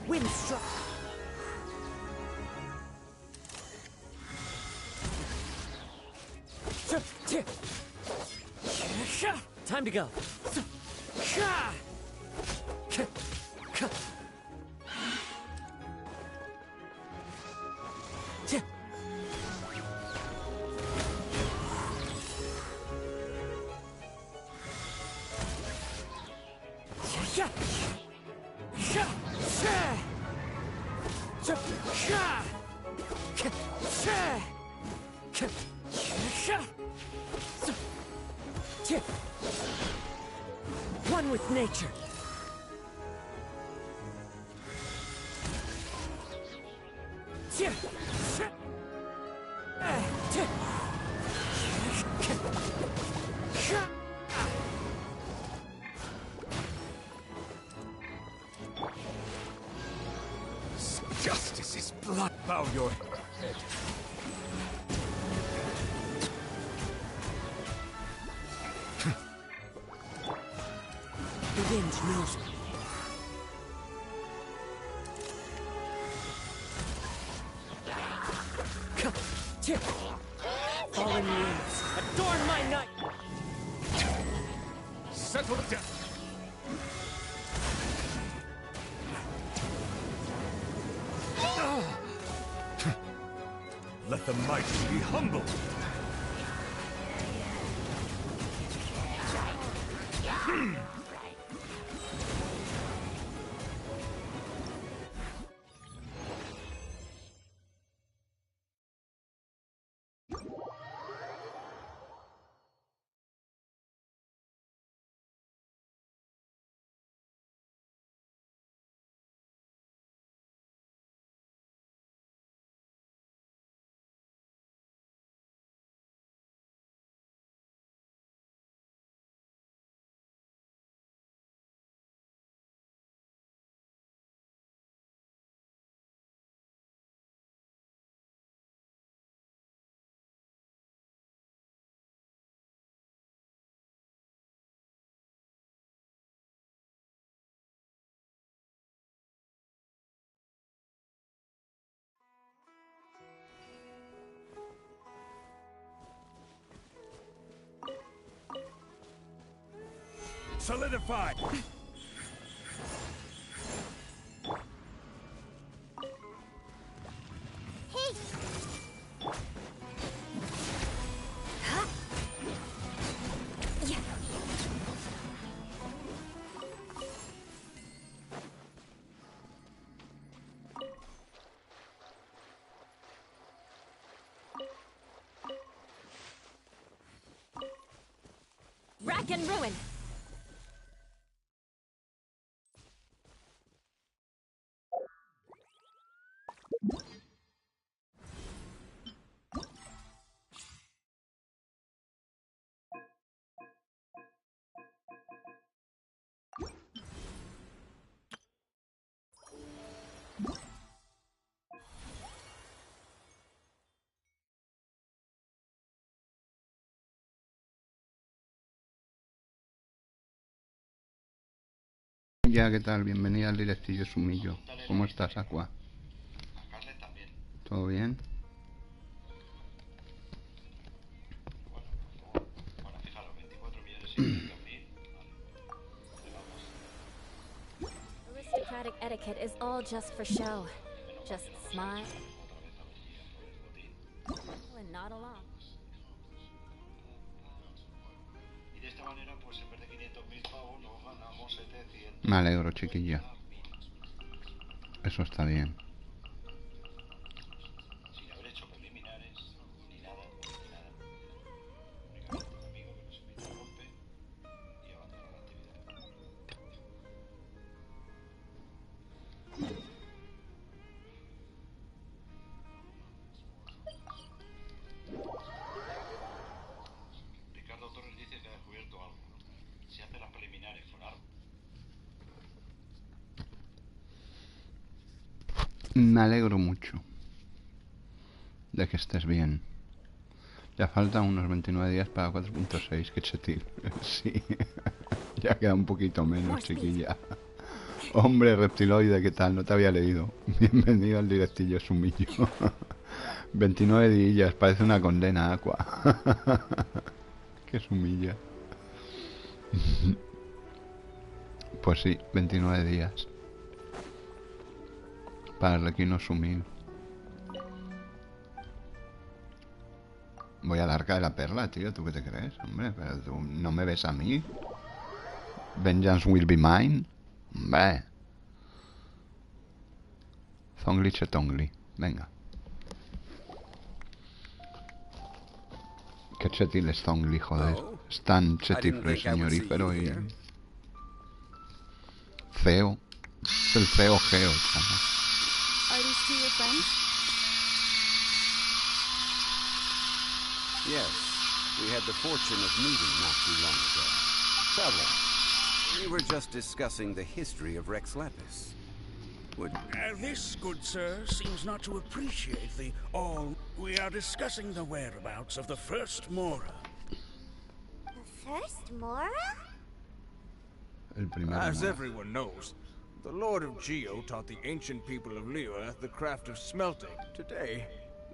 Wind struck. Time to go. One with nature. Justice is blood. Bow your head. The wind knows me. Fallen leaves, adorn my night. Settle down. Let the mighty be humble. Solidify! Hey! Yeah. Rack and ruin! Ya, ¿qué tal? Bienvenida al directillo Sumillo. ¿Cómo estás, Aqua? ¿Todo bien? Aristocratic etiquette is all just for show. Just smile and nod along. Me alegro, chiquilla. Eso está bien. Me alegro mucho de que estés bien, Ya faltan unos 29 días para 4.6, que chetil. Sí. Ya queda un poquito menos, chiquilla. Hombre, reptiloide, ¿qué tal? No te había leído. Bienvenido al directillo sumillo. 29 días, parece una condena, Aqua. Qué sumilla. Pues sí, 29 días. Para el requino sumil. Voy al arca de la perla, tío. ¿Tú qué te crees? Hombre, pero tú no me ves a mí. Vengeance will be mine. Hombre. Zongli chetongli. Venga. Qué chetil es Zongli, joder. Es tan chetifro y señorífero y... feo. Es el feo geo, chaval. Are these two your friends? Yes, we had the fortune of meeting not too long ago. Traveler, we were just discussing the history of Rex Lapis. This, good sir, seems not to appreciate the all... We are discussing the whereabouts of the first Mora. The first Mora? El primero. As everyone knows, the Lord of Geo taught the ancient people of Liyue the craft of smelting. Today,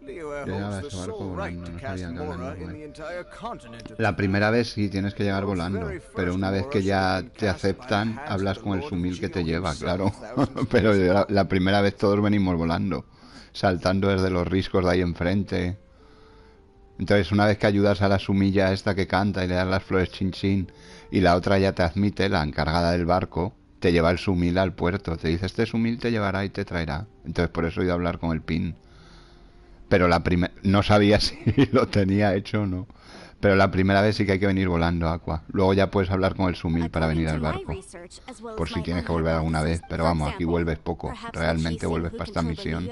Liyue holds the sole right to cast Mora in the entire continent of... La primera vez sí tienes que llegar volando, pero una vez que ya te aceptan, hablas con el sumil que te lleva, claro. Pero la primera vez todos venimos volando, saltando desde los riscos de ahí enfrente. Entonces una vez que ayudas a la sumilla esta que canta y le das las flores chin chin, y la otra ya te admite, la encargada del barco, te lleva el sumil al puerto. Te dice, este sumil te llevará y te traerá. Entonces por eso he ido a hablar con el pin. Pero la primera... no sabía si lo tenía hecho o no. Pero la primera vez sí que hay que venir volando, Aqua. Luego ya puedes hablar con el sumil para venir al barco. Por si tienes que volver alguna vez. Pero vamos, aquí vuelves poco. Realmente vuelves para esta misión.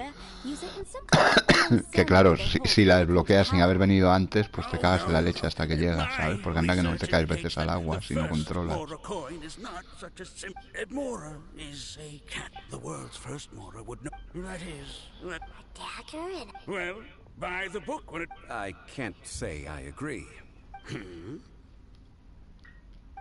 Que claro, si la desbloqueas sin haber venido antes, pues te cagas en la leche hasta que llegas, ¿sabes? Porque anda que no te caes veces al agua si no controlas. Mora is a cat. The world's first Mora would know. That is... Dagger and... Well, by the book when it... I can't say I agree.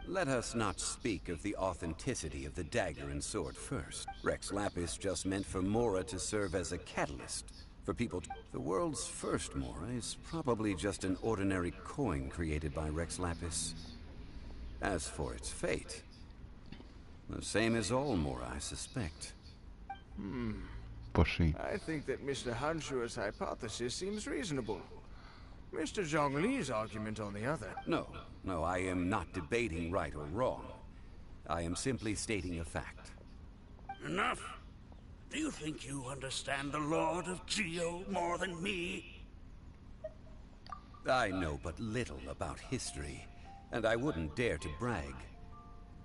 Let us not speak of the authenticity of the dagger and sword first. Rex Lapis just meant for Mora to serve as a catalyst for people to... The world's first Mora is probably just an ordinary coin created by Rex Lapis. As for its fate, the same as all Mora, I suspect. Pues sí. I think that Mr. Hanshua's hypothesis seems reasonable. Mr. Zhongli's argument, on the other... No, I am not debating right or wrong. I am simply stating a fact. Enough. Do you think you understand the Lord of Geo more than me? I know but little about history, and I wouldn't dare to brag.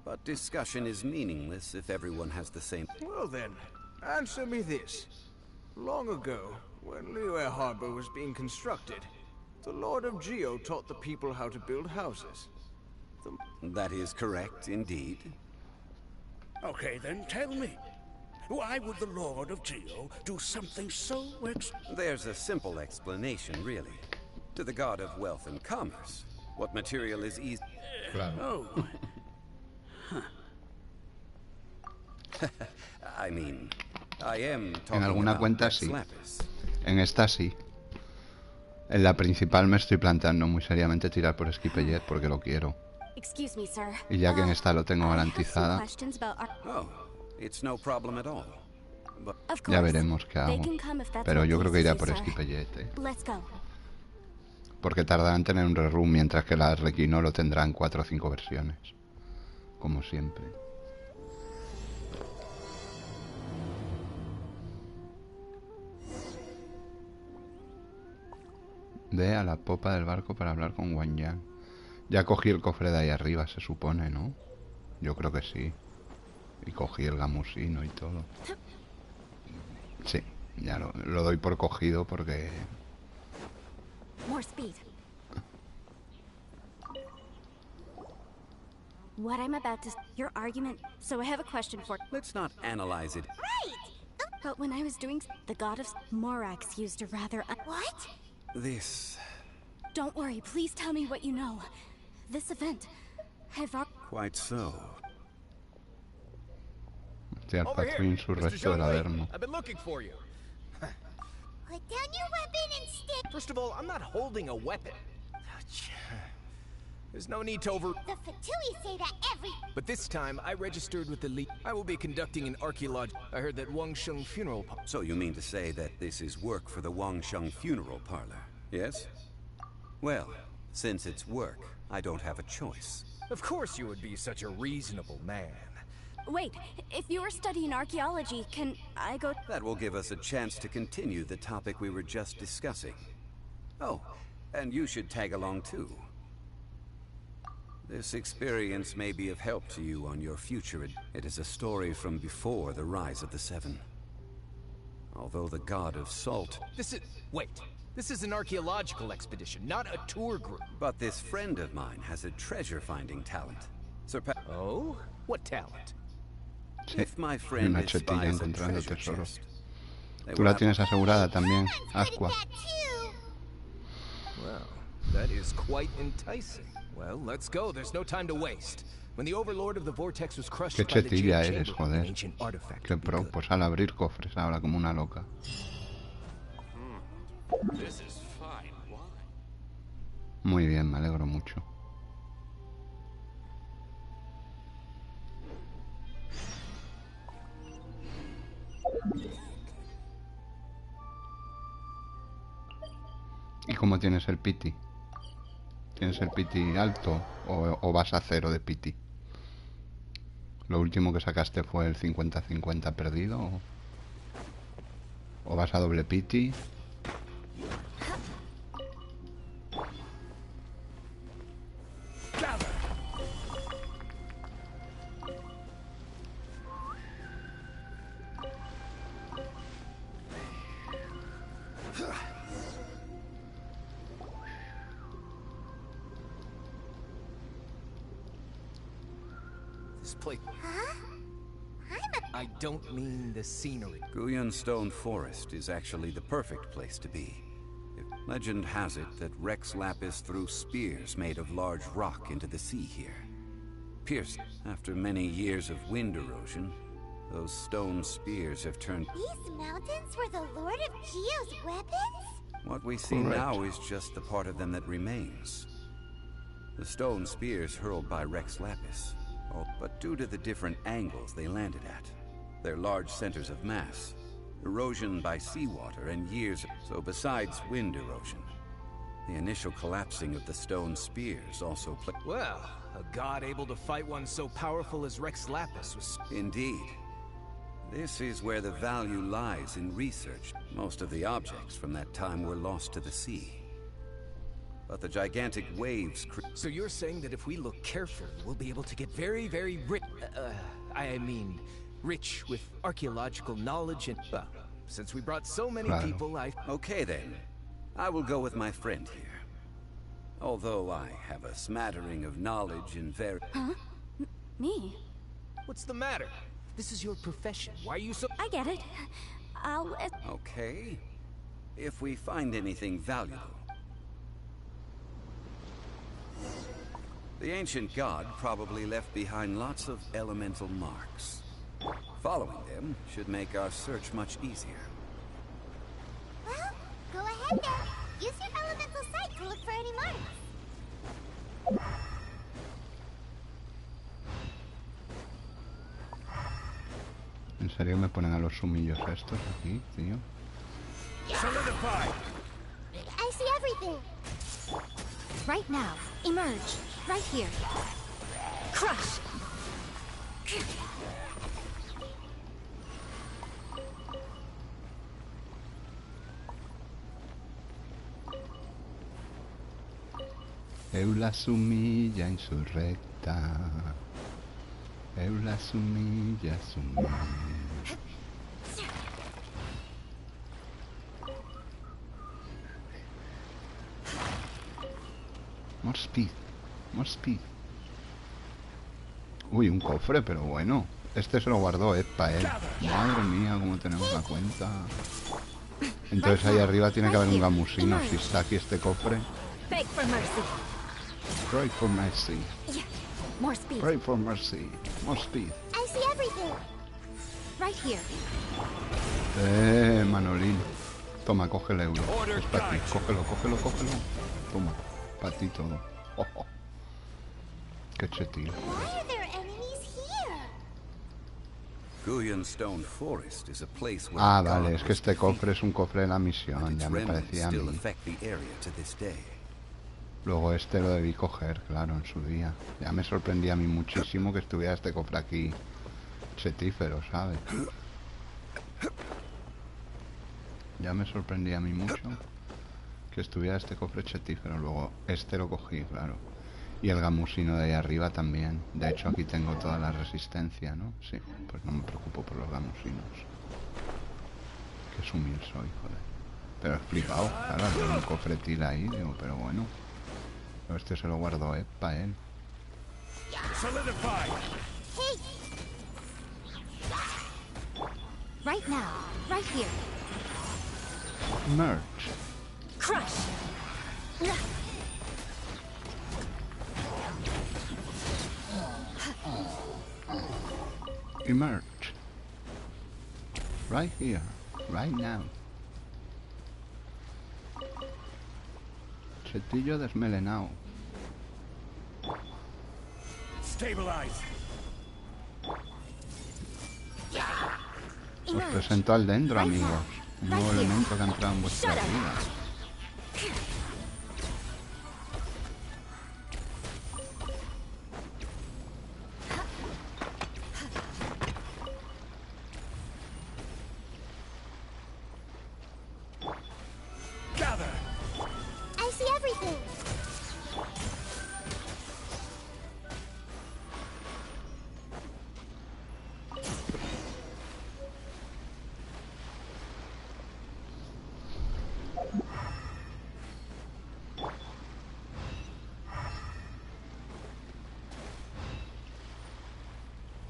But discussion is meaningless if everyone has the same... Well then, answer me this. Long ago, when Liyue Harbor was being constructed, the Lord of Geo taught the people how to build houses. That is correct, indeed. Okay, then tell me. Why would the Lord of Geo do something so There's a simple explanation, really. To the god of wealth and commerce, what material is easy... Oh. I mean, I am En talking alguna about cuenta Rex sí. Lapis. En esta sí. En la principal me estoy planteando muy seriamente tirar por Skipper porque lo quiero. Excuse me, sir. Y ya que en esta lo tengo garantizada, Oh, it's no problem at all. But ya veremos qué hago. Pero yo creo que iré por Skipper. Let's go. Porque tardará en tener un rerun, mientras que la Requino lo tendrá en 4 o 5 versiones. Como siempre. Ve a la popa del barco para hablar con Wang Yang. Ya cogí el cofre de ahí arriba, se supone, ¿no? Yo creo que sí. Y cogí el gamusino y todo. Sí, ya lo doy por cogido porque... More speed. What I'm about to... Your argument... So I have a question for... let's not analyze it. Right! But when I was doing... The god of Morax used a rather... What? This Don't worry, please tell me what you know. This event, Quite so. Hostia, el patrón su resto del Averno. I've been looking for you. Put down your weapon and stick. First of all, I'm not holding a weapon. There's no need to over... The Fatui say that every... But this time, I registered with the League. I will be conducting an archaeology... I heard that Wangsheng funeral... So you mean to say that this is work for the Wangsheng funeral parlor, yes? Well, since it's work, I don't have a choice. Of course you would be such a reasonable man. Wait, if you're studying archaeology, can I go... That will give us a chance to continue the topic we were just discussing. Oh, and you should tag along too. This experience may be of help to you on your future. It is a story from before the rise of the Seven. Although the god of salt... Wait. This is an archaeological expedition, not a tour group. But this friend of mine has a treasure-finding talent. Oh? What talent? If my friend Una chetilla spies a encontrando treasure tesoros. chest, they Tú will la have- tienes asegurada también, Asqua. That too. Well, that is quite enticing. Well, let's go. There's no time to waste. When the overlord of the vortex was crushed Qué by the chetilla jade eres, chamber, joder. an ancient artifact Qué would be pro, good. pues al abrir cofres ahora como una loca. This is fine wine. Muy bien, me alegro mucho. ¿Y cómo tienes el piti? ¿Tienes el piti alto o vas a cero de piti? ¿Lo último que sacaste fue el 50-50 perdido? ¿O vas a doble piti? This place... I don't mean the scenery. Guyan Stone Forest is actually the perfect place to be. Legend has it that Rex Lapis threw spears made of large rock into the sea here. Pierced after many years of wind erosion, those stone spears have turned... These mountains were the Lord of Geo's weapons? What we see now is just the part of them that remains. The stone spears hurled by Rex Lapis. Oh, but due to the different angles they landed at, they're large centers of mass, erosion by seawater and years. So besides wind erosion, the initial collapsing of the stone spears also played. Well, a god able to fight one so powerful as Rex Lapis was... Indeed. This is where the value lies in research. Most of the objects from that time were lost to the sea. But the gigantic waves... So you're saying that if we look carefully, we'll be able to get very, very rich... rich with archaeological knowledge and... Well, since we brought so many people, Okay then. I will go with my friend here. Although I have a smattering of knowledge in Huh? Me? What's the matter? This is your profession. Why are you so... I get it. I'll... Okay. If we find anything valuable. The ancient god probably left behind lots of elemental marks. Following them should make our search much easier. Well, go ahead then. Use your elemental sight to look for any marks. ¿En serio me ponen a los sumillos estos aquí, tío? Solidify! I see everything. Right now. Emerge. Right here. Crush! Eula sumilla insurrecta. Eula sumilla sumilla. More speed. More speed. Uy, un cofre, pero bueno. Este se lo guardó para él. Madre mía, cómo tenemos la cuenta. Entonces ahí arriba tiene que haber un gamusino. Si está aquí este cofre. Beg for mercy. Pray for mercy. Yeah. More speed. Pray for mercy. More speed. I see everything. Right here. Manolín. Toma, coge el euro. Es para ti. Cógelo, cógelo, cógelo. Toma, para ti todo. Oh, oh. Qué chetín. Why are there enemies here? Stone Forest is a place where Vale, es que este cofre es un cofre de la misión, ya me parecía a mí. Luego este lo debí coger, claro, en su día. Ya me sorprendía a mí muchísimo que estuviera este cofre aquí chetífero, ¿sabes? Ya me sorprendía a mí mucho que estuviera este cofre chetífero. Luego este lo cogí, claro. Y el gamusino de ahí arriba también. De hecho aquí tengo toda la resistencia, ¿no? Sí, pues no me preocupo por los gamusinos. Qué sumil soy, joder. Pero he flipado, claro, tengo un cofretil ahí, digo, pero bueno. Pero este se lo guardo, para él. Hey! Right now. Right here. Merch. Crush. Emerge. Right here. Right now. Chetillo desmelenado. Stabilize. Os presento al dentro, amigos. Un nuevo elemento que ha entrado en vuestra vida. I see everything.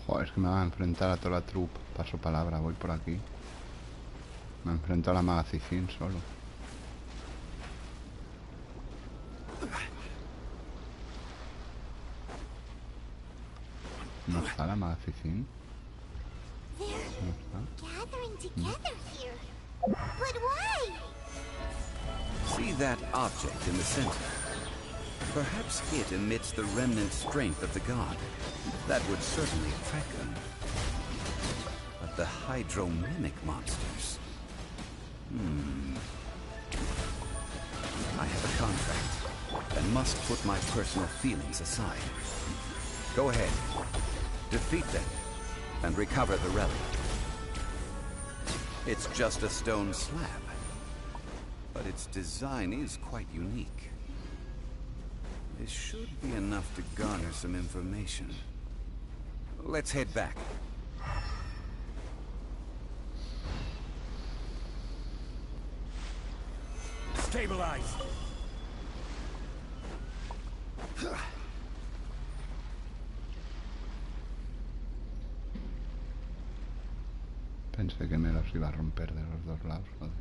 Joder, es que me va a enfrentar a toda la troupe. Paso palabra, voy por aquí. Me enfrento a la magacicín solo. ¿No está la magacicín? They're gathering together here. But why? See that object in the center? Perhaps it emits the remnant strength of the god. That would certainly attract them. But the hydromimic monsters... I have a contract and must put my personal feelings aside. Go ahead. Defeat them and recover the relic. It's just a stone slab, but its design is quite unique. This should be enough to garner some information. Let's head back. Stabilize. Pensé que me los iba a romper de los dos lados, joder.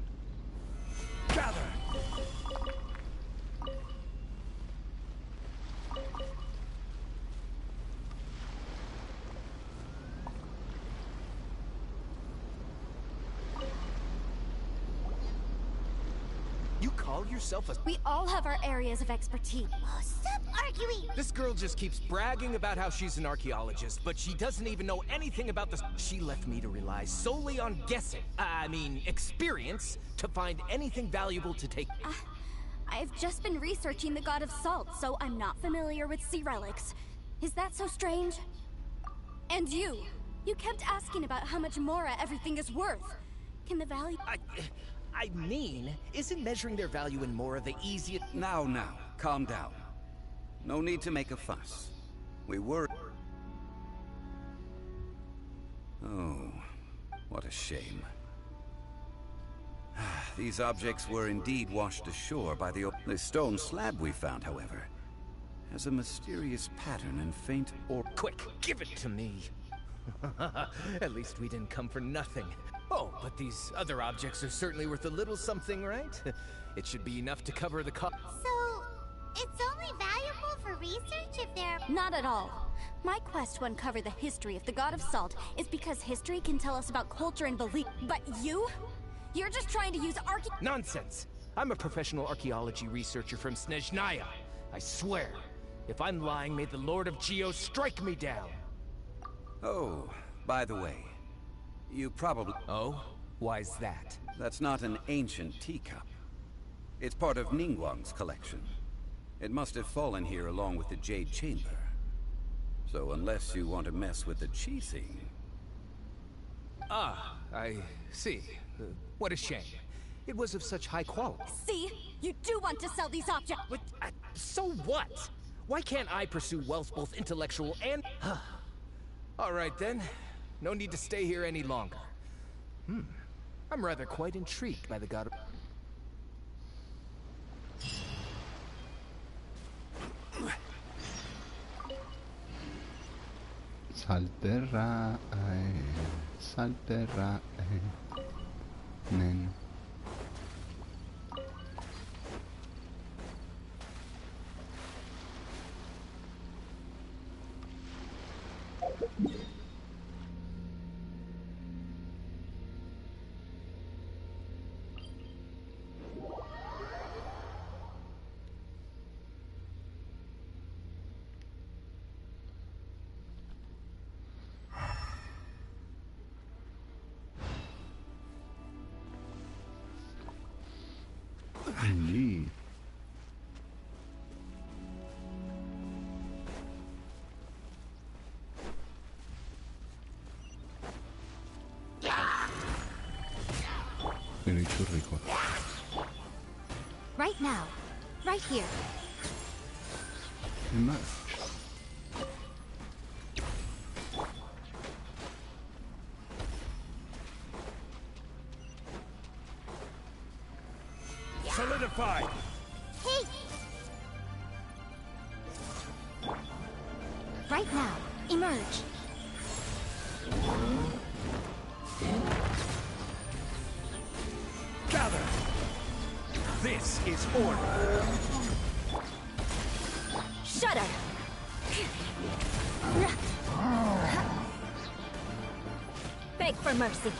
You call yourself a... We all have our areas of expertise. Oh, stop arguing! This girl just keeps bragging about how she's an archaeologist, but she doesn't even know anything about this. She left me to rely solely on guessing, experience, to find anything valuable to take. I've just been researching the god of salt, so I'm not familiar with sea relics. Is that so strange? And you kept asking about how much Mora everything is worth. Can the value... I mean, isn't measuring their value in Mora the easiest... Now, calm down. No need to make a fuss. We were... Oh, what a shame. These objects were indeed washed ashore by the stone slab we found, however, has a mysterious pattern and faint or... Quick, give it to me. At least we didn't come for nothing. Oh, but these other objects are certainly worth a little something, right? It should be enough to cover the cost. So, It's only valuable for research if there... Not at all. My quest to uncover the history of the God of Salt is because history can tell us about culture and belief. But you? You're just trying to use Nonsense! I'm a professional archaeology researcher from Snezhnaya. I swear. If I'm lying, may the Lord of Geo strike me down. Oh, by the way, you probably... Oh? Why's that? That's not an ancient teacup. It's part of Ningguang's collection. It must have fallen here along with the Jade Chamber. So unless you want to mess with the cheating... Ah, I see. What a shame. It was of such high quality. See? You do want to sell these objects! But, so what? Why can't I pursue wealth both intellectual and... All right then. No need to stay here any longer. I'm rather quite intrigued by the god of... Salterra, salterra, nen. Indeed. Rico. Right now. Right here. Emerge. Solidified! Hey! Right now. Emerge. Gather! This is order! Shudder! Beg for mercy.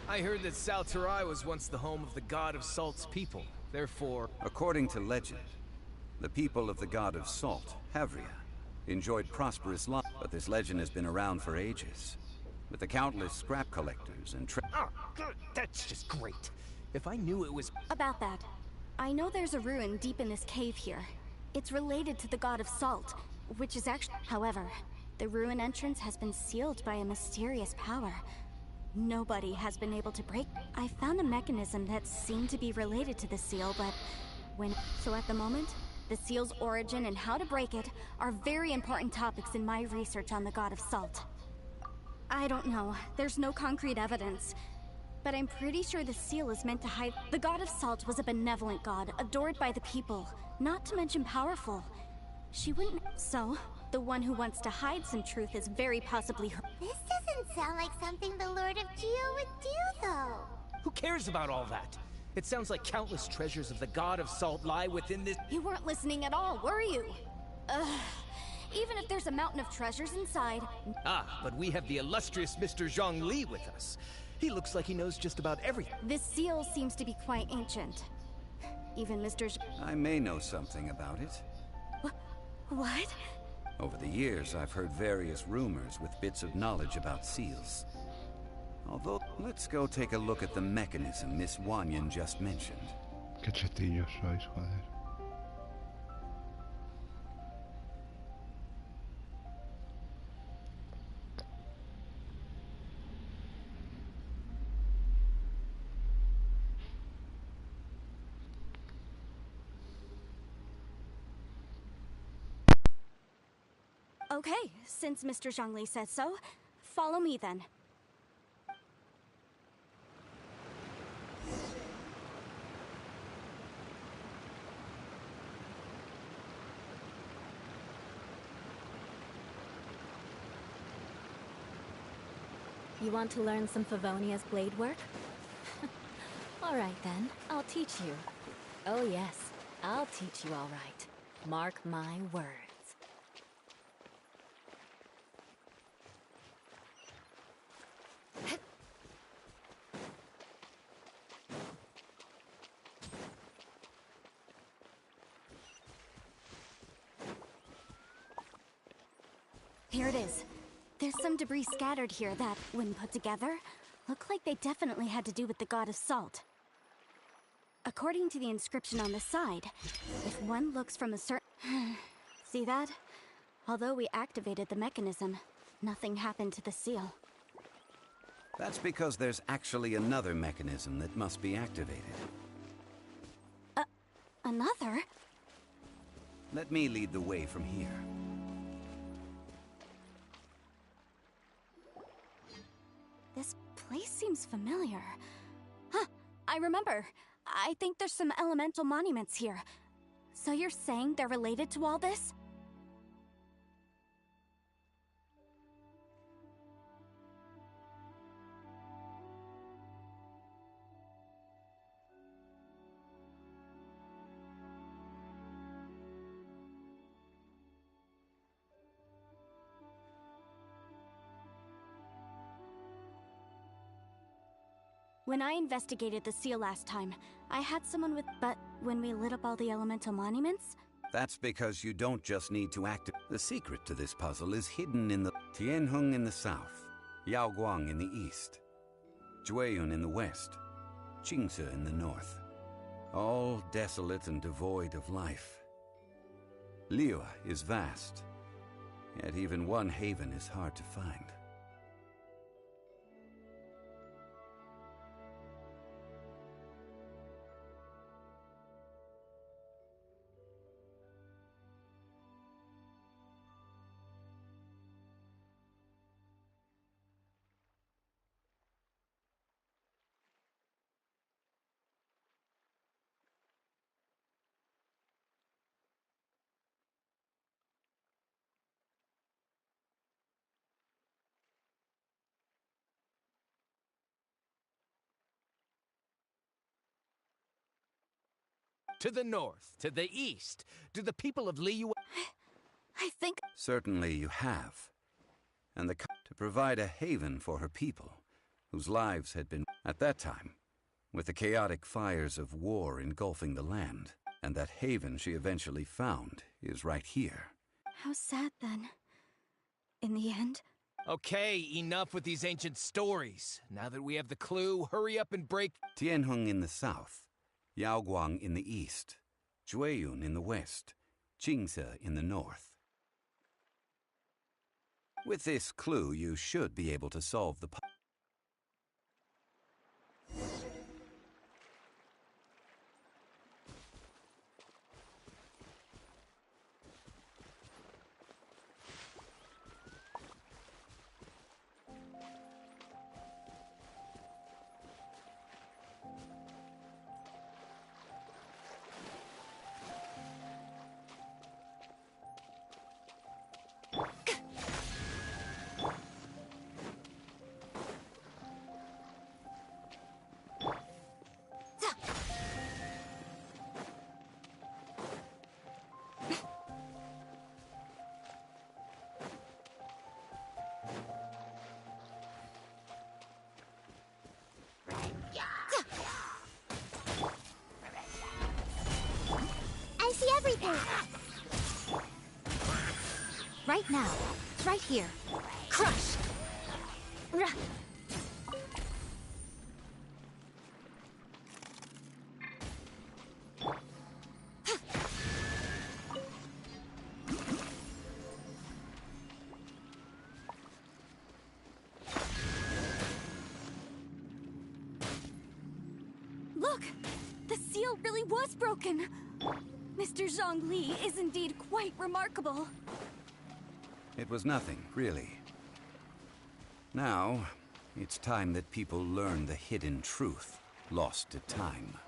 I heard that Salterai was once the home of the god of Salt's people. Therefore... According to legend, the people of the god of Salt, Havria, enjoyed prosperous life. But this legend has been around for ages, with the countless scrap collectors and Oh, that's just great. If I knew it was... About that, I know there's a ruin deep in this cave here. It's related to the god of Salt, which is actually... However, the ruin entrance has been sealed by a mysterious power. Nobody has been able to break. I found a mechanism that seemed to be related to the seal, but when... So at the moment, the seal's origin and how to break it are very important topics in my research on the god of Salt. I don't know. There's no concrete evidence. But I'm pretty sure the seal is meant to hide... The god of Salt was a benevolent god, adored by the people, not to mention powerful. She wouldn't... So, the one who wants to hide some truth is very possibly her... This doesn't sound like something the Lord of Geo would do, though. Who cares about all that? It sounds like countless treasures of the god of Salt lie within this... You weren't listening at all, were you? Even if there's a mountain of treasures inside... Ah, but we have the illustrious Mr. Zhongli with us. He looks like he knows just about everything. This seal seems to be quite ancient. Even Mr. I may know something about it. What? Over the years, I've heard various rumors with bits of knowledge about seals. Although, let's go take a look at the mechanism Miss Wanyan just mentioned. Qué chetillos sois, joder. Okay, since Mr. Zhongli says so, follow me then. You want to learn some Favonia's blade work? All right then, I'll teach you. Oh yes, I'll teach you all right. Mark my words. Here it is. There's some debris scattered here that, when put together, look like they definitely had to do with the god of salt. According to the inscription on the side, if one looks from a certain... See that? Although we activated the mechanism, nothing happened to the seal. That's because there's actually another mechanism that must be activated. Another? Let me lead the way from here. This place seems familiar. Huh, I remember. I think there's some elemental monuments here. So you're saying they're related to all this? When I investigated the seal last time, I had someone with... But when we lit up all the elemental monuments? That's because you don't just need to activate. The secret to this puzzle is hidden in the Tianheng in the south, Yaoguang in the east, Jueyun in the west, Qingce in the north. All desolate and devoid of life. Liyue is vast, yet even one haven is hard to find. To the north, to the east, do the people of Liyue... I think... Certainly you have. And to provide a haven for her people, whose lives had been... At that time, with the chaotic fires of war engulfing the land, and that haven she eventually found is right here. How sad, then. In the end... Okay, enough with these ancient stories. Now that we have the clue, hurry up and break... Tianheng in the south, Yaoguang in the east, Jueyun in the west, Qingce in the north. With this clue, you should be able to solve the puzzle. I see everything! Right now. It's right here. Crush! Look! The seal really was broken! Mr. Zhongli is indeed quite remarkable. It was nothing, really. Now, it's time that people learn the hidden truth, lost to time.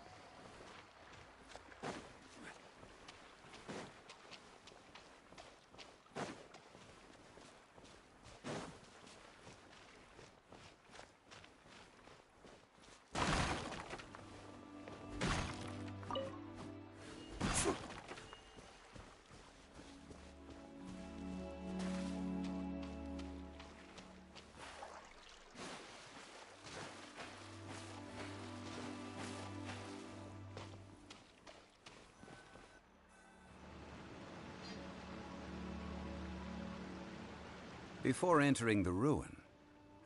Before entering the ruin,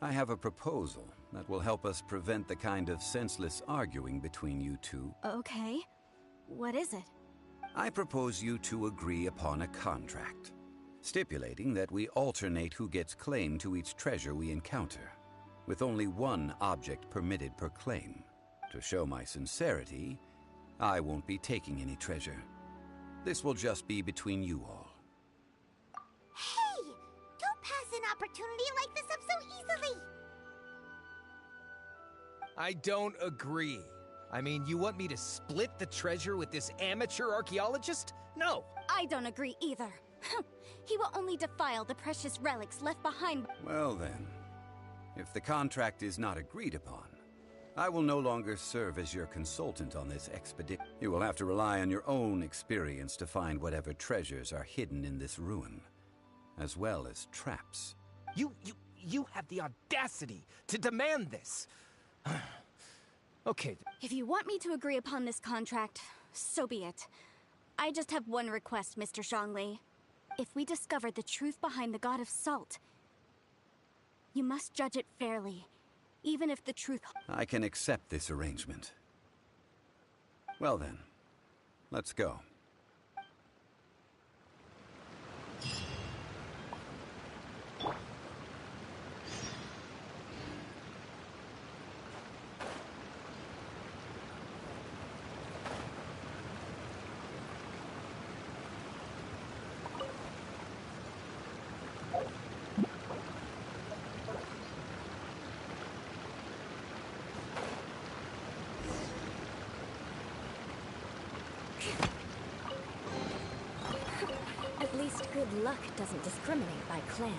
I have a proposal that will help us prevent the kind of senseless arguing between you two. Okay. What is it? I propose you two agree upon a contract, stipulating that we alternate who gets claim to each treasure we encounter, with only one object permitted per claim. To show my sincerity, I won't be taking any treasure. This will just be between you all. Hey! Don't pass an opportunity like this up so easily! I don't agree. I mean, you want me to split the treasure with this amateur archaeologist? No! I don't agree either. He will only defile the precious relics left behind. Well then, if the contract is not agreed upon, I will no longer serve as your consultant on this expedition. You will have to rely on your own experience to find whatever treasures are hidden in this ruin, as well as traps. You have the audacity to demand this. Okay. If you want me to agree upon this contract, so be it. I just have one request, Mr. Zhongli. If we discover the truth behind the God of Salt, you must judge it fairly, even if the truth... I can accept this arrangement. Well then, let's go. At least good luck doesn't discriminate by clan.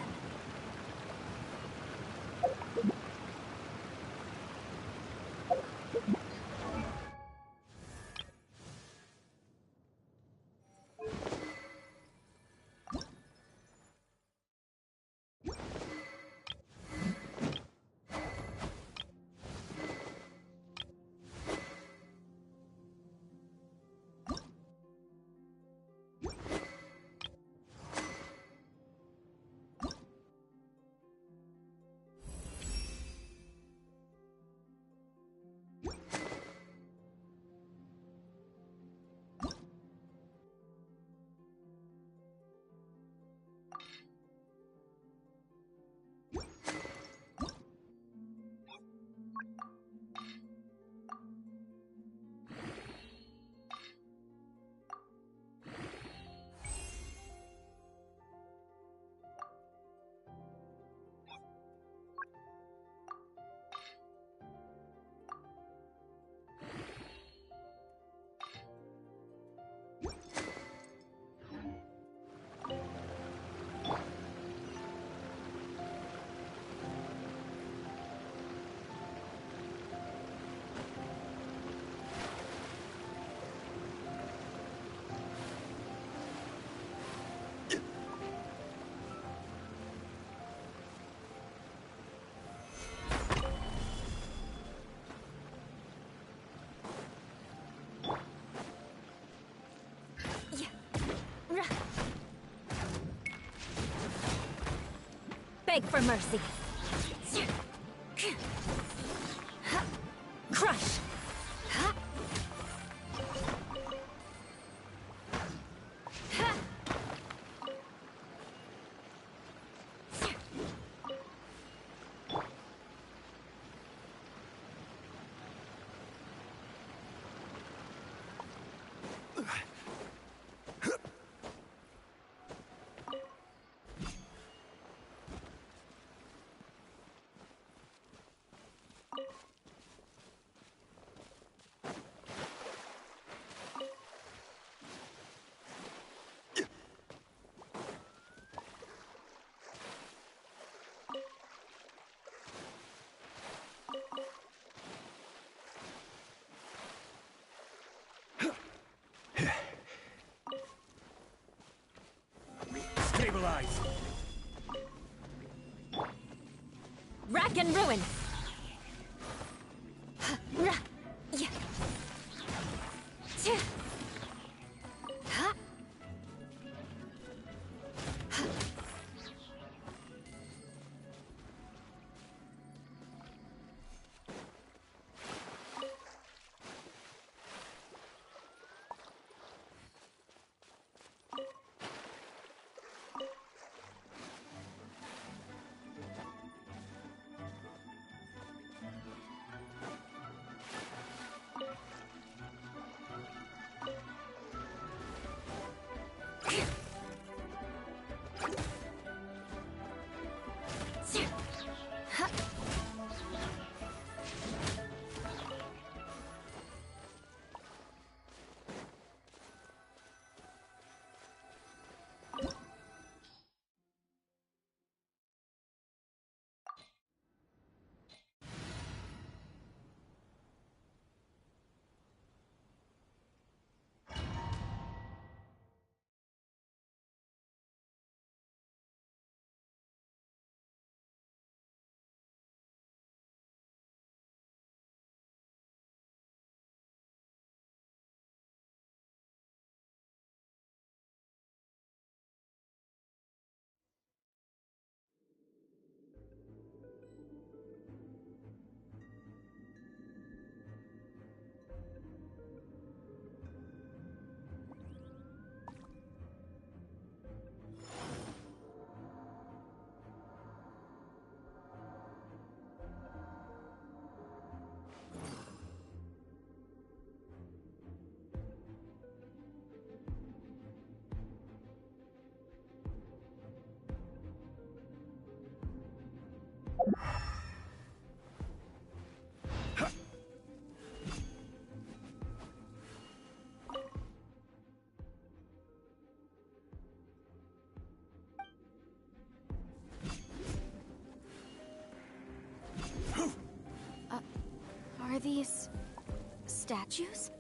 Beg for mercy. Crush. Hidden ruin. Are these statues?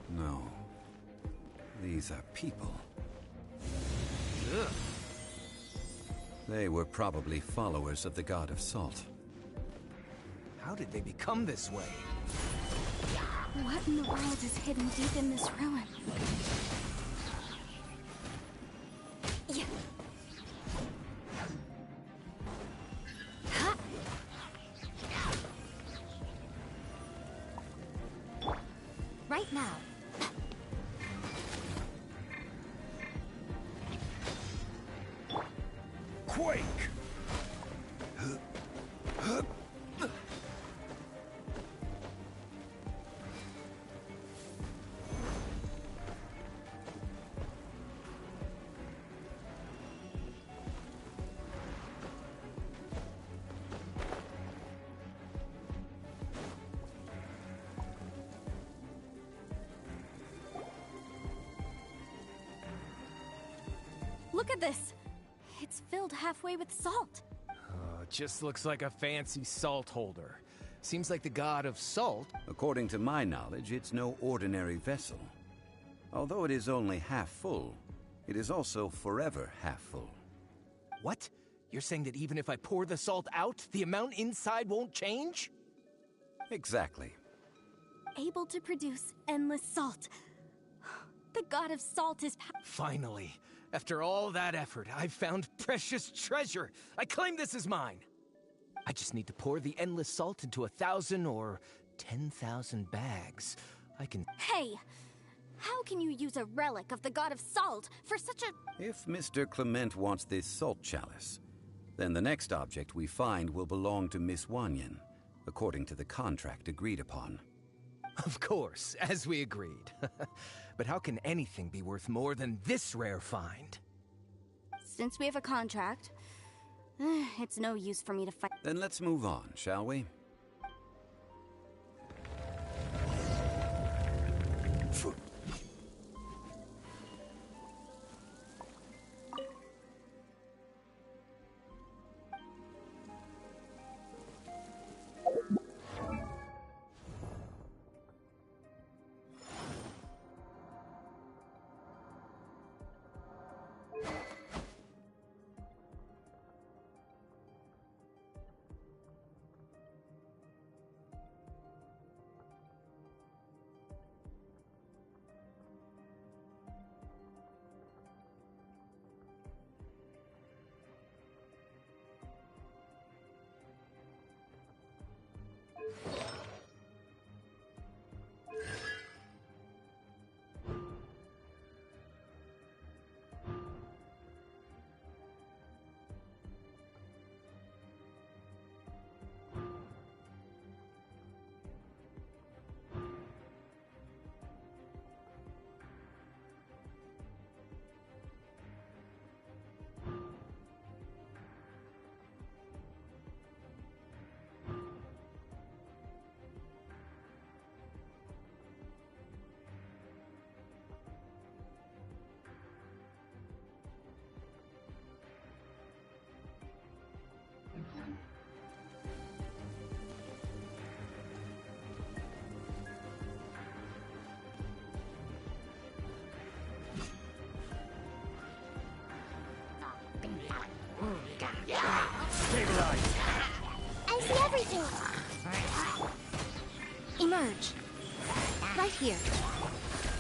No. These are people. Ugh. They were probably followers of the god of salt. How did they become this way? What in the world is hidden deep in this ruin? Yeah. Ha! Right now. Quake! Look at this. It's filled halfway with salt. Just looks like a fancy salt holder. Seems like the god of salt. According to my knowledge, it's no ordinary vessel. Although it is only half full, it is also forever half full. What? You're saying that even if I pour the salt out, the amount inside won't change? Exactly. Able to produce endless salt. The god of salt is Finally. After all that effort, I've found precious treasure. I claim this as mine. I just need to pour the endless salt into 1,000 or 10,000 bags. I can... Hey! How can you use a relic of the god of salt for such a... If Mr. Clement wants this salt chalice, then the next object we find will belong to Miss Wanyan, according to the contract agreed upon. Of course, as we agreed. But how can anything be worth more than this rare find? Since we have a contract, it's no use for me to fight. Then let's move on, shall we? emerge. Right here.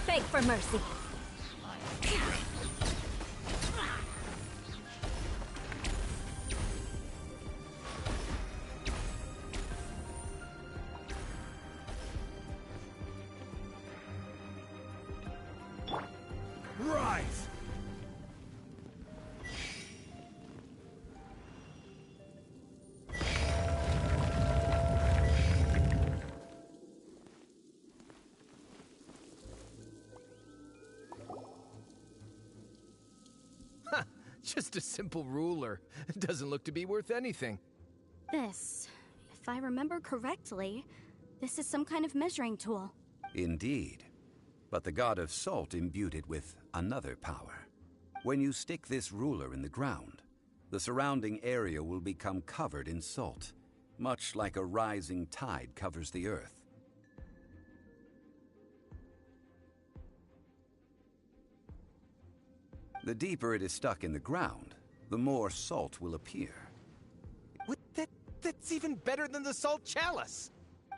Beg for mercy. Rise! Just a simple ruler. It doesn't look to be worth anything. This, if I remember correctly, this is some kind of measuring tool. Indeed. But the god of salt imbued it with another power. When you stick this ruler in the ground, the surrounding area will become covered in salt, much like a rising tide covers the earth. The deeper it is stuck in the ground, the more salt will appear. What? That's even better than the salt chalice!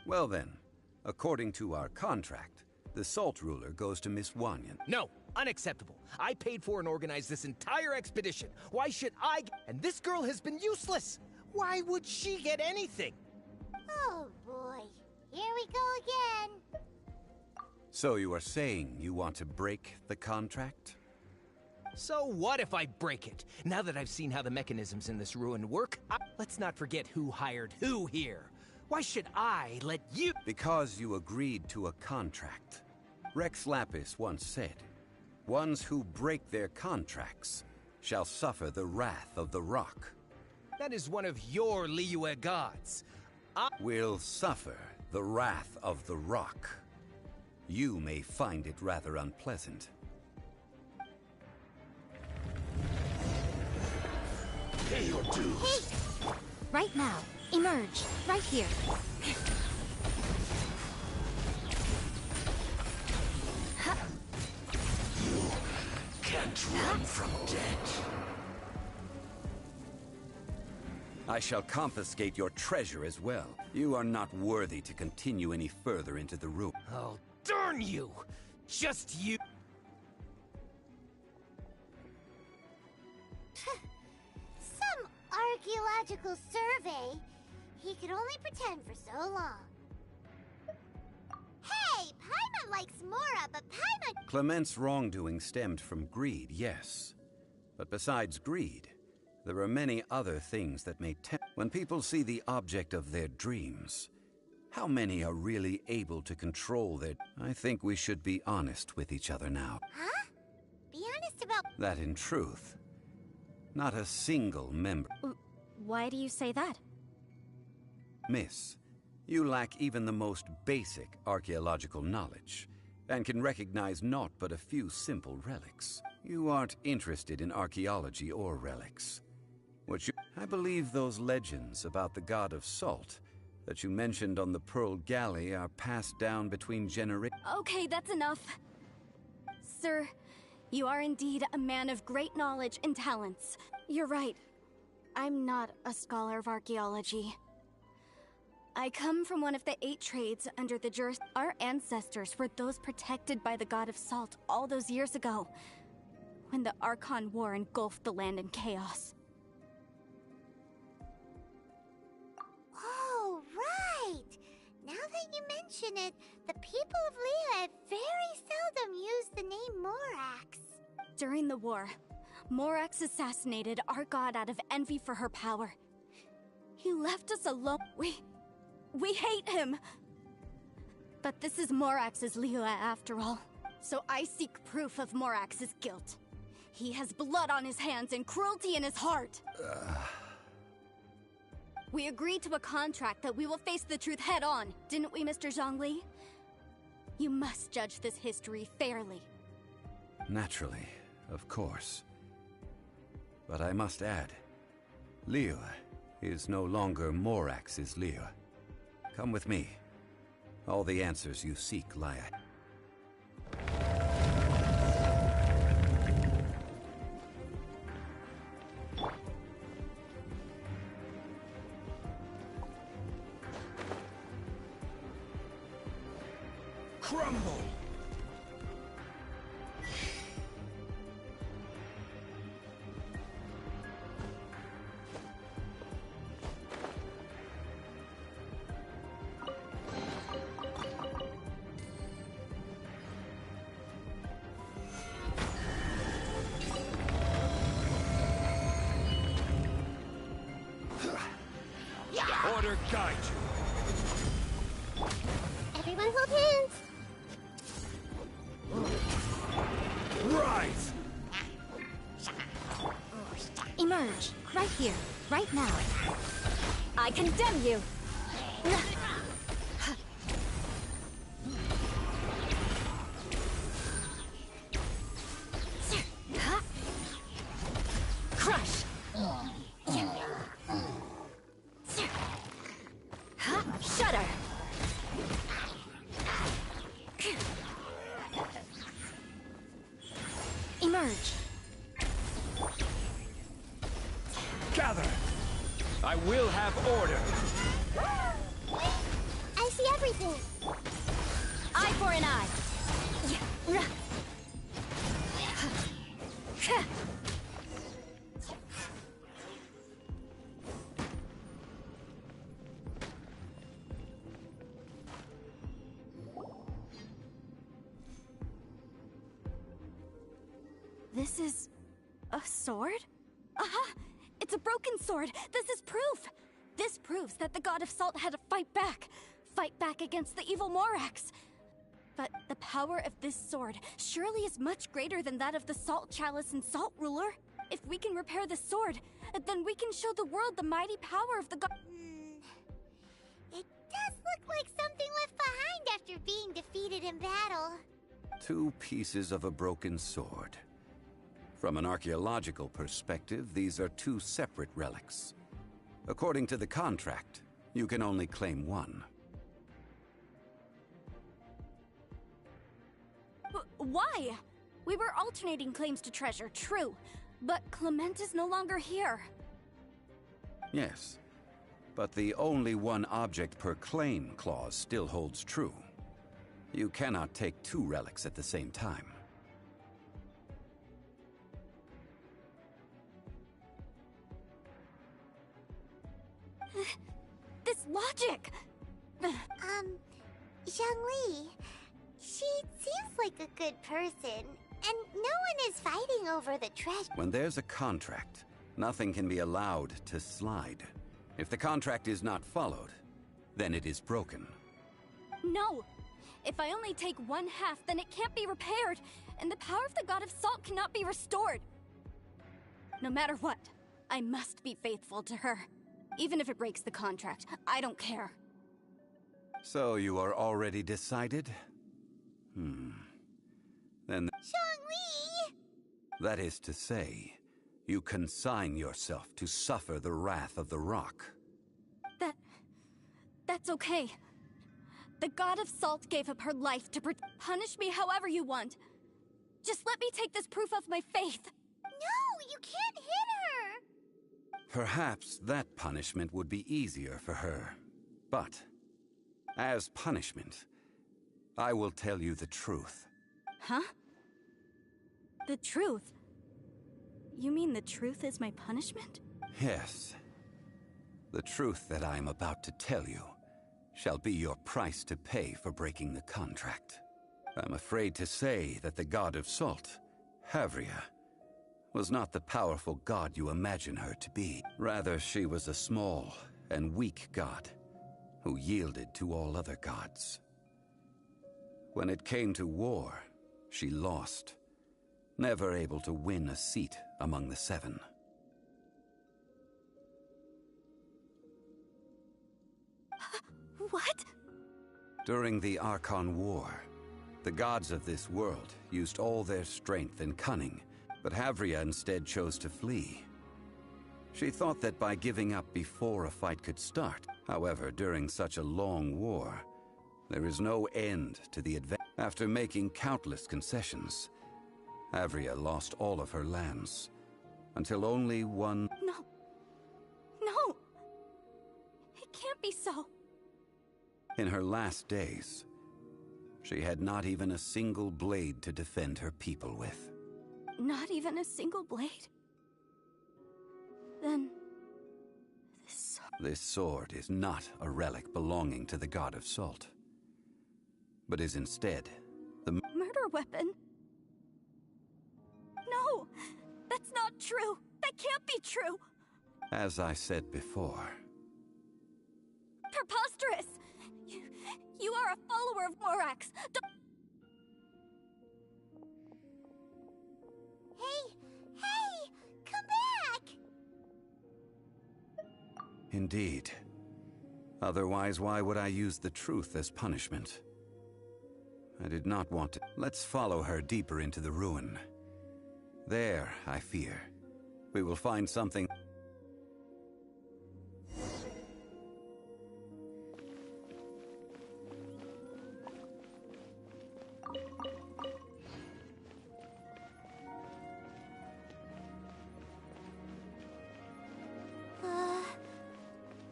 Well then, according to our contract, the salt ruler goes to Miss Wanyan. No, unacceptable. I paid for and organized this entire expedition. Why should I And this girl has been useless! Why would she get anything? Oh boy, here we go again. So you are saying you want to break the contract? So what if I break it? Now that I've seen how the mechanisms in this ruin work, let's not forget who hired who here. Why should I let you— Because you agreed to a contract. Rex Lapis once said, "Ones who break their contracts shall suffer the wrath of the rock." That is one of your Liyue gods. Will suffer the wrath of the rock. You may find it rather unpleasant. Pay your dues. Hey! Right now. Emerge. Right here. You can't run from death. I shall confiscate your treasure as well. You are not worthy to continue any further into the room. Oh, darn you! Just you! Some archaeological survey. He could only pretend for so long. Hey, Paimon likes Mora, but Paimon— Clement's wrongdoing stemmed from greed, yes. But besides greed, there are many other things that may tempt. When people see the object of their dreams, how many are really able to control their— I think we should be honest with each other now. Huh? Be honest about— That in truth, not a single member— Why do you say that? Miss, you lack even the most basic archaeological knowledge, and can recognize naught but a few simple relics. You aren't interested in archaeology or relics. I believe those legends about the god of salt that you mentioned on the Pearl Galley are passed down between generations. Okay, that's enough. Sir, you are indeed a man of great knowledge and talents. You're right. I'm not a scholar of archaeology. I come from one of the 8 trades under the Our ancestors were those protected by the god of salt all those years ago, when the Archon War engulfed the land in chaos. Oh, right! Now that you mention it, the people of Liyue very seldom use the name Morax. During the war, Morax assassinated our god out of envy for her power. He left us alone. We hate him! But this is Morax's Liyue after all. So I seek proof of Morax's guilt. He has blood on his hands and cruelty in his heart. We agreed to a contract that we will face the truth head on, didn't we, Mr. Zhongli? You must judge this history fairly. Naturally, of course. But I must add, Liyue is no longer Morax's Liyue. Come with me. All the answers you seek lie ahead. crumble! Order guide you. Everyone hold hands. Rise! Emerge. Right here. Right now. I condemn you. Crush. Shudder. Emerge. Gather! I will have order! I see everything. Eye for an eye. This is a sword? Aha! It's a broken sword! This is proof! This proves that the God of Salt had to fight back. Fight back against the evil Morax. But the power of this sword surely is much greater than that of the Salt Chalice and Salt Ruler. If we can repair the sword, then we can show the world the mighty power of the God. It does look like something left behind after being defeated in battle. 2 pieces of a broken sword. From an archaeological perspective, these are 2 separate relics. According to the contract, you can only claim one. Why? We were alternating claims to treasure, true. But Clement is no longer here. Yes, but the only one object per claim clause still holds true. You cannot take 2 relics at the same time. This logic! Zhongli, she seems like a good person, and no one is fighting over the treasure. When there's a contract, nothing can be allowed to slide. If the contract is not followed, then it is broken. No! If I only take 1/2, then it can't be repaired, and the power of the God of Salt cannot be restored. No matter what, I must be faithful to her. Even if it breaks the contract, I don't care. So you are already decided? Then Zhongli! that is to say, you consign yourself to suffer the wrath of the rock. That's okay. The God of Salt gave up her life to punish me however you want. Just let me take this proof of my faith. No, you can't hit her! Perhaps that punishment would be easier for her. But, as punishment, I will tell you the truth. Huh? The truth? You mean the truth is my punishment? Yes. The truth that I am about to tell you shall be your price to pay for breaking the contract. I'm afraid to say that the God of Salt, Havria, was not the powerful god you imagine her to be. Rather, she was a small and weak god who yielded to all other gods. When it came to war, she lost, never able to win a seat among the 7. What? During the Archon War, the gods of this world used all their strength and cunning, but Havria instead chose to flee. She thought that by giving up before a fight could start. However, during such a long war, there is no end to the adventure. After making countless concessions, Havria lost all of her lands, until only one... No. No! It can't be so. In her last days, She had not even a single blade to defend her people with. Not even a single blade? Then... This sword is not a relic belonging to the god of salt, but is instead the murder weapon? No! That's not true! That can't be true! As I said before. Preposterous! You are a follower of Morax! Hey! Come back! Indeed. Otherwise, why would I use the truth as punishment? I did not want to. Let's follow her deeper into the ruin. There, I fear, we will find something.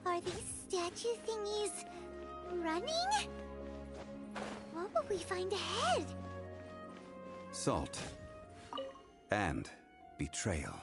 Are these statue thingies running? What will we find ahead? Salt. And betrayal.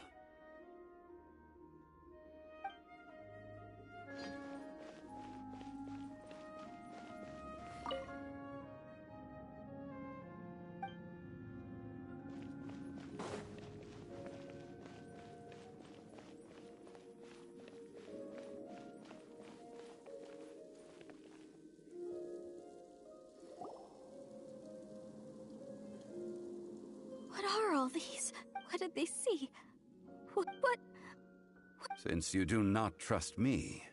What are all these? What did they see? What? Since you do not trust me,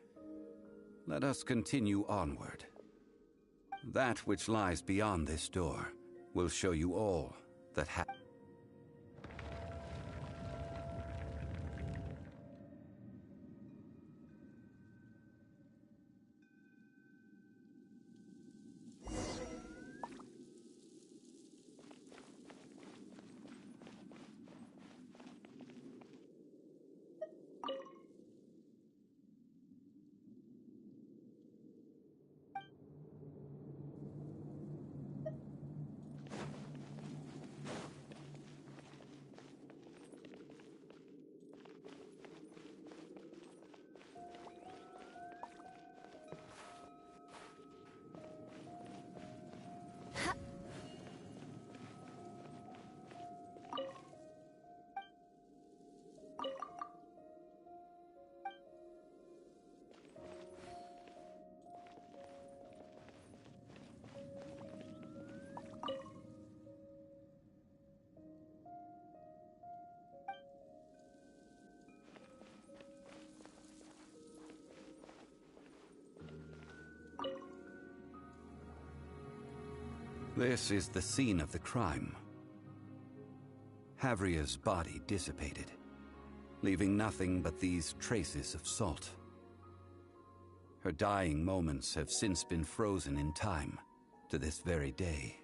let us continue onward. That which lies beyond this door will show you all that This is the scene of the crime. Havria's body dissipated, leaving nothing but these traces of salt. Her dying moments have since been frozen in time to this very day.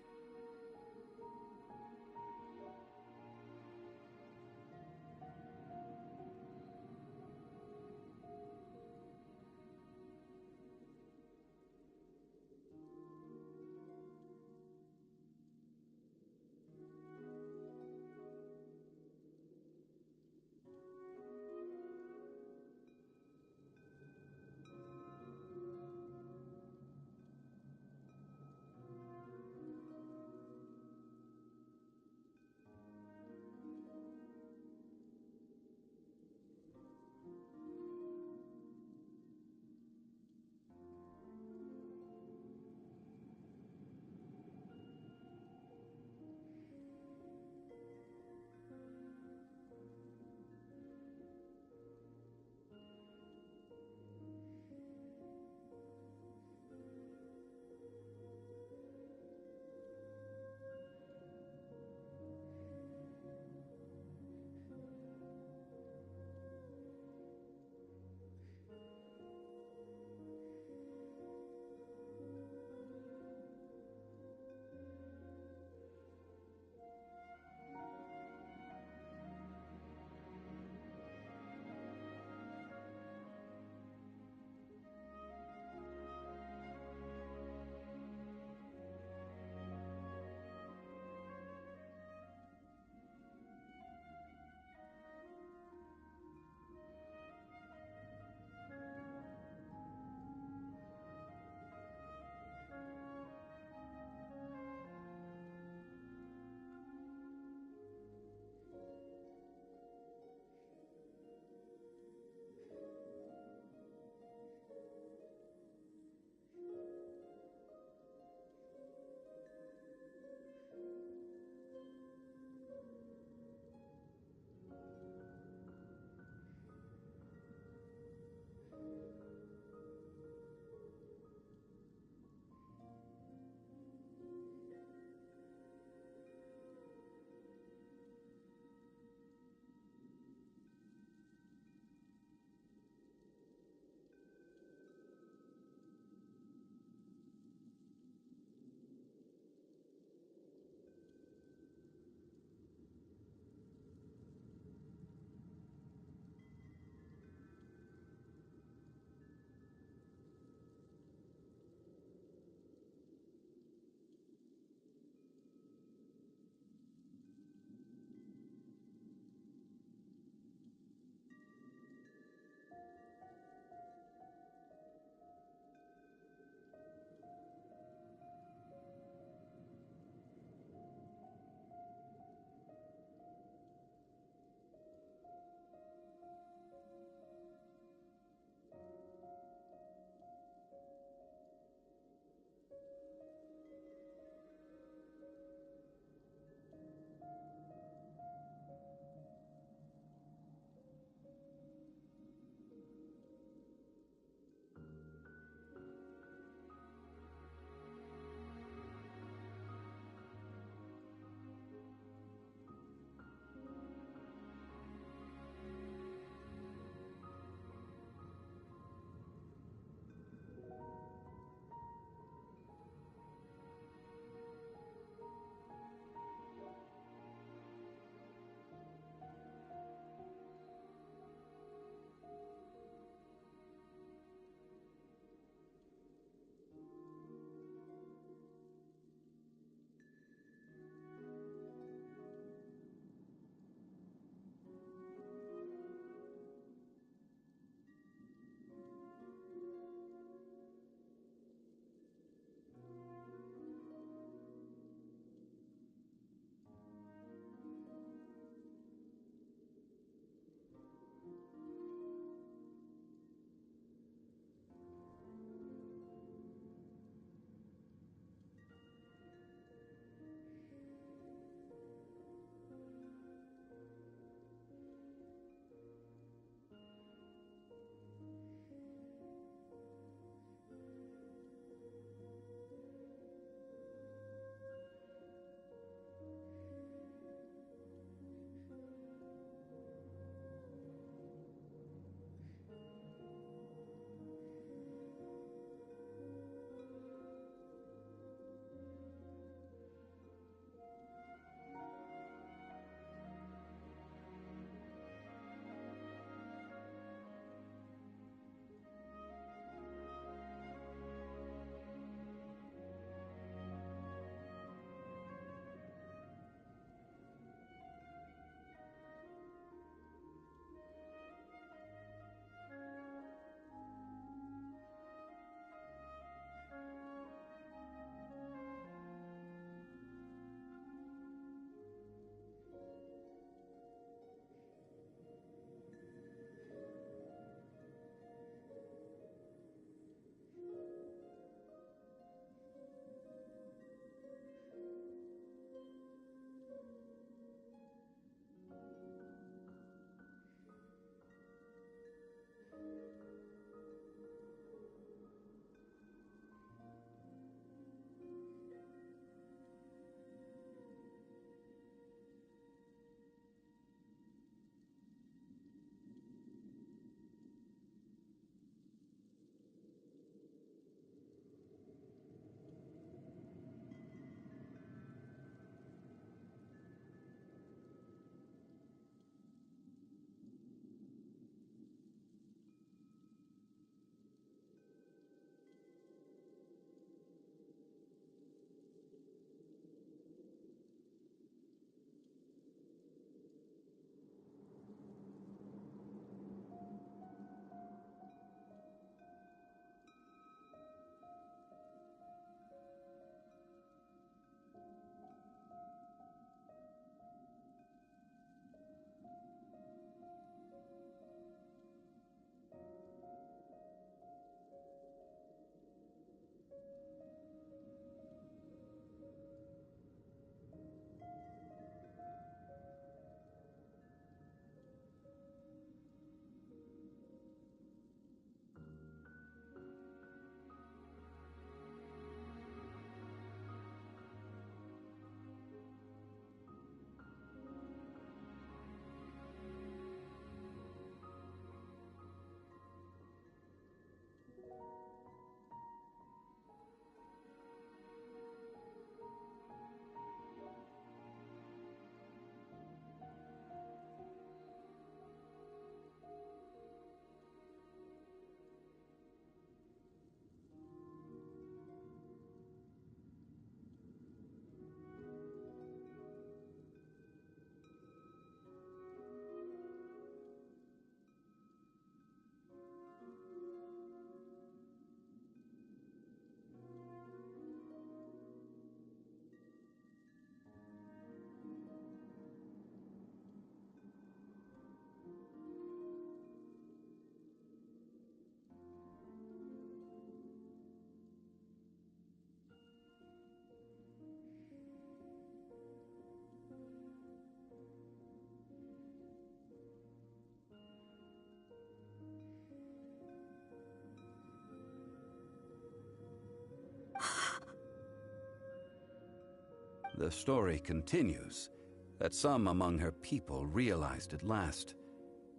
The story continues that some among her people realized at last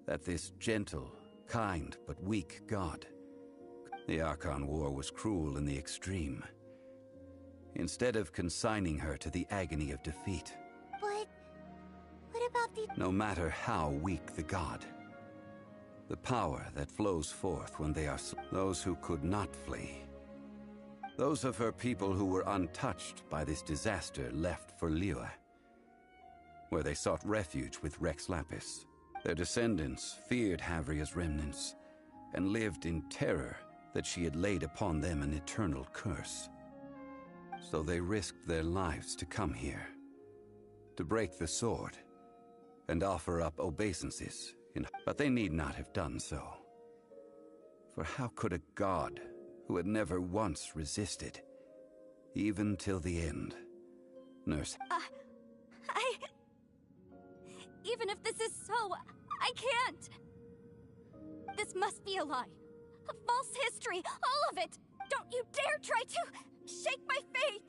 that this gentle, kind, but weak god. The Archon War was cruel in the extreme. Instead of consigning her to the agony of defeat. But what about the... No matter how weak the god, the power that flows forth when they are those who could not flee. Those of her people who were untouched by this disaster left for Liyue, where they sought refuge with Rex Lapis. Their descendants feared Havria's remnants and lived in terror that she had laid upon them an eternal curse. So they risked their lives to come here, to break the sword and offer up obeisances, but they need not have done so. For how could a god who had never once resisted, even till the end, nurse? Even if this is so, I can't! This must be a lie. A false history, all of it! Don't you dare try to shake my faith!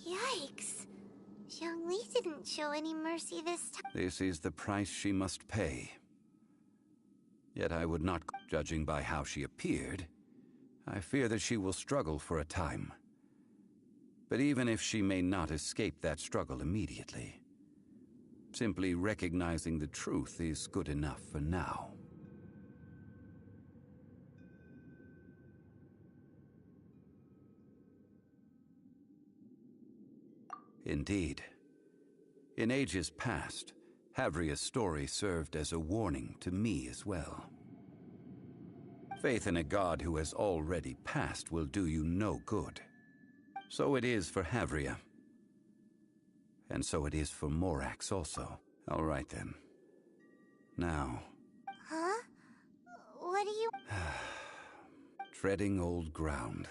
Yikes. Xiangli didn't show any mercy this time. This is the price she must pay. Yet I would not, judging by how she appeared, I fear that she will struggle for a time. But even if she may not escape that struggle immediately, simply recognizing the truth is good enough for now. Indeed. In ages past, Havria's story served as a warning to me as well. Faith in a god who has already passed will do you no good. So it is for Havria. And so it is for Morax also. All right then. Now... Huh? What do you... Treading old ground.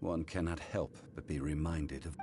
One cannot help but be reminded of...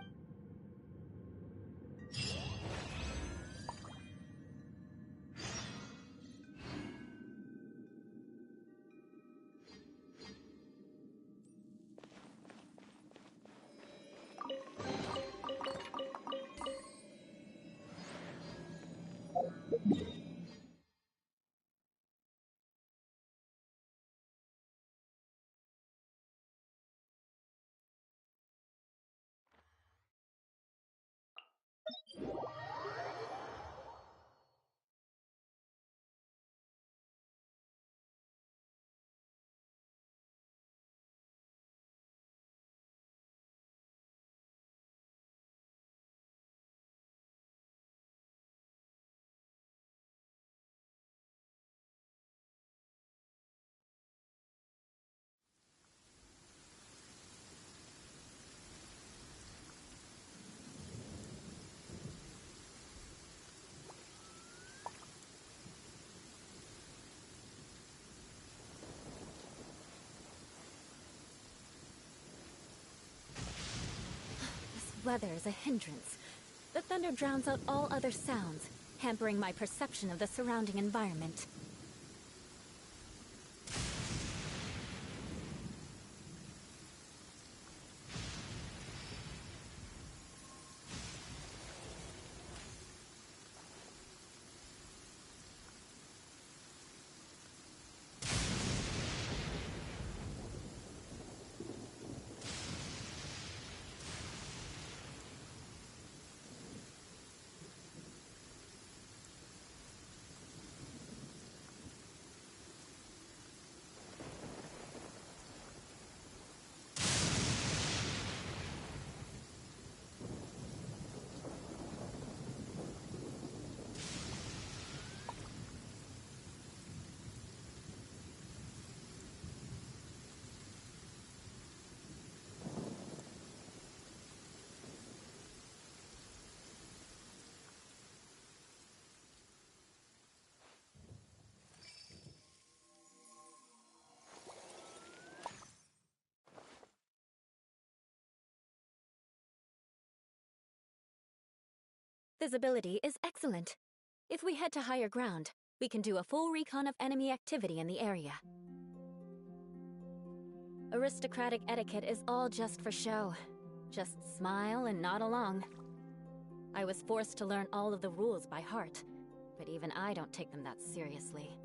Weather is a hindrance. The thunder drowns out all other sounds, hampering my perception of the surrounding environment. Visibility is excellent. If we head to higher ground, We can do a full recon of enemy activity in the area. Aristocratic etiquette is all just for show. Just smile and nod along. I was forced to learn all of the rules by heart, but even I don't take them that seriously.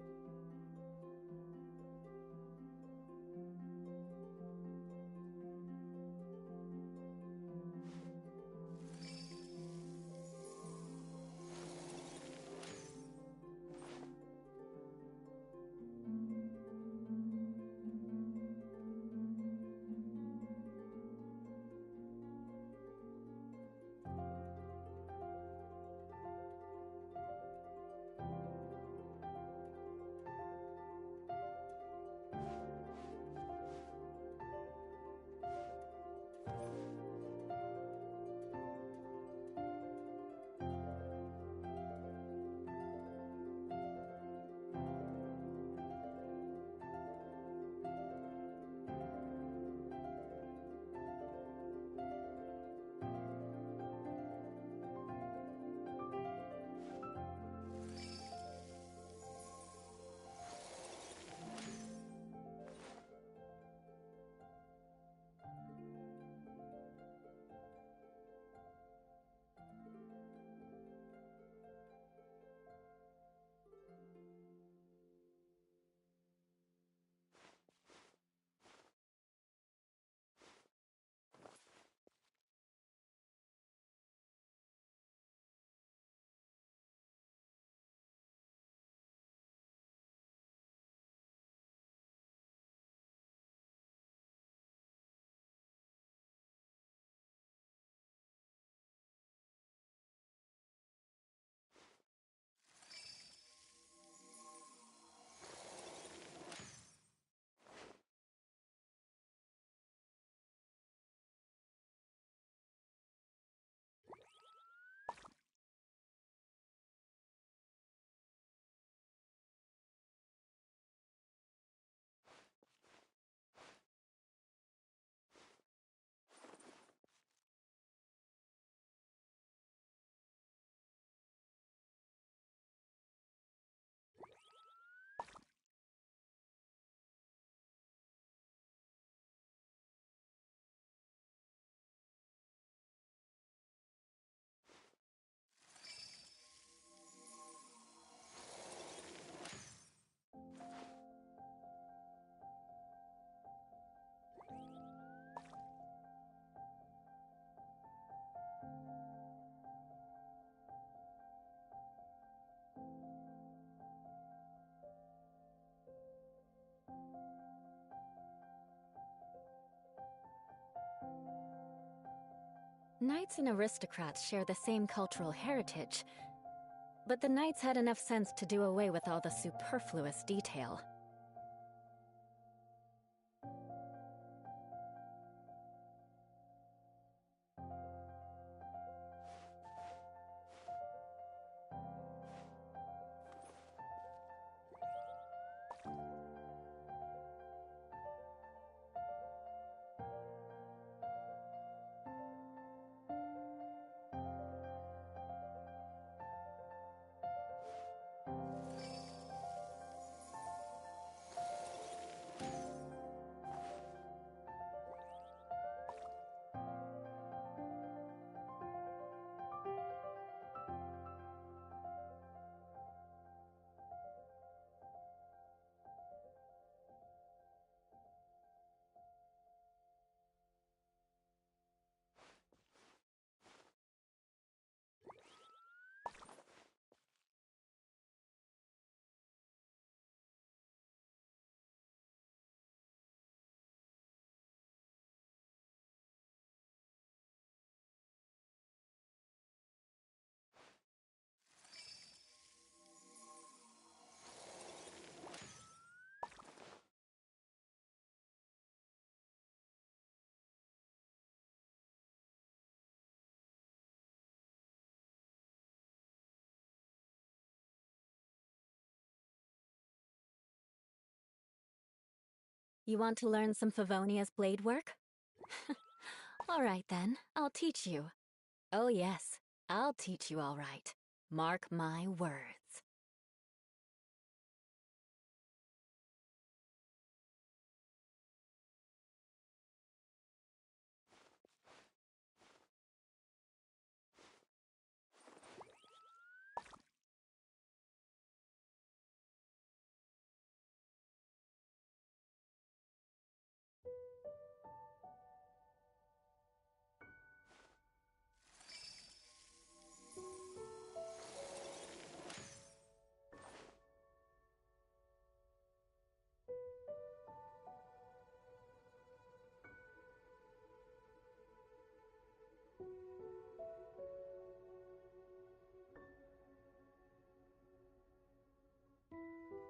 Knights and aristocrats share the same cultural heritage, but the knights had enough sense to do away with all the superfluous detail. You want to learn some Favonia's blade work? All right then, I'll teach you. Oh yes, I'll teach you all right. Mark my words.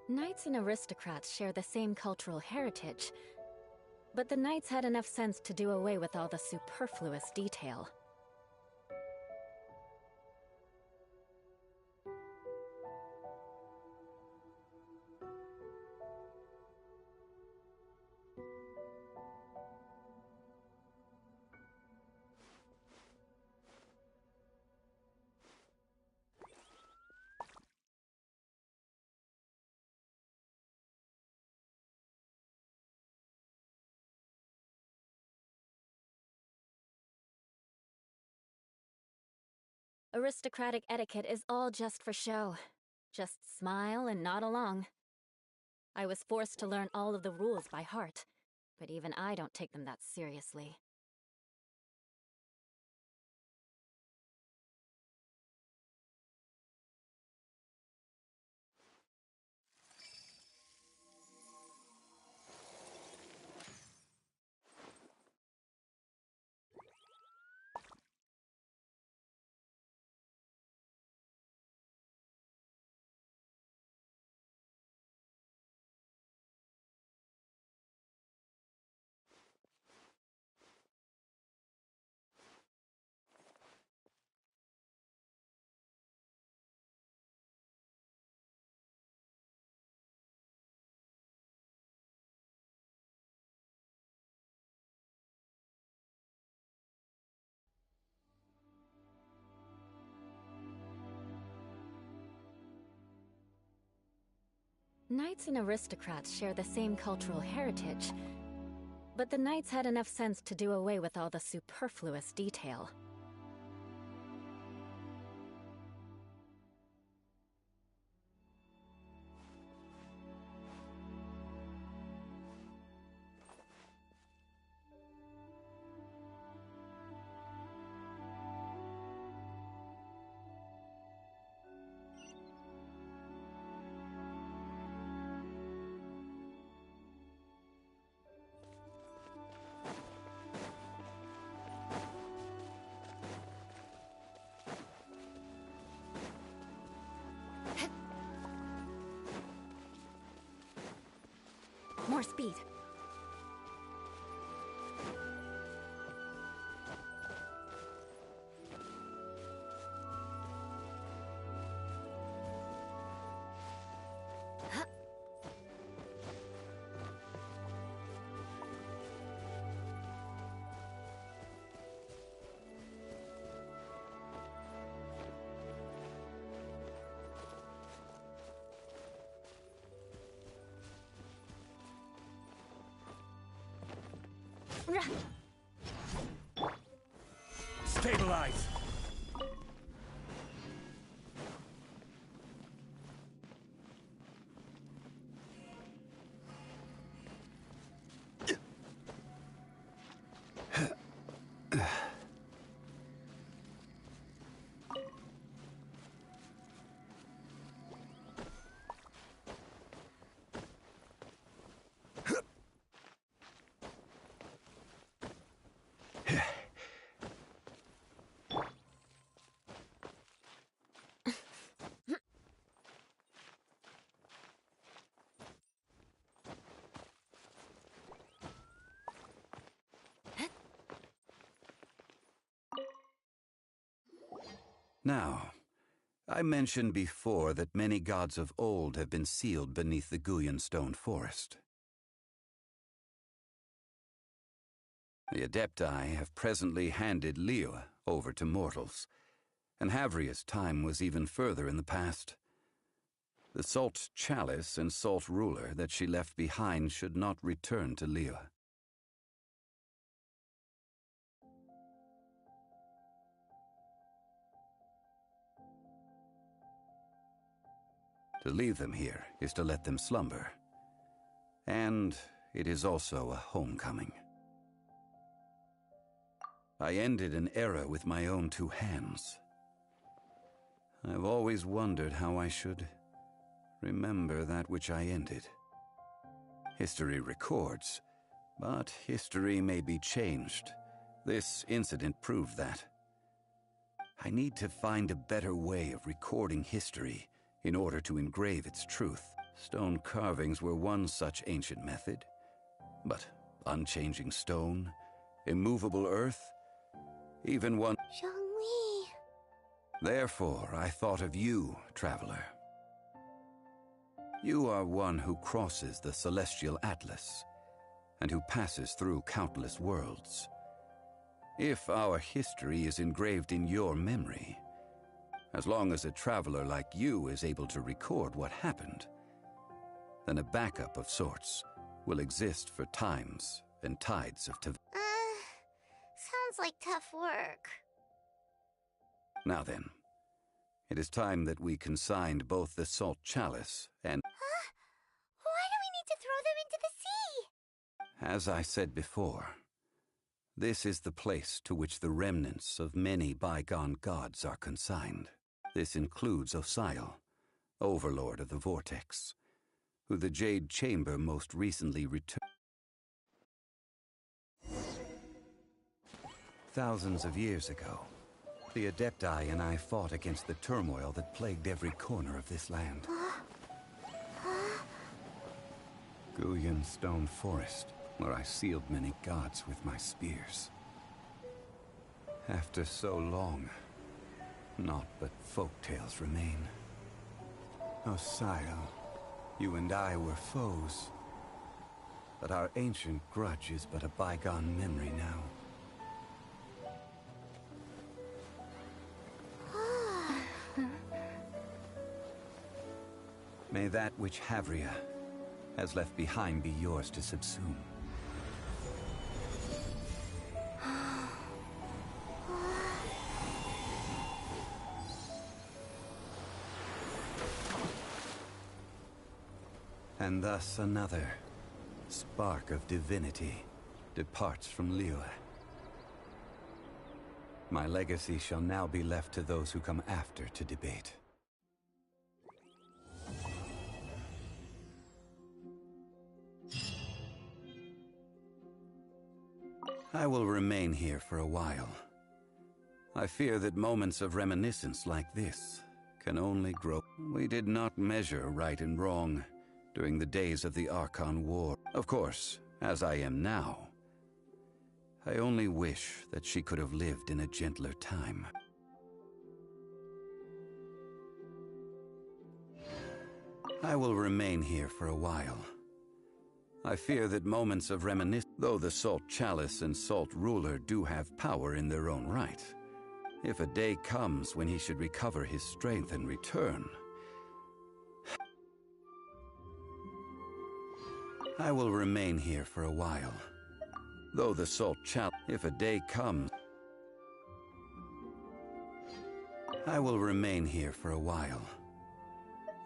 Knights and aristocrats share the same cultural heritage, but the knights had enough sense to do away with all the superfluous detail. Aristocratic etiquette is all just for show. Just smile and nod along. I was forced to learn all of the rules by heart, but even I don't take them that seriously. Knights and aristocrats share the same cultural heritage, but the knights had enough sense to do away with all the superfluous detail. More speed. Stabilize! Now, I mentioned before that many gods of old have been sealed beneath the Guyan stone forest. The Adepti have presently handed Liyue over to mortals, and Havria's time was even further in the past. The Salt Chalice and Salt Ruler that she left behind should not return to Liyue. To leave them here is to let them slumber. And it is also a homecoming. I ended an era with my own two hands. I've always wondered how I should remember that which I ended. History records, but history may be changed. This incident proved that. I need to find a better way of recording history in order to engrave its truth. Stone carvings were one such ancient method. But unchanging stone, immovable earth, even one... Zhongli. Therefore, I thought of you, traveler. You are one who crosses the celestial atlas, and who passes through countless worlds. If our history is engraved in your memory, as long as a traveler like you is able to record what happened, then a backup of sorts will exist for times and tides of Sounds like tough work. Now then, it is time that we consigned both the salt chalice and... Huh? Why do we need to throw them into the sea? As I said before, this is the place to which the remnants of many bygone gods are consigned. This includes Osial, overlord of the Vortex, who the Jade Chamber most recently returned. Thousands of years ago, the Adepti and I fought against the turmoil that plagued every corner of this land. Guyan Stone Forest, where I sealed many gods with my spears. After so long, naught but folktales remain. Osial, you and I were foes, but our ancient grudge is but a bygone memory now. May that which Havria has left behind be yours to subsume. And thus another spark of divinity departs from Liyue. My legacy shall now be left to those who come after to debate. I will remain here for a while. I fear that moments of reminiscence like this can only grow. We did not measure right and wrong during the days of the Archon War. Of course, as I am now, I only wish that she could have lived in a gentler time. I will remain here for a while. I fear that moments of reminiscence, though the Salt Chalice and Salt Ruler do have power in their own right, if a day comes when he should recover his strength and return, I will remain here for a while. Though the Salt Chalice, if a day comes, I will remain here for a while.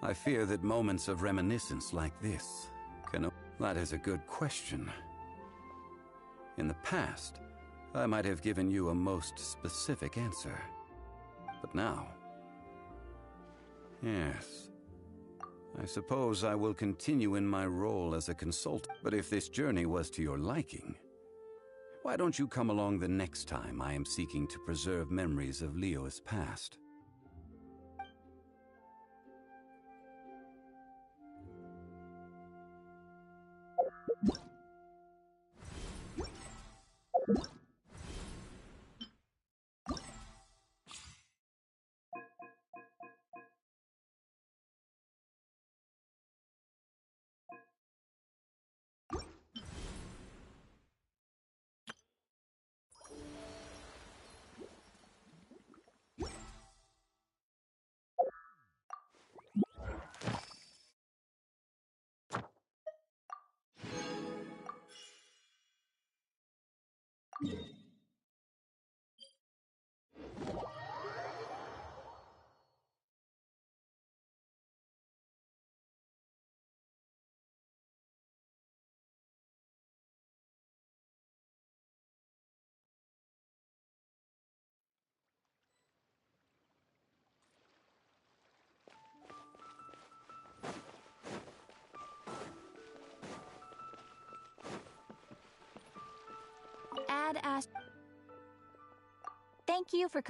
I fear that moments of reminiscence like this can... That is a good question. In the past, I might have given you a most specific answer. But now... Yes. I suppose I will continue in my role as a consultant. But if this journey was to your liking, why don't you come along the next time I am seeking to preserve memories of Liyue's past? Thank you for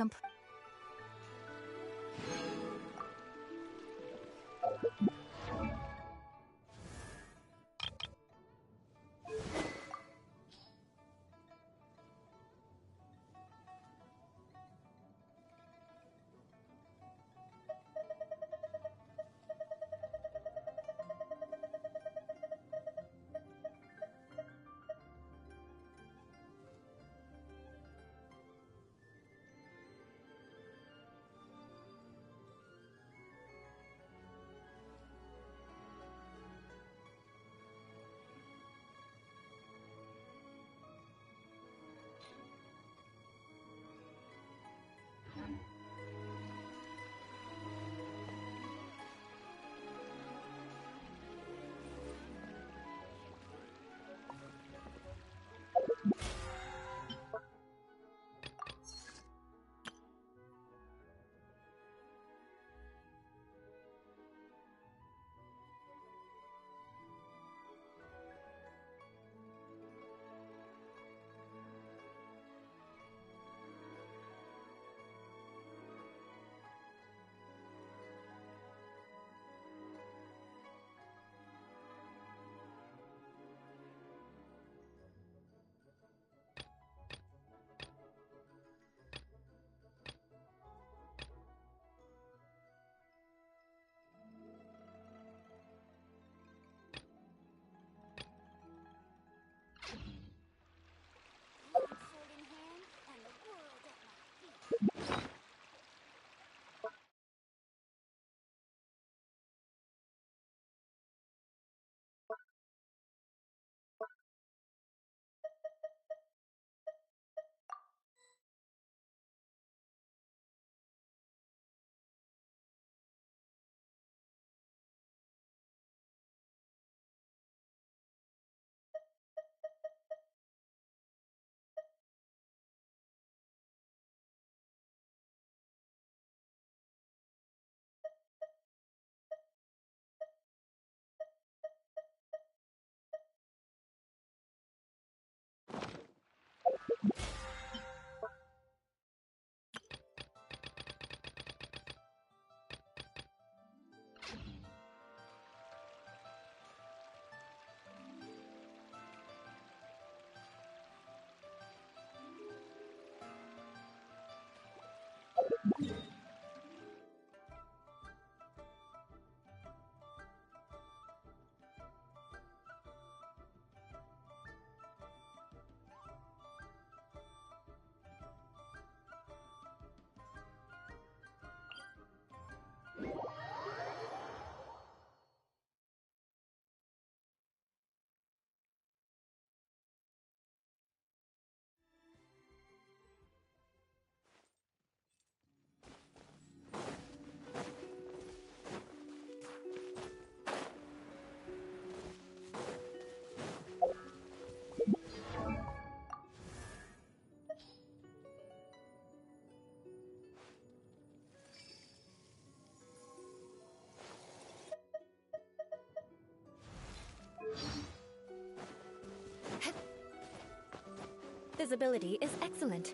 Visibility is excellent.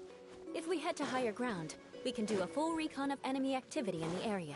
If we head to higher ground, we can do a full recon of enemy activity in the area.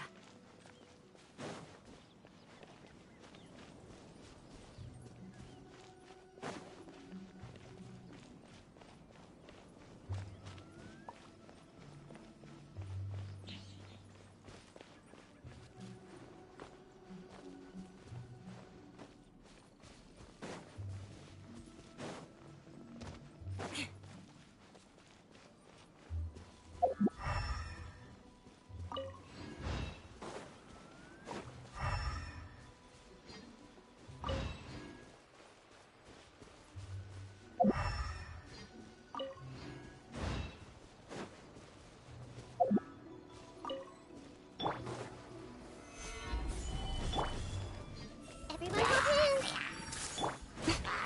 Everyone go through!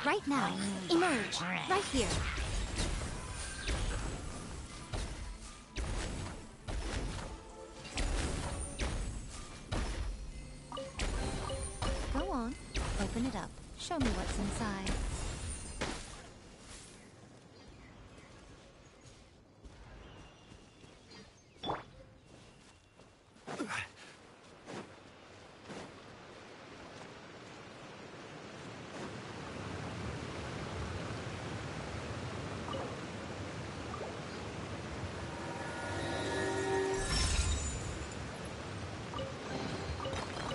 Right now. Emerge. Right here. Go on. Open it up. Show me what's inside.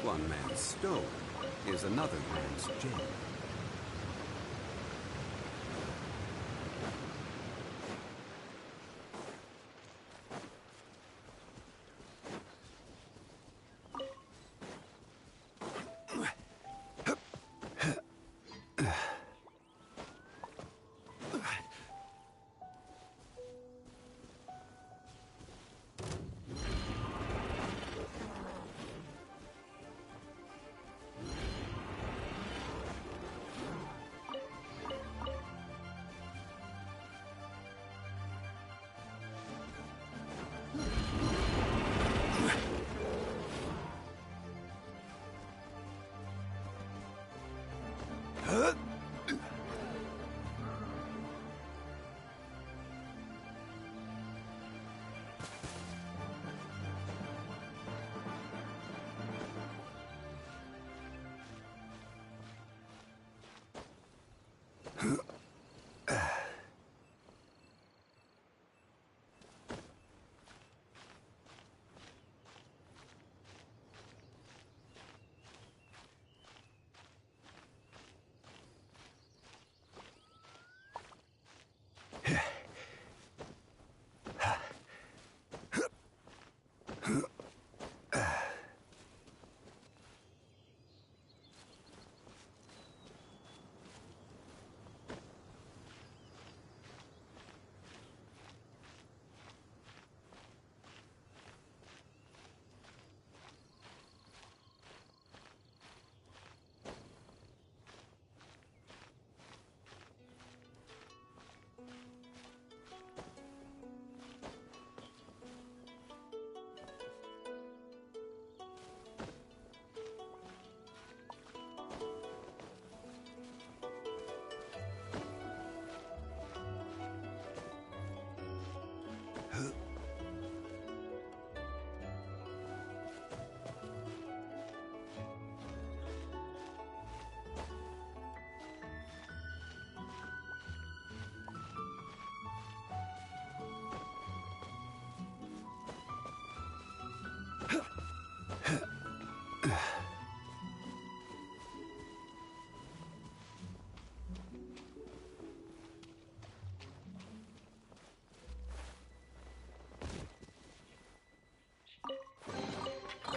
One man's stone is another man's gem.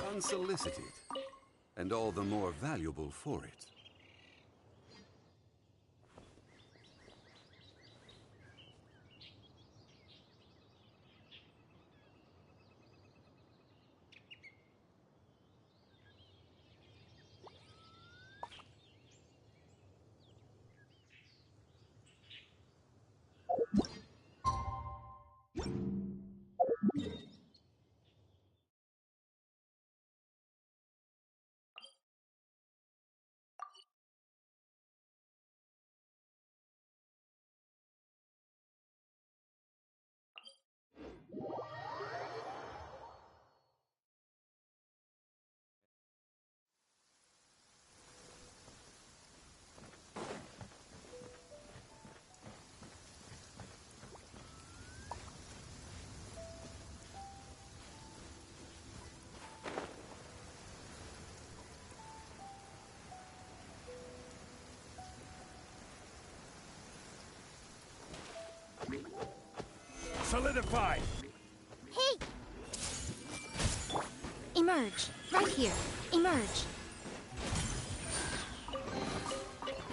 Unsolicited, and all the more valuable for it. Solidify! Hey! Emerge. Right here. Emerge.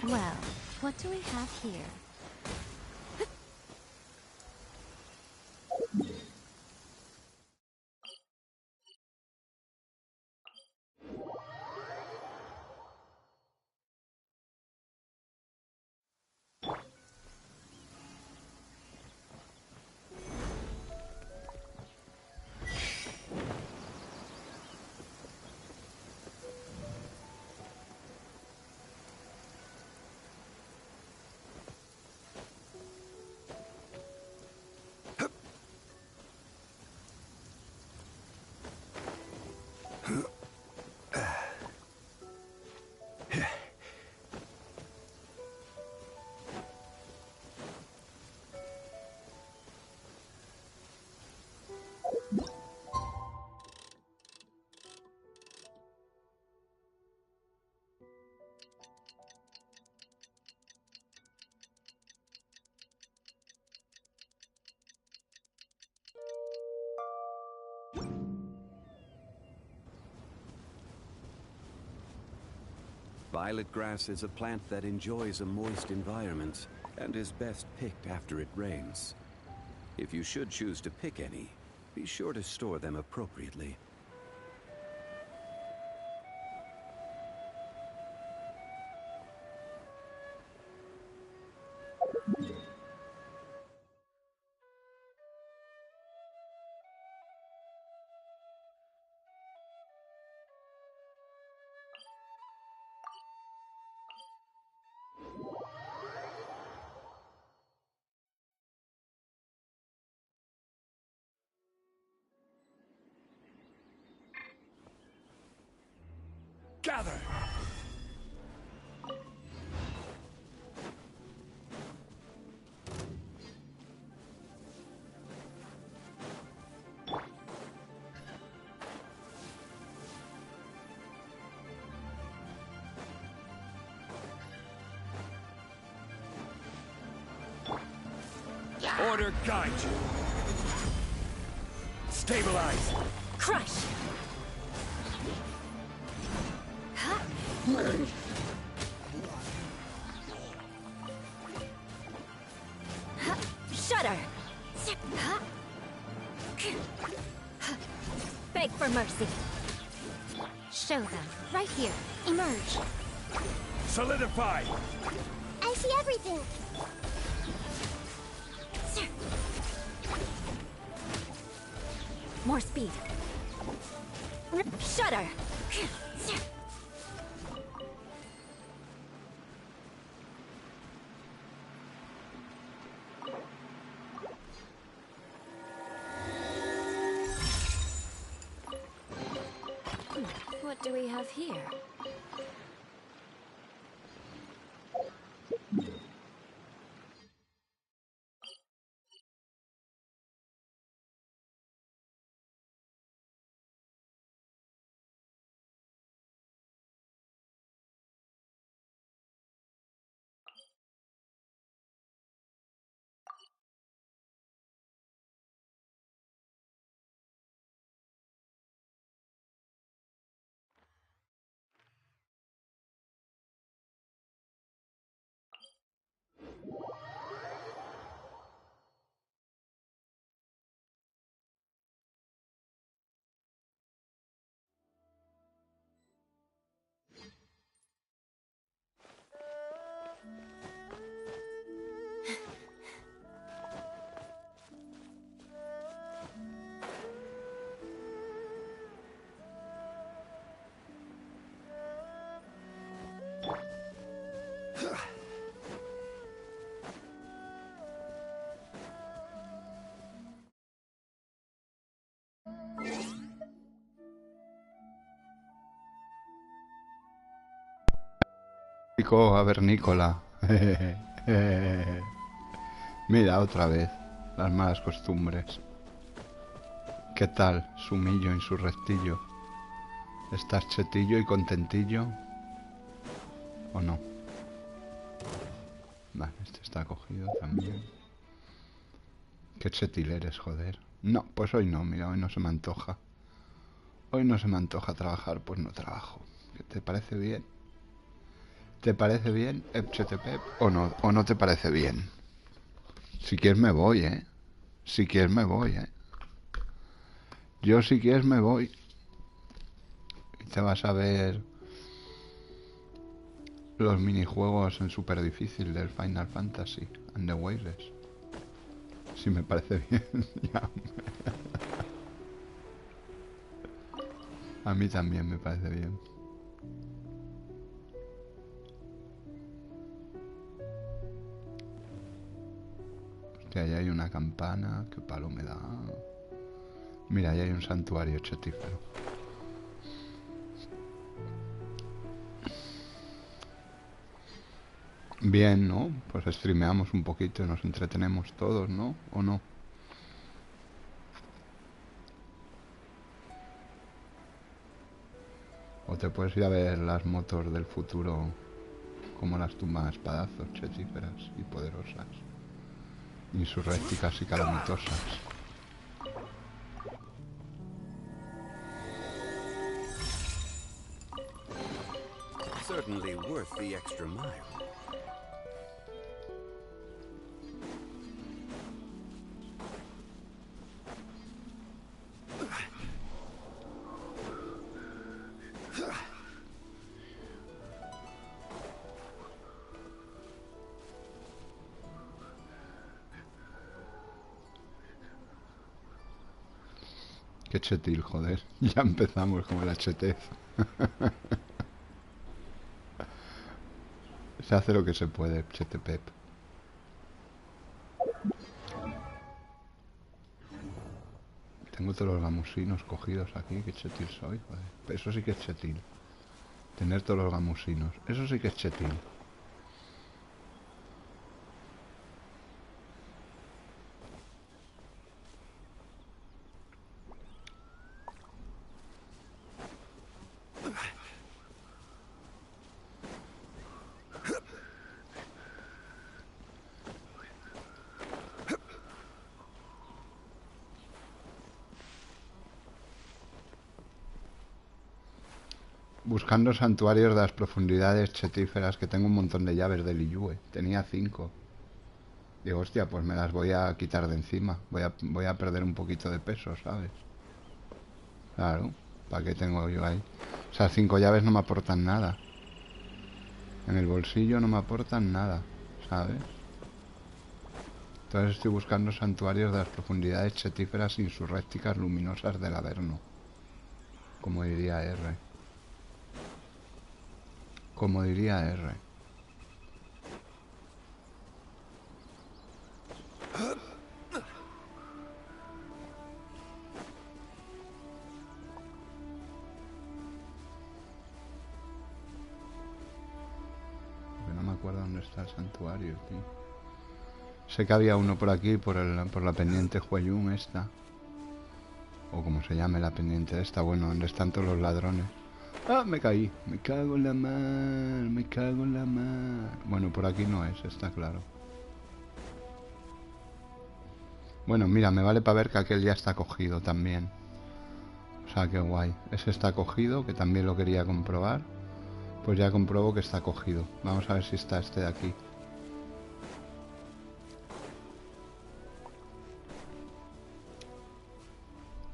Well, what do we have here? Violet grass is a plant that enjoys a moist environment and is best picked after it rains. If you should choose to pick any, be sure to store them appropriately. Gather! Order guide you. Stabilize. Crush! Shudder! Beg for mercy. Show them. Right here. Emerge. Solidify! I see everything. More speed. Shudder! What do we have here? Cavernícola. Mira, otra vez. Las malas costumbres. ¿Qué tal, sumillo insurrectillo? ¿Estás chetillo y contentillo? ¿O no? Vale, este está cogido también. Qué chetil eres, joder. No, pues hoy no, mira, hoy no se me antoja. Hoy no se me antoja trabajar, pues no trabajo. ¿Te parece bien? ¿Te parece bien, Ps4, o no te parece bien? Si quieres me voy, ¿eh? Si quieres me voy, ¿eh? Yo si quieres me voy. Y te vas a ver los minijuegos en super difícil del Final Fantasy and the Wireless. Si me parece bien, ya. A mí también me parece bien. Hostia, ahí hay una campana. Qué palo me da. Mira, ahí hay un santuario chetífero. Bien, ¿no? Pues streameamos un poquito y nos entretenemos todos, ¿no? ¿O no? O te puedes ir a ver las motos del futuro como las tumban a espadazos, chetíferas y poderosas, insurrécticas y calamitosas. Certainly worth the extra mile. Qué chetil, joder. Ya empezamos como la chetez. Se hace lo que se puede, chetepep. Tengo todos los gamusinos cogidos aquí. Qué chetil soy, joder. Eso sí que es chetil. Tener todos los gamusinos. Eso sí que es chetil. Buscando santuarios de las profundidades chetíferas, que tengo un montón de llaves de Liyue. Tenía 5. Digo, hostia, pues me las voy a quitar de encima. Voy a perder un poquito de peso, ¿sabes? Claro, ¿para qué tengo yo ahí? Esas 5 llaves no me aportan nada. En el bolsillo no me aportan nada, ¿sabes? Entonces estoy buscando santuarios de las profundidades chetíferas insurrécticas luminosas del Averno. Como diría R. Como diría R. No me acuerdo dónde está el santuario, tío. Sé que había uno por aquí, por la pendiente Huayun esta. O como se llame la pendiente esta. Bueno, donde están todos los ladrones. ¡Ah! Me caí. Me cago en la mar. Me cago en la mar. Bueno, por aquí no es, está claro. Bueno, mira, me vale para ver que aquel ya está cogido también. O sea, qué guay. Ese está cogido, que también lo quería comprobar. Pues ya compruebo que está cogido. Vamos a ver si está este de aquí.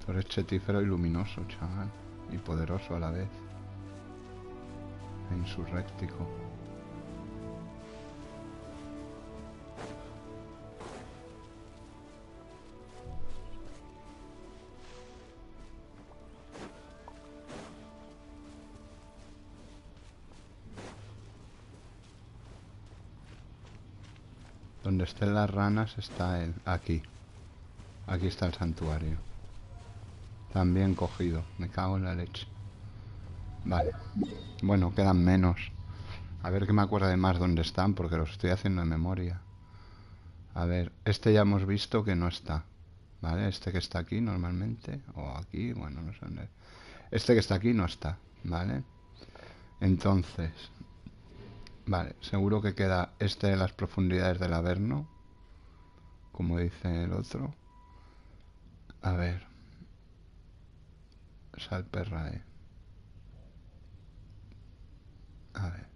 Tú eres chetífero y luminoso, chaval. Y poderoso a la vez. E insurréctico. Donde estén las ranas está él. Aquí. Aquí está el santuario. También cogido. Me cago en la leche. Vale. Bueno, quedan menos. A ver que me acuerde más dónde están, porque los estoy haciendo de memoria. A ver, este ya hemos visto que no está. ¿Vale? Este que está aquí normalmente. O aquí, bueno, no sé dónde. Este que está aquí no está. ¿Vale? Entonces... Vale, seguro que queda este de las profundidades del Averno. Como dice el otro. A ver. Sal perra, A ver.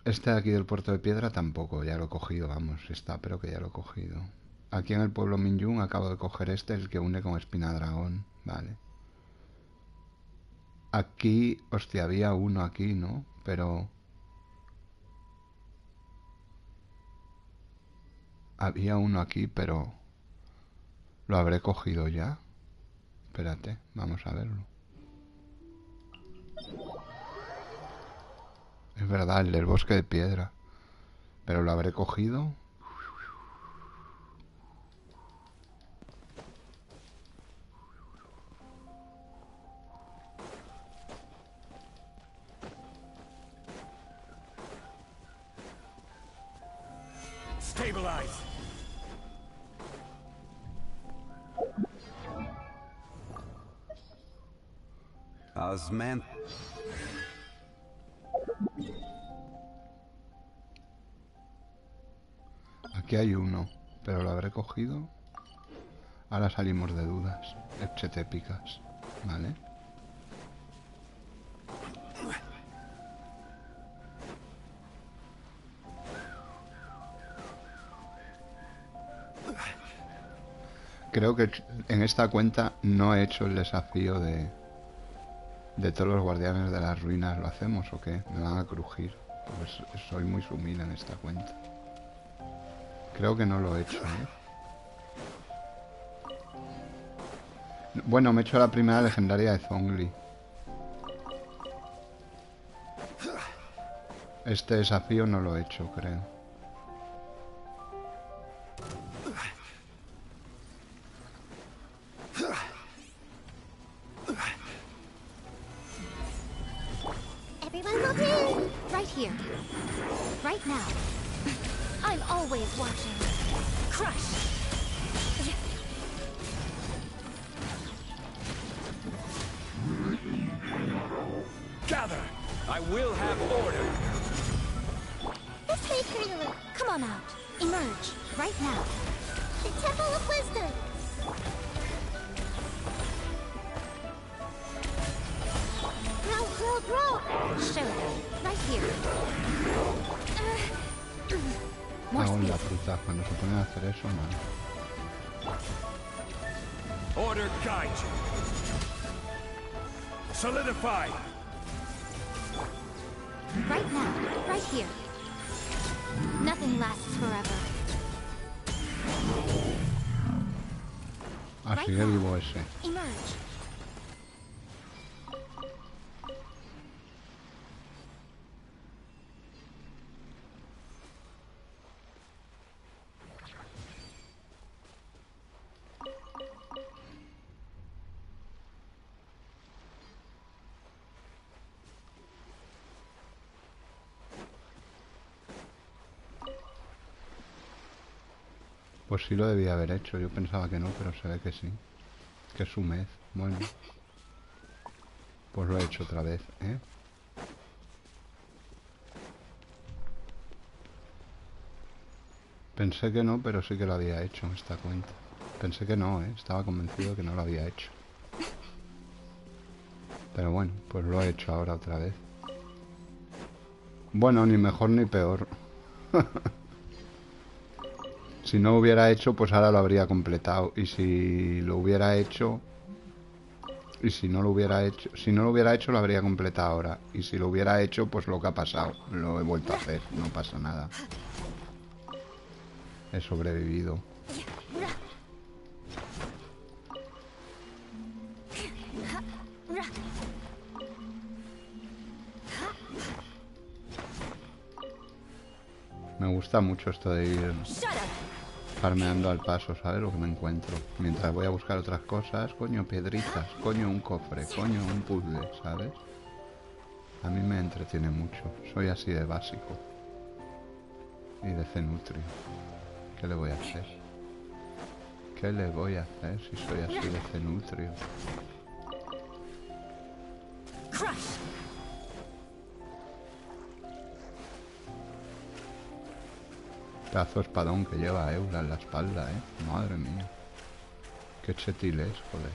Este de aquí del puerto de piedra tampoco, ya lo he cogido, vamos, está, pero que ya lo he cogido. Aquí en el pueblo Minjung acabo de coger este, el que une con Espina Dragón, vale. Aquí, hostia, había uno aquí, ¿no? Pero... Había uno aquí, pero... ¿Lo habré cogido ya? Espérate, vamos a verlo. Es verdad, el del bosque de piedra. ¿Pero lo habré cogido? Stabilize. Osman. Aquí hay uno, pero lo habré cogido. Ahora salimos de dudas épicas, ¿vale? Creo que en esta cuenta no he hecho el desafío de todos los guardianes de las ruinas. ¿Lo hacemos o qué? Me van a crujir. Pues soy muy sumil en esta cuenta. Creo que no lo he hecho, ¿eh? Bueno, me he hecho la primera legendaria de Zhongli. Este desafío no lo he hecho, creo. Everyone will do! Right here. Right now. I'm always watching. Crush! Gather! I will have order! Let's make her look. Come on out. Emerge. Right now. The Temple of Wisdom! Grow, grow, grow! Show them. Right here. More Hago en la space. fruta. Cuando se ponen a hacer eso, mal. Order guide you. Solidify! Right now. Right here. Nothing lasts forever. Así de vivo ese. Emerge. Pues sí lo debía haber hecho. Yo pensaba que no, pero se ve que sí. Que es su mes. Bueno. Pues lo he hecho otra vez, ¿eh? Pensé que no, pero sí que lo había hecho en esta cuenta. Pensé que no, ¿eh? Estaba convencido de que no lo había hecho. Pero bueno, pues lo he hecho ahora otra vez. Bueno, ni mejor ni peor. Si no lo hubiera hecho, pues ahora lo habría completado. Y si lo hubiera hecho... Y si no lo hubiera hecho... Si no lo hubiera hecho, lo habría completado ahora. Y si lo hubiera hecho, pues lo que ha pasado. Lo he vuelto a hacer. No pasa nada. He sobrevivido. Me gusta mucho esto de ir farmeando al paso, ¿sabes? Lo que me encuentro. Mientras voy a buscar otras cosas, coño, piedritas, coño, un cofre, coño, un puzzle, ¿sabes? A mí me entretiene mucho. Soy así de básico. Y de cenutrio. ¿Qué le voy a hacer? ¿Qué le voy a hacer si soy así de cenutrio? Pedazo espadón que lleva Eula en la espalda, Madre mía. Qué chetil es, joder.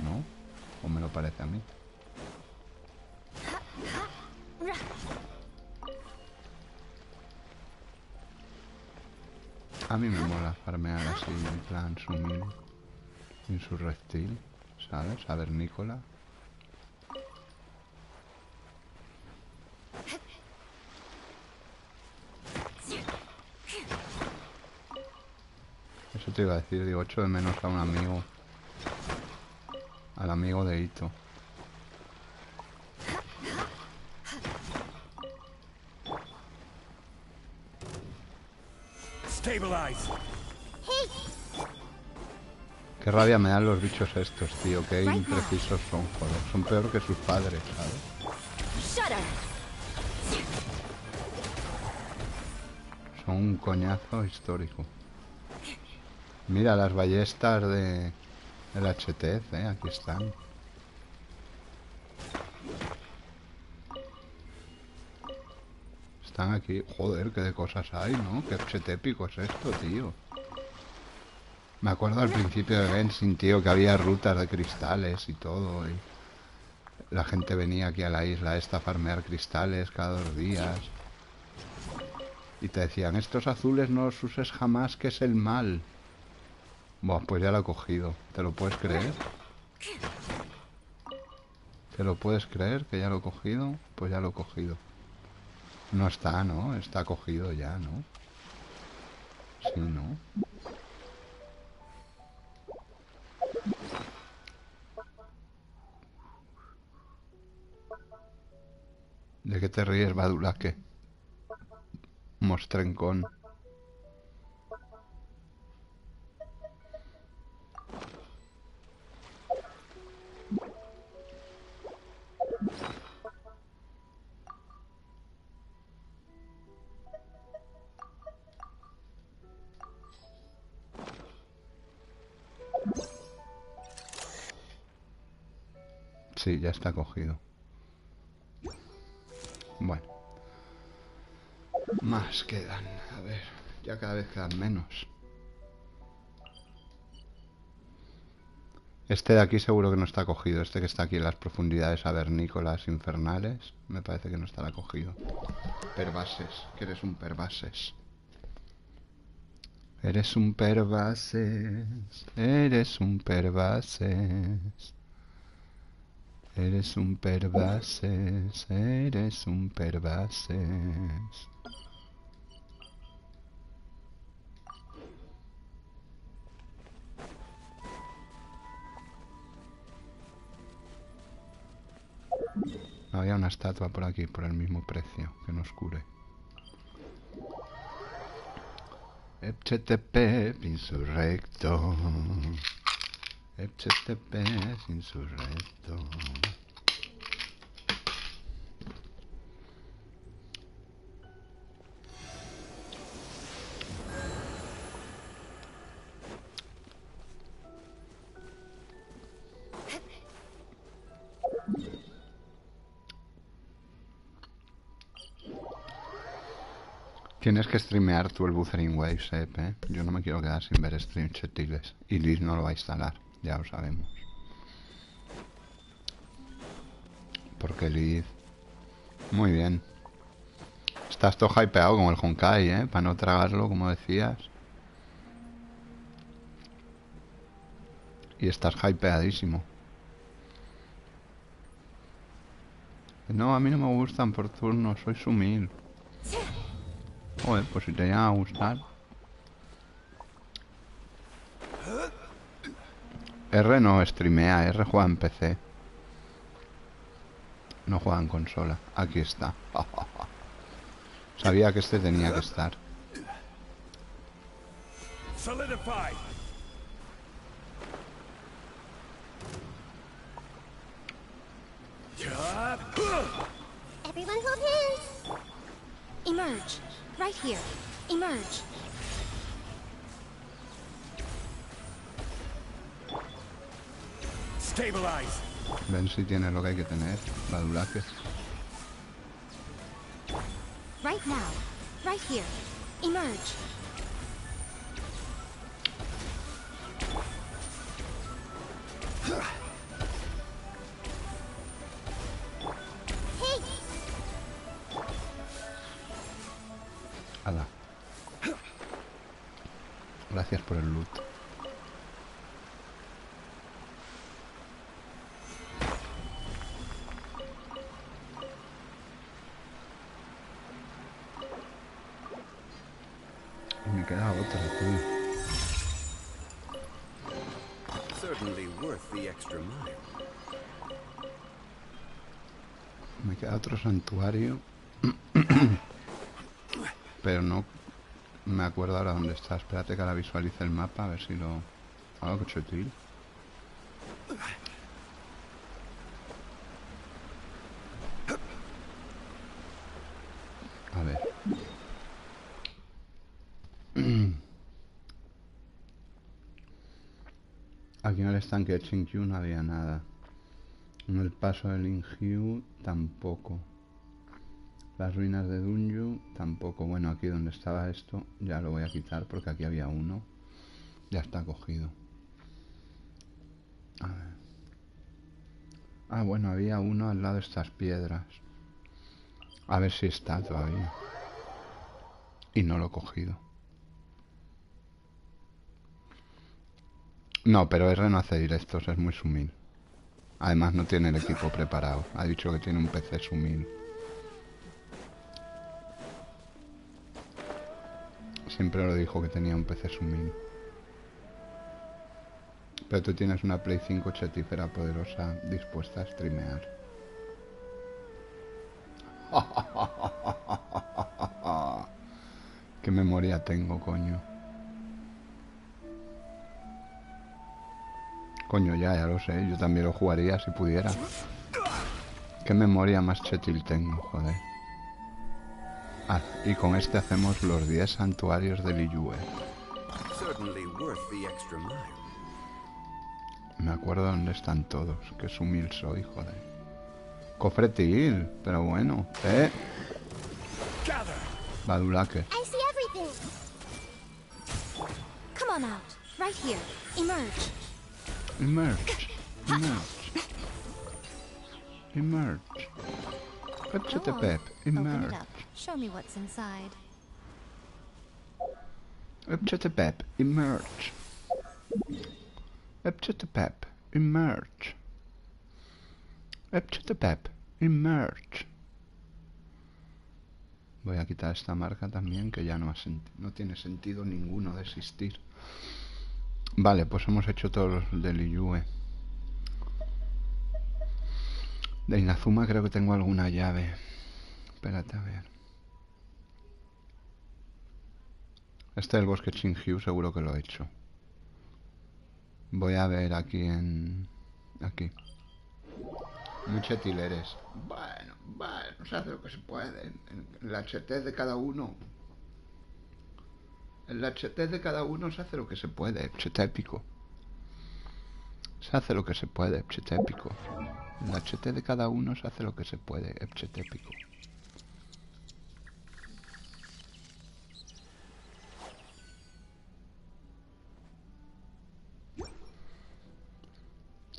¿No? ¿O me lo parece a mí? A mí me mola farmear así, en plan sumil, insurrectil, ¿sabes? Cavernícola. Eso te iba a decir, digo, echo de menos a un amigo. Al amigo de Ito. Qué rabia me dan los bichos estos, tío. Qué imprecisos son, joder. Son peor que sus padres, ¿sabes? Son un coñazo histórico. Mira las ballestas del HTF, aquí están. Están aquí. Joder, qué de cosas hay, ¿no? Qué épico es esto, tío. Me acuerdo al principio de Genshin, tío, que había rutas de cristales y todo. Y la gente venía aquí a la isla esta a farmear cristales cada 2 días. Y te decían, estos azules no los uses jamás, que es el mal. Buah, pues ya lo he cogido. ¿Te lo puedes creer? ¿Te lo puedes creer que ya lo he cogido? Pues ya lo he cogido. No está, ¿no? Está cogido ya, ¿no? Sí, ¿no? ¿De qué te ríes, Badulaque? Mostrencón. Sí, ya está cogido. Bueno. Más quedan. A ver, ya cada vez quedan menos. Este de aquí seguro que no está cogido. Este que está aquí en las profundidades avernícolas infernales. Me parece que no estará cogido. Pervases, que eres un pervases. Eres un pervases. Eres un pervases. Eres un pervases. Eres un pervases. Había una estatua por aquí, por el mismo precio, que nos cure. Ps4 insurrecto. Ps4 insurrecto. Tienes que streamear tú el Buffering Waves, ¿eh? Yo no me quiero quedar sin ver streams chetiles. Y Liz no lo va a instalar, ya lo sabemos. Porque Liz... Muy bien. Estás todo hypeado como el Honkai, ¿eh? Para no tragarlo, como decías. Y estás hypeadísimo. No, a mí no me gustan por turno, soy sumil. Joder, pues si te llega a gustar. R no streamea, R juega en PC. No juega en consola. Aquí está. Sabía que este tenía que estar. Everyone hold hands. Emerge. Right here. Emerge. Stabilize. Ven si tiene lo que hay que tener. Badulaques. Right now. Right here. Emerge. Hey! Ala. Gracias por el loot. Y me queda otra, tío. Certainly worth the extra mile. Me queda otro santuario. Pero no me acuerdo ahora dónde está. Espérate que ahora visualice el mapa, a ver si lo... Algo chutil. A ver. Aquí en el estanque de Chinkyu no había nada. En el paso del Ingyu tampoco. Las ruinas de Dunyu tampoco. Bueno, aquí donde estaba esto ya lo voy a quitar porque aquí había uno. Ya está cogido. A ver. Ah, bueno, había uno al lado de estas piedras. A ver si está todavía. Y no lo he cogido. No, pero R no hace directos, es muy sumil. Además no tiene el equipo preparado. Ha dicho que tiene un PC sumil. Siempre lo dijo que tenía un PC sumil. Pero tú tienes una Play 5 chetífera poderosa dispuesta a streamear. Qué memoria tengo, coño. Coño, ya lo sé. Yo también lo jugaría si pudiera. Qué memoria más chetil tengo, joder. Ah, y con este hacemos los 10 santuarios de Liyue. Me acuerdo dónde están todos. Qué sumil soy, joder. Cofretil, pero bueno. Badulaque. I see everything. Come on out. Right here. Emerge. Emerge. Emerge. Emerge. Go on. Pep. Open Emerge. it up. Show me what's inside. Pep. Emerge. Pep. Emerge. Pep. Emerge. Voy a quitar esta marca también, que ya no tiene sentido ninguno de existir. Vale, pues hemos hecho todos los de Liyue. De Inazuma creo que tengo alguna llave. Espérate a ver. Este del bosque Chinhyu seguro que lo he hecho. Voy a ver aquí aquí. Muy chetileres. Bueno, se hace lo que se puede. En la HT de cada uno. En la HT de cada uno se hace lo que se puede. Chetépico. Se hace lo que se puede. Chetépico. En la HT de cada uno se hace lo que se puede. Chetépico.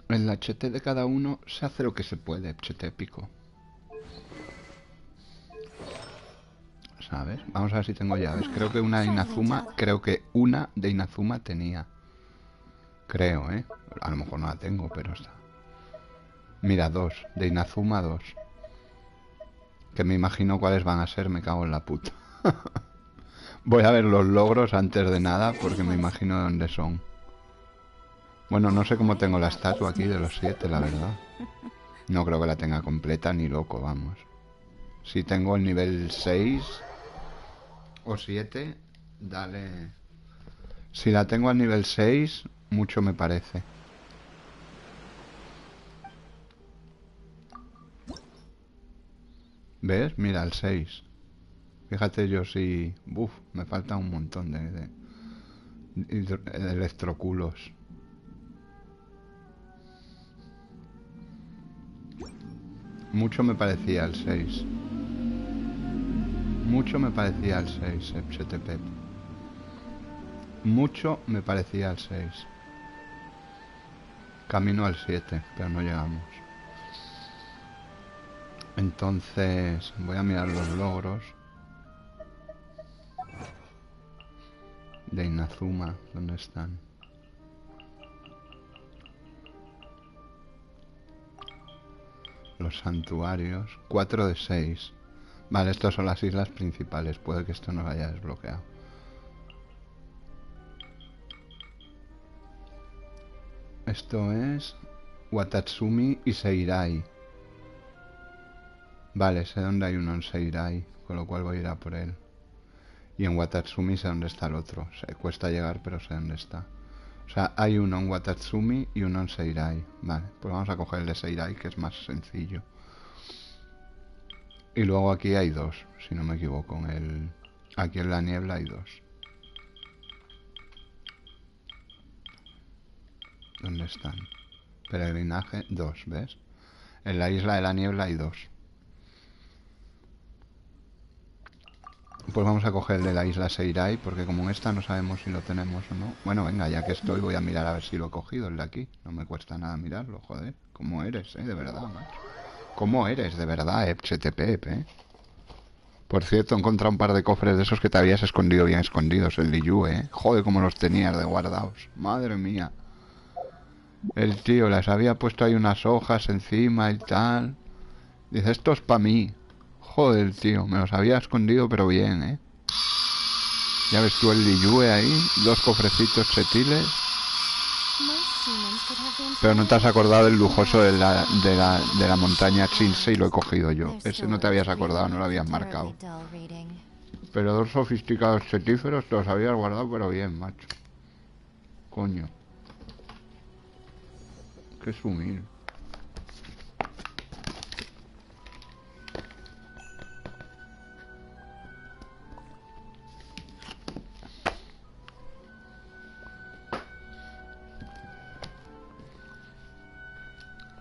En la HT de cada uno se hace lo que se puede, chetépico. ¿Sabes? Vamos a ver si tengo llaves. Creo que una de Inazuma tenía. Creo, ¿eh? A lo mejor no la tengo, pero está. Mira, 2. De Inazuma 2. Que me imagino cuáles van a ser, me cago en la puta. Voy a ver los logros antes de nada, porque me imagino dónde son. Bueno, no sé cómo tengo la estatua aquí de los 7, la verdad. No creo que la tenga completa ni loco, vamos. Si tengo el nivel 6 o 7, dale. Si la tengo al nivel 6, mucho me parece. ¿Ves? Mira, el 6. Fíjate yo si... Uf, me falta un montón de electroculos. Mucho me parecía el 6. Mucho me parecía al 6, Ps4. Mucho me parecía al 6. Camino al 7, pero no llegamos. Entonces, voy a mirar los logros de Inazuma. ¿Dónde están? Los santuarios. 4 de 6. Vale, estas son las islas principales. Puede que esto no lo haya desbloqueado. Esto es Watatsumi y Seirai. Vale, sé dónde hay uno en Seirai, con lo cual voy a ir a por él. Y en Watatsumi sé dónde está el otro. Cuesta llegar, pero sé dónde está. O sea, hay uno en Watatsumi y uno en Seirai. Vale, pues vamos a coger el de Seirai, que es más sencillo. Y luego aquí hay dos, si no me equivoco. Aquí en la niebla hay dos. ¿Dónde están? Peregrinaje, 2, ¿ves? En la isla de la niebla hay 2. Pues vamos a coger el de la isla Seirai, porque como en esta no sabemos si lo tenemos o no. Bueno, venga, ya que estoy voy a mirar a ver si lo he cogido, el de aquí. No me cuesta nada mirarlo, joder. ¿Cómo eres, de verdad, macho? ¿Cómo eres, de verdad, Ps4, Por cierto, he encontrado un par de cofres de esos que te habías escondido bien escondidos, el Liu, Joder, cómo los tenías de guardados. Madre mía. El tío les había puesto ahí unas hojas encima y tal. Dice, esto es para mí. Joder, tío, me los había escondido pero bien, Ya ves tú el Liyue ahí, 2 cofrecitos chetiles. Pero no te has acordado del lujoso de la montaña Chinsei y lo he cogido yo. Ese no te habías acordado, no lo habías marcado. Pero 2 sofisticados chetíferos te los habías guardado pero bien, macho. Coño. Qué sumil.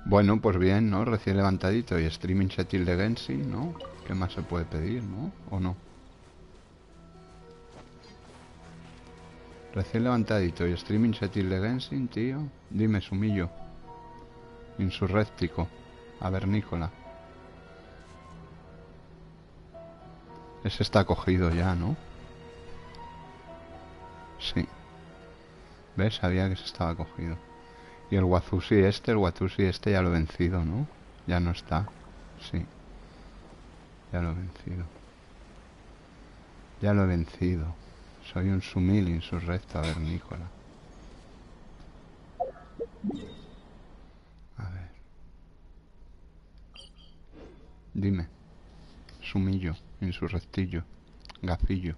Bueno, pues bien, ¿no? Recién levantadito y streaming setil de Genshin, ¿no? ¿Qué más se puede pedir, no? ¿O no? Recién levantadito y streaming setil de Genshin, tío. Dime, sumillo. Insurréctico. Avernícola. Ese está cogido ya, ¿no? Sí. ¿Ves? Sabía que se estaba cogido. Y el Watusi este ya lo he vencido, ¿no? Ya no está. Sí. Ya lo he vencido. Ya lo he vencido. Soy un sumil insurrecto avernícola. A ver. Dime. Sumillo, insurrectillo, gafillo.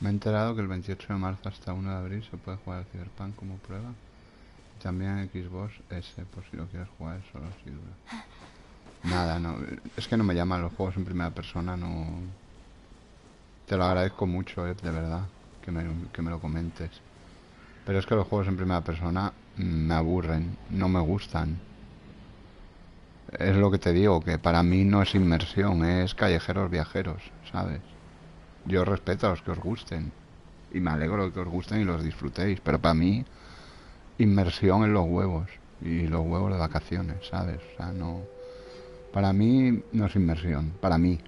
Me he enterado que el 28 de marzo hasta 1 de abril se puede jugar al Cyberpunk como prueba. También en Xbox S, por si lo quieres jugar, solo si dura. Nada, no. Es que no me llaman los juegos en primera persona, no. Te lo agradezco mucho, de verdad, que me lo comentes. Pero es que los juegos en primera persona me aburren, no me gustan. Es lo que te digo, que para mí no es inmersión, es callejeros viajeros, ¿sabes? Yo respeto a los que os gusten y me alegro de que os gusten y los disfrutéis, pero para mí inmersión en los huevos y los huevos de vacaciones, ¿sabes? O sea, no, para mí no es inmersión, para mí.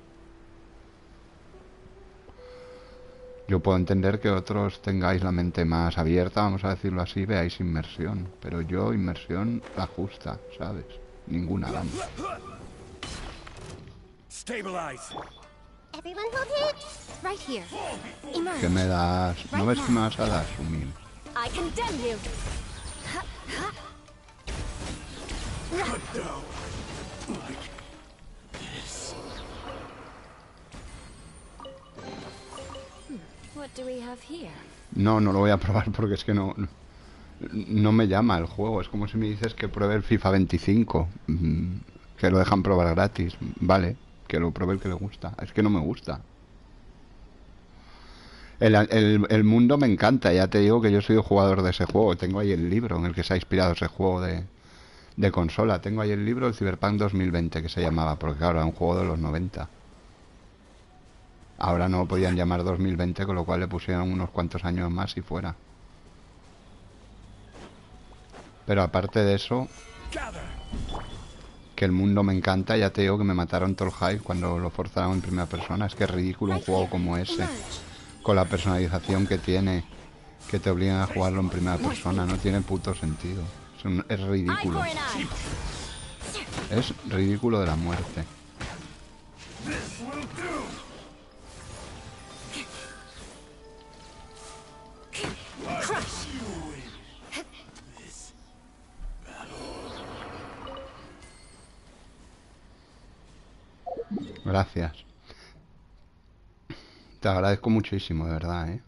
Yo puedo entender que otros tengáis la mente más abierta, vamos a decirlo así, veáis inmersión, pero yo inmersión la justa, ¿sabes? Ninguna, vamos. Stabilize. Everyone hold it. Right here. Emerge. ¿Qué me das? ¿No ves que me vas a dar, Sumil? I condemn you. What do we have here? No, no lo voy a probar porque es que no me llama el juego. Es como si me dices que pruebe el FIFA 25, que lo dejan probar gratis. Vale, que lo pruebe el que le gusta. Es que no me gusta. El mundo me encanta, ya te digo que yo soy jugador de ese juego. Tengo ahí el libro en el que se ha inspirado ese juego de consola. Tengo ahí el libro del Cyberpunk 2020 que se llamaba, porque claro, era un juego de los 90. Ahora no lo podían llamar 2020, con lo cual le pusieron unos cuantos años más y fuera. Pero aparte de eso, que el mundo me encanta, ya te digo que me mataron todo el hype cuando lo forzaron en primera persona. Es que es ridículo un juego como ese, con la personalización que tiene, que te obligan a jugarlo en primera persona. No tiene puto sentido. Es ridículo. Es ridículo de la muerte. Gracias. Te agradezco muchísimo, de verdad, ¿eh?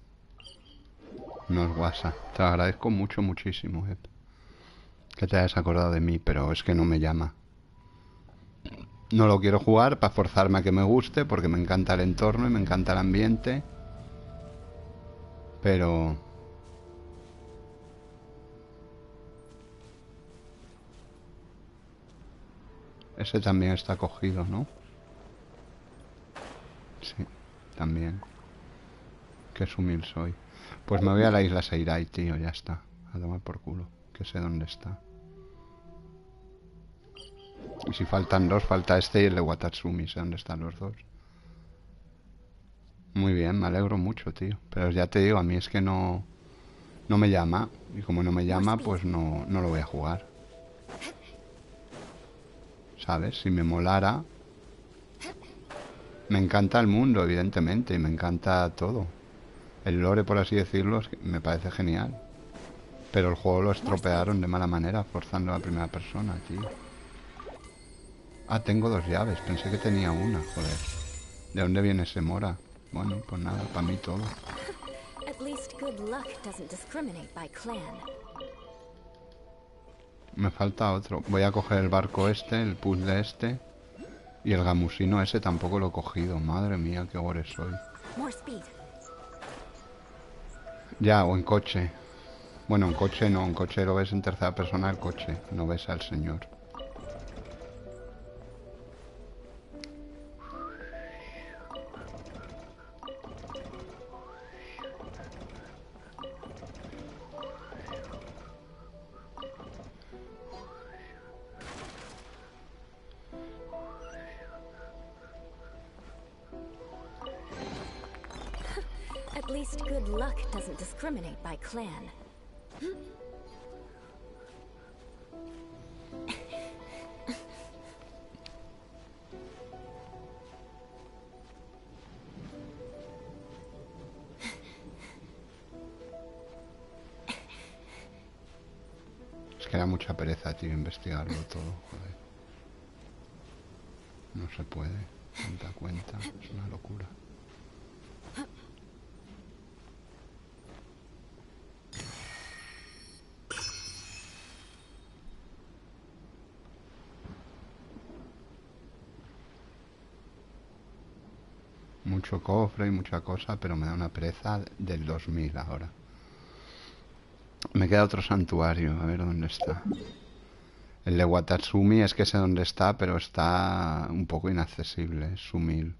No es guasa. Te agradezco mucho, muchísimo, que te hayas acordado de mí, pero es que no me llama. No lo quiero jugar para forzarme a que me guste, porque me encanta el entorno y me encanta el ambiente. Pero... ese también está cogido, ¿no? Sí, también. Qué sumil soy. Pues me voy a la isla Seirai, tío, ya está. A tomar por culo, que sé dónde está. Y si faltan dos, falta este y el de Watatsumi, sé dónde están los dos. Muy bien, me alegro mucho, tío. Pero ya te digo, a mí es que no me llama. Y como no me llama, pues no lo voy a jugar. ¿Sabes? Si me molara... Me encanta el mundo, evidentemente, y me encanta todo. El lore, por así decirlo, es que me parece genial. Pero el juego lo estropearon de mala manera, forzando a la primera persona, tío. Ah, tengo dos llaves, pensé que tenía una, joder. ¿De dónde viene ese Mora? Bueno, pues nada, para mí todo. Me falta otro. Voy a coger el barco este, el puzzle este. Y el gamusino ese tampoco lo he cogido. Madre mía, qué gore soy. Ya, o en coche. Bueno, en coche no, en coche lo ves en tercera persona el coche. No ves al señor. At least good luck doesn't discriminate by clan. Es que era mucha pereza, tío, investigarlo todo, joder. No se puede, tanta cuenta, es una locura. Mucho cofre y mucha cosa, pero me da una pereza del 2000 ahora. Me queda otro santuario, a ver dónde está. El de Watatsumi es que sé dónde está, pero está un poco inaccesible, es sumil.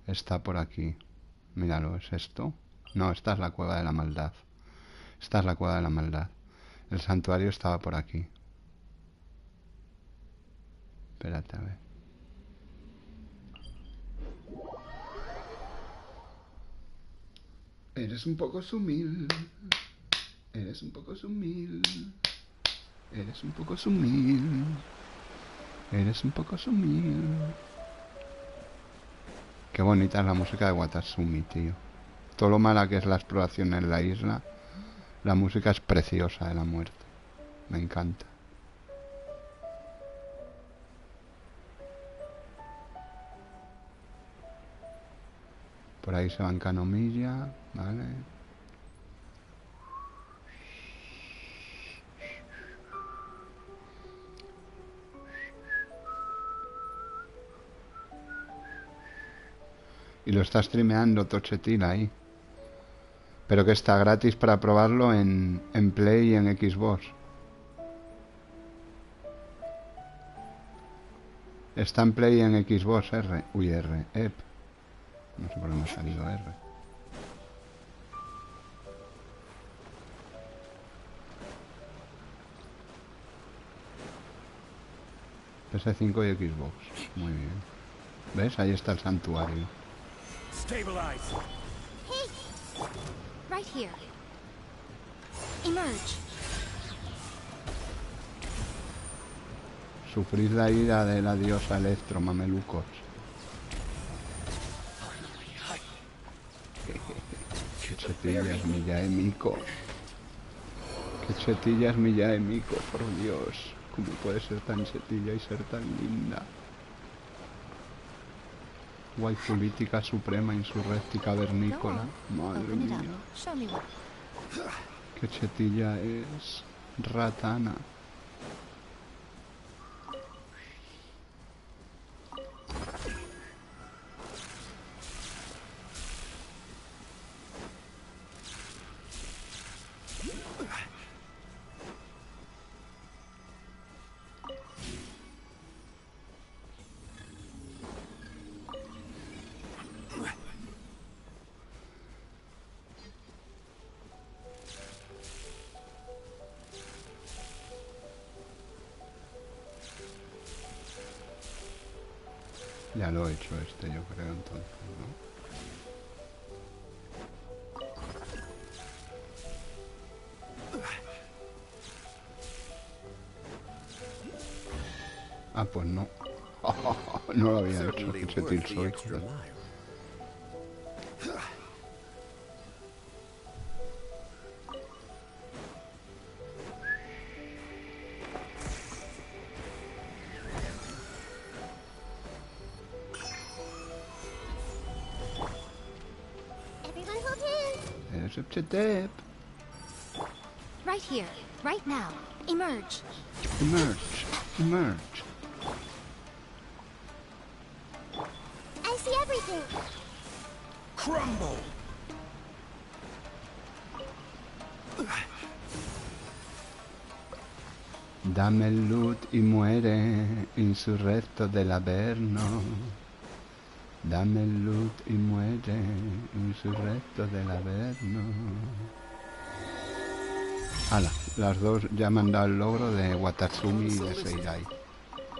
Está por aquí. Míralo, ¿es esto? No, esta es la cueva de la maldad. Esta es la cueva de la maldad. El santuario estaba por aquí. Espérate, a ver. Eres un poco sumil. Eres un poco sumil. Eres un poco sumil. Eres un poco sumil. Qué bonita es la música de Watatsumi, tío. Todo lo mala que es la exploración en la isla, la música es preciosa de la muerte. Me encanta. Por ahí se va en Canomilla, ¿vale? Y lo está streameando Tochetil ahí. Pero que está gratis para probarlo en Play y en Xbox. Está en Play y en Xbox, R. Uy, R. Ep. No sé por qué me ha salido R. PS5 y Xbox. Muy bien. ¿Ves? Ahí está el santuario. Stabilize. Hey! Right here. Emerge. Sufrir la ira de la diosa Electro, mamelucos. Qué chetillas mi Yaemiko. Qué chetillas mi Yaemiko, por Dios. ¿Cómo puede ser tan chetilla y ser tan linda? Waifulítica suprema insurrectica vernícola. Madre mía. Qué chetilla es. Ratana. Ya lo he hecho este, yo creo, entonces, ¿no? Ah, pues no. No lo había hecho, que chetil soy, joder. Right here, right now. Emerge. Emerge. Emerge. I see everything. Crumble. Dame el loot y muere, insurrecto del Averno. Dame el loot y muere, insurrecto del Averno. Hala, las dos ya me han dado el logro de Watatsumi y de Seirai.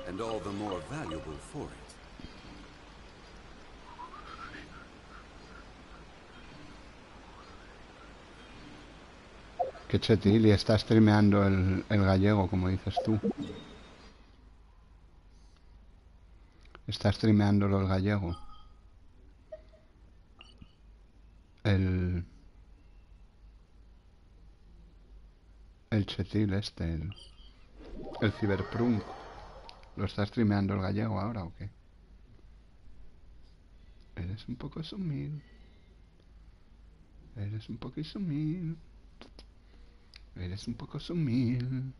And all the more valuable for it. Qué chetil, y está streameando el gallego, como dices tú. Está streameándolo el gallego. El chetil este, el Cyberpunk. ¿Lo está streameando el gallego ahora o qué? Eres un poco sumil. Eres un poco sumil. Eres un poco sumil.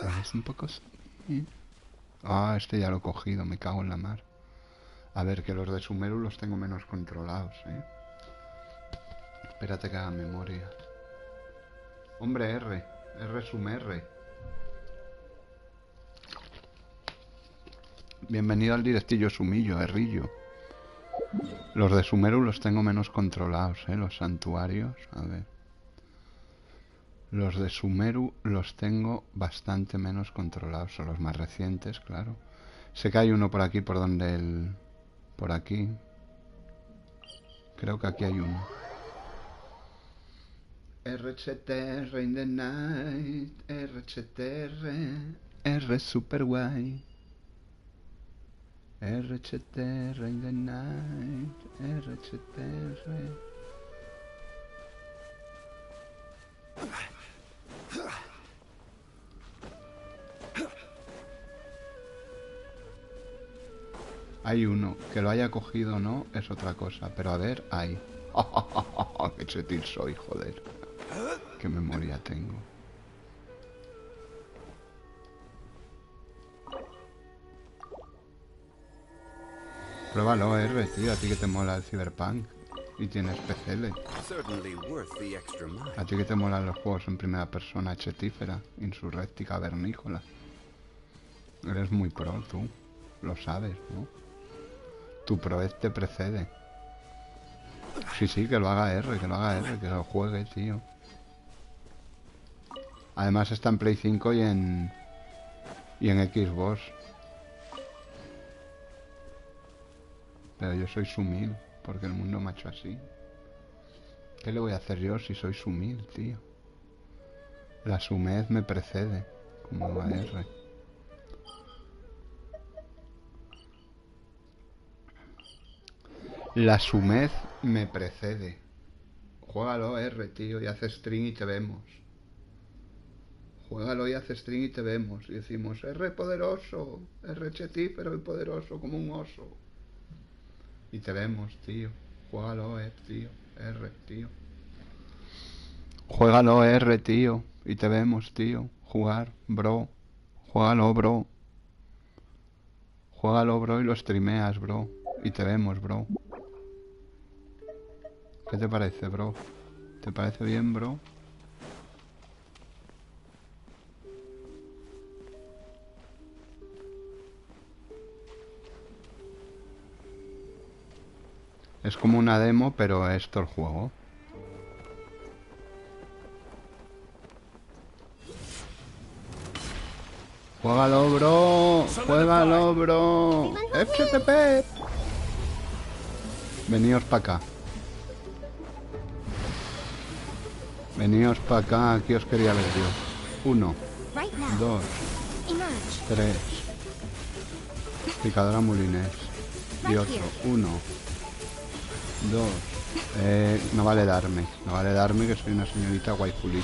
Eres un poco sumil. Ah, este ya lo he cogido, me cago en la mar. A ver, que los de Sumeru los tengo menos controlados, ¿eh? Espérate que haga memoria. Hombre, R. R Sumer. Bienvenido al directillo Sumillo, Errillo. Los de Sumeru los tengo menos controlados, ¿eh? Los santuarios, a ver. Los de Sumeru los tengo bastante menos controlados. Son los más recientes, claro. Sé que hay uno por aquí, por donde el... Por aquí. Creo que aquí hay uno. RCTR in the night. RCTR. R super guay. RCTR in the night. RCTR. Hay uno, que lo haya cogido o no es otra cosa, pero a ver, hay. ¡Qué chetil soy, joder! ¡Qué memoria tengo! Pruébalo, R, tío, a ti que te mola el Cyberpunk. Y tienes PCL. Certainly worth the extra mile. A ti que te molan los juegos en primera persona, chetífera, insurréctica, vernícola. Eres muy pro, tú. Lo sabes, ¿no? Tu proez te precede. Sí, que lo haga R, que lo juegue, tío. Además está en Play 5 y en Xbox. Pero yo soy sumil, porque el mundo me ha hecho así. ¿Qué le voy a hacer yo si soy sumil, tío? La sumez me precede, como va R. La sumez me precede. Juégalo R, tío, y haz stream y te vemos. Juégalo y haz stream y te vemos. Y decimos, R poderoso, R chetífero y poderoso como un oso. Y te vemos, tío. Juégalo, tío. R, tío. Juégalo, R, tío. Y te vemos, tío. Jugar, bro. Juégalo, bro. Juégalo, bro, y lo streameas, bro. Y te vemos, bro. ¿Qué te parece, bro? ¿Te parece bien, bro? Es como una demo, pero es todo el juego. ¡Juégalo, bro! ¡Juégalo, bro! ¡FTP! Veníos para acá. Veníos para acá, aquí os quería ver yo. 1, 2, 3. Picadora Mulinés. Y otro. 1, 2. No vale darme que soy una señorita waifulísima.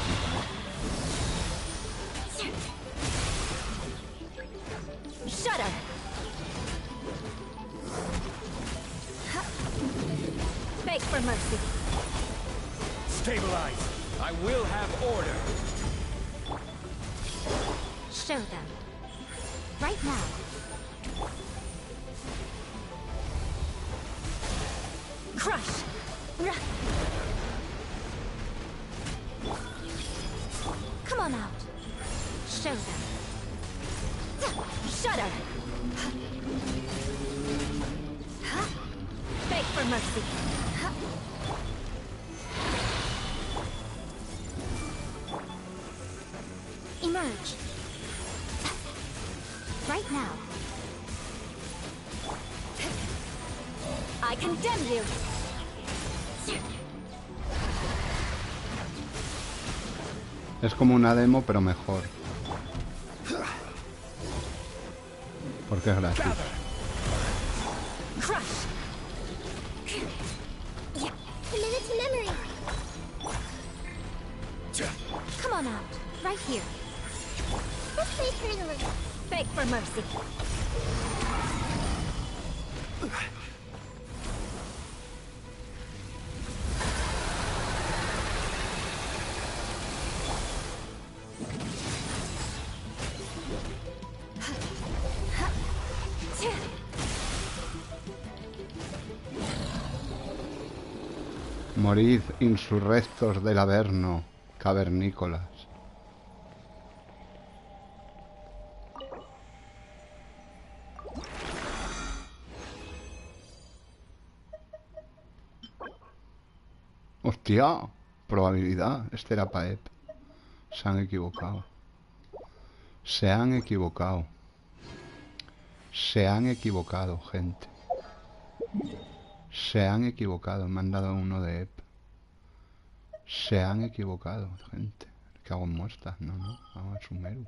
Beg for mercy. Stabilize. I will have order. Show them. Right now. Crush. Come on out. Show them. Shudder. Beg for mercy. Emerge. Right now. I condemn you. Es como una demo, pero mejor. Porque es gratis. Crush. Community memory. Come on out. Right here. Let's play tournament. Beg for mercy. Morid, insurrectos del Averno, cavernícolas. Hostia, probabilidad. Este era Paep. Se han equivocado. Se han equivocado. Se han equivocado, gente. Se han equivocado. Me han dado uno de EP. Se han equivocado, gente. ¿Qué hago en muestras? No, no. Vamos a Sumeru.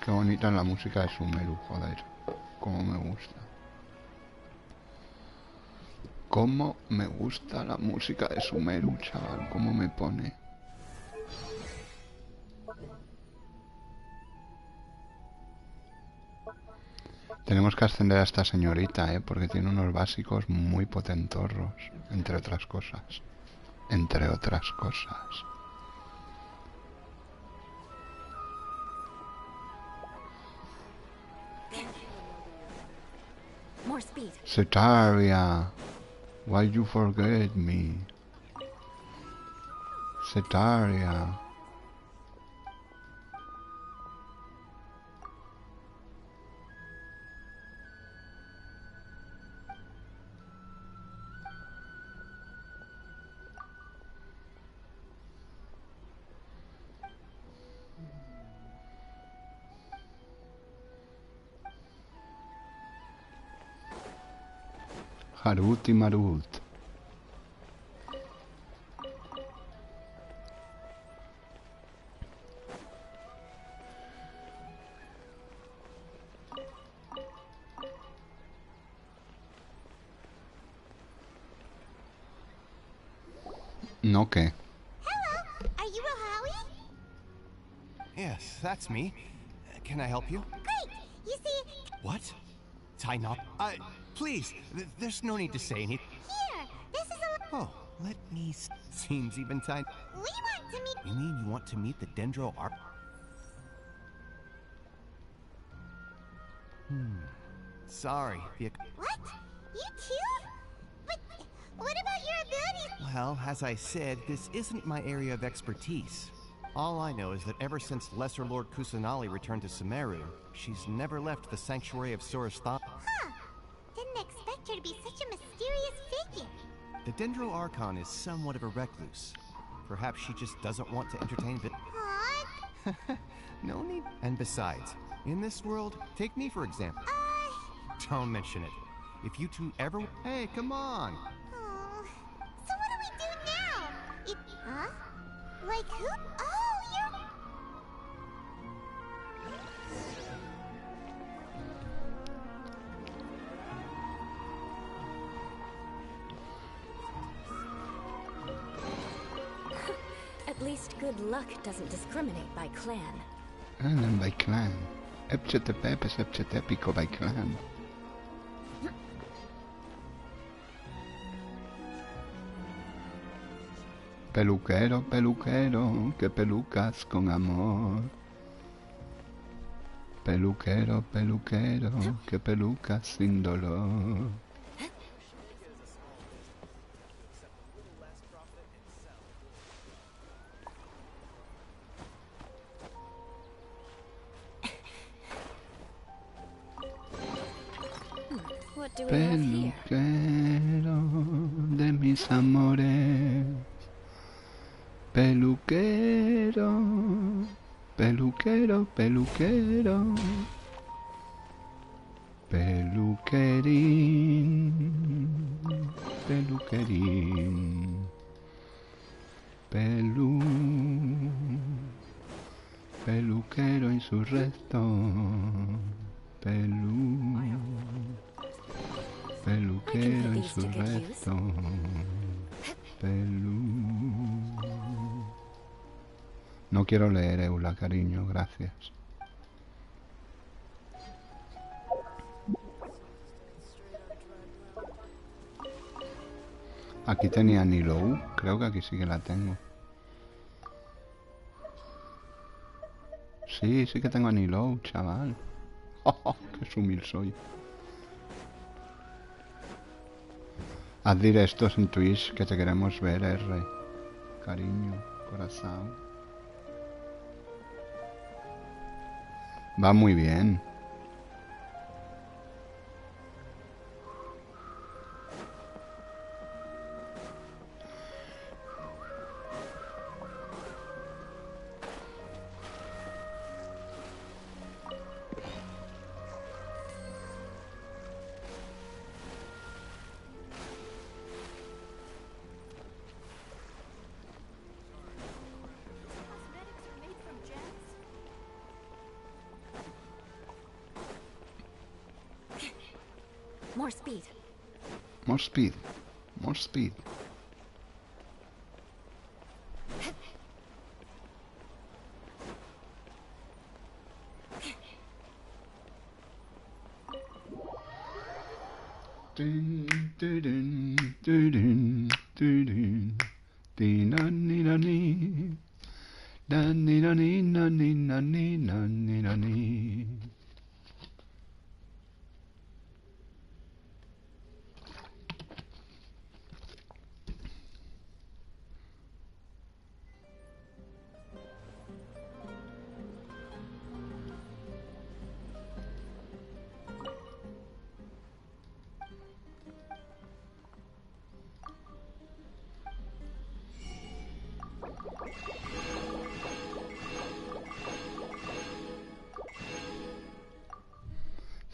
Qué bonita es la música de Sumeru, joder. Cómo me gusta. Cómo me gusta la música de Sumeru, chaval. Cómo me pone. Tenemos que ascender a esta señorita, porque tiene unos básicos muy potentorros. Entre otras cosas. Entre otras cosas. More speed. Cetaria, why you forget me? Cetaria. Harut y Marut. No, ¿qué? Hello, are you Howie? Yes, that's me. Can I help you? Great! You see... What? Tie knot? Please, there's no need to say anything. Here, this is a... Oh, let me... Seems even tight. We want to meet... You mean you want to meet the Dendro Arc? Sorry. What? You too? But what about your abilities? Well, as I said, this isn't my area of expertise. All I know is that ever since Lesser Lord Kusanali returned to Sumeru, she's never left the Sanctuary of Sora's Thought. Huh. Didn't expect her to be such a mysterious figure. The Dendro Archon is somewhat of a recluse. Perhaps she just doesn't want to entertain the... What? No need. And besides, in this world, take me for example. Don't mention it. If you two ever... Hey, come on! Oh. So what do we do now? Huh? Like who? Oh, you're... At least good luck doesn't discriminate by clan. And then by clan. Epchetepico by clan. Peluquero, peluquero, que pelucas con amor. Peluquero, peluquero, que pelucas sin dolor. What do we have here? Peluquero de mis amores. Peluquero, peluquero, peluquero, peluquerín, peluquerín, peluquero y su resto, peluquero y su resto, No quiero leer, Eula, cariño, gracias. Aquí tenía Nilou, creo que aquí sí que la tengo. Sí, sí que tengo a Nilou, chaval. Oh, qué sumil soy. Haz directos en Twitch, que te queremos ver, R. Cariño, corazón. Va muy bien. More speed. More speed. More speed. Dun, dun, dun, dun, dun, dun, dun, Nani nani nani nani nani nani.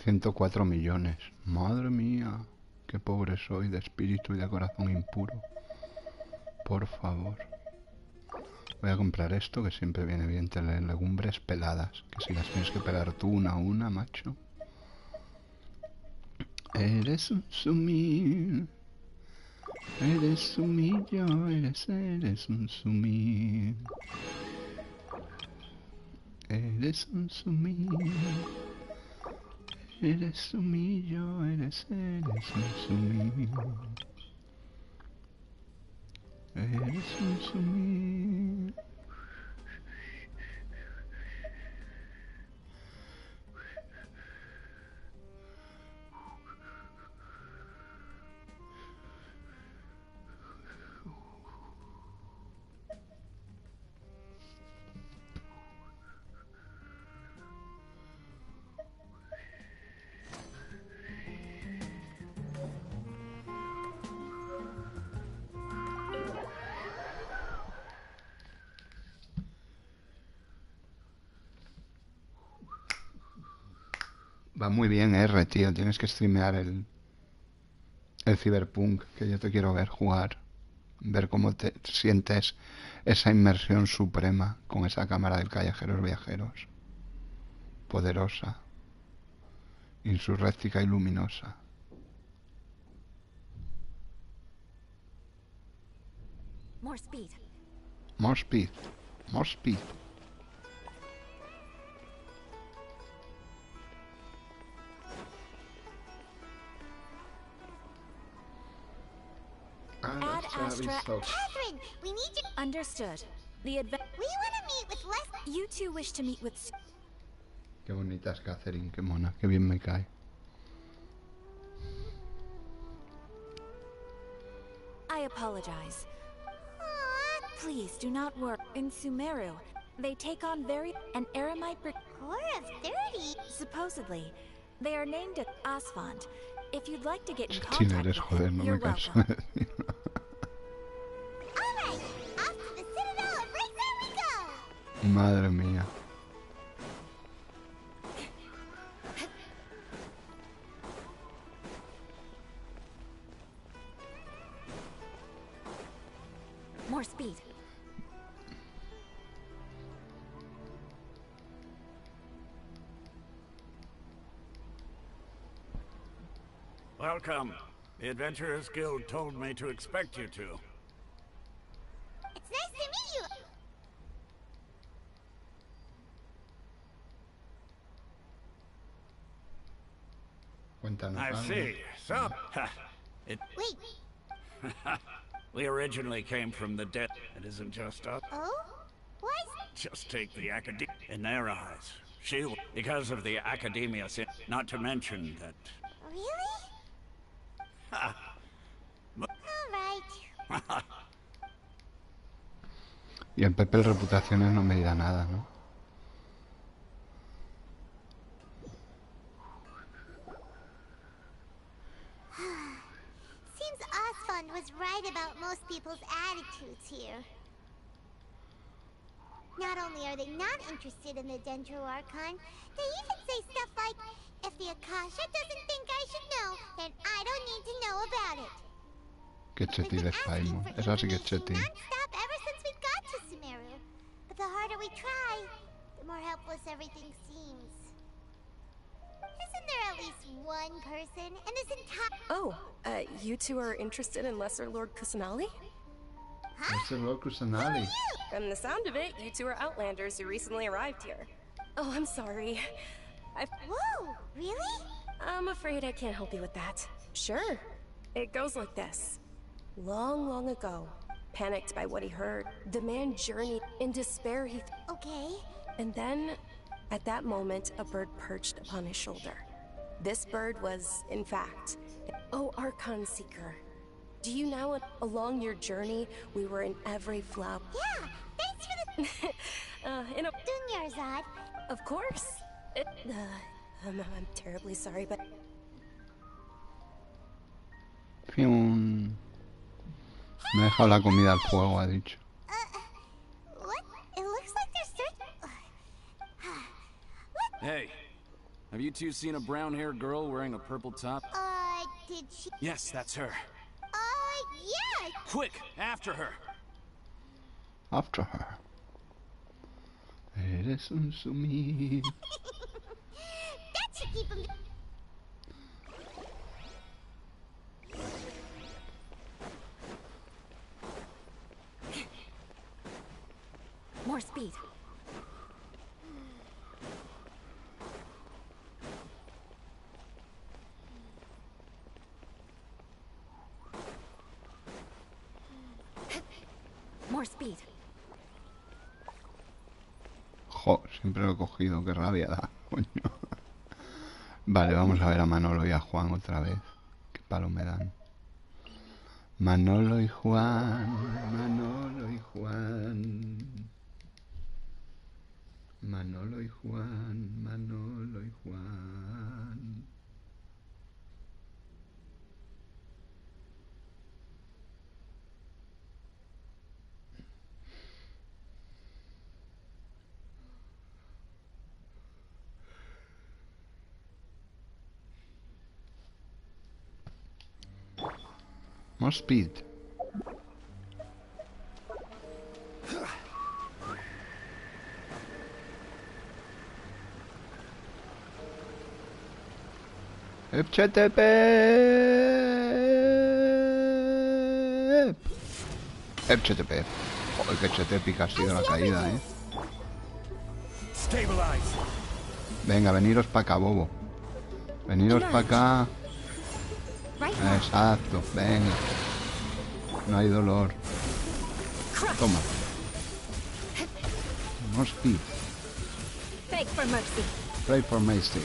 $104 millones. Madre mía, qué pobre soy de espíritu y de corazón impuro. Por favor. Voy a comprar esto, que siempre viene bien tener legumbres peladas. Que si las tienes que pelar tú una a una, macho. Eres un sumir. Eres sumillo, eres un sumir. Eres un sumir. Eres sumillo, eres un sumir. Eres un sumir. Va muy bien R, tío. Tienes que streamear el Cyberpunk, que yo te quiero ver jugar. Ver cómo te sientes esa inmersión suprema con esa cámara del Callejeros Viajeros. Poderosa, insurréctica y luminosa. More speed. More speed. More speed. Ad Astra. Catherine, we need you. Understood. The advent. We want to meet with Les. You two wish to meet with. Qué bonita es Catherine, qué mona, qué bien me cae. I apologize. Please do not work in Sumeru. They take on an Aramite Core of 30. Supposedly, they are named at Asphalt. If you'd like to get in Chile contact eres, with joder, him, no you're me canso welcome. de decirlo. All right, off to the Citadel of Racer we go. Madre mía. More speed. Welcome. The Adventurers Guild told me to expect you two. It's nice to meet you. Cuéntanos I algo. see. So, Wait. we originally came from the dead. It isn't just us. Oh? Why? Just take the academia. In their eyes, she, because of the academia, not to mention that. Really? All right. Y el Pepe reputaciones no me dirá nada, ¿no? Seems Osfond was right about most people's attitudes here. Not only are they not interested in the Dendro Archon, they even say stuff like, if the Akasha doesn't think I should know, then I don't need to know about it. Qué chetil es Paimon. Esa sí que es chetil. Non-stop ever since we got to Sumeru. But the harder we try, the more helpless everything seems. Isn't there at least one person in this entire... Oh, you two are interested in Lesser Lord Kusanali? Huh? Lesser Lord Kusanali. From the sound of it, you two are Outlanders who recently arrived here. Oh, I'm sorry. Whoa, really? I'm afraid I can't help you with that. Sure. It goes like this. Long, long ago, panicked by what he heard, the man journeyed in despair. Okay. And then, at that moment, a bird perched upon his shoulder. This bird was, in fact, Archon Seeker. Do you know, along your journey, we were in every flower... Yeah, thanks for the... Dunyarzad. Of course. I'm terribly sorry, but... Fium. Me ha dejado la comida al fuego, ha dicho. What? It looks like there's Hey, have you two seen a brown-haired girl wearing a purple top? Did she... Yes, that's her. Yeah! Quick, after her! After her. Eres un sumir. That should keep him... More speed. More speed. Jo, siempre lo he cogido, qué rabia da, coño. Vale, vamos a ver a Manolo y a Juan otra vez. Qué palo me dan. Manolo y Juan, Manolo y Juan. Manolo y Juan, Manolo y Juan. More speed. FCTP. FCTP. Joder, qué chetépica ha sido la caída, Venga, veniros para acá, bobo. Veniros para acá. Exacto, venga. No hay dolor. Toma. More speed. Beg for mercy. Pray for mercy.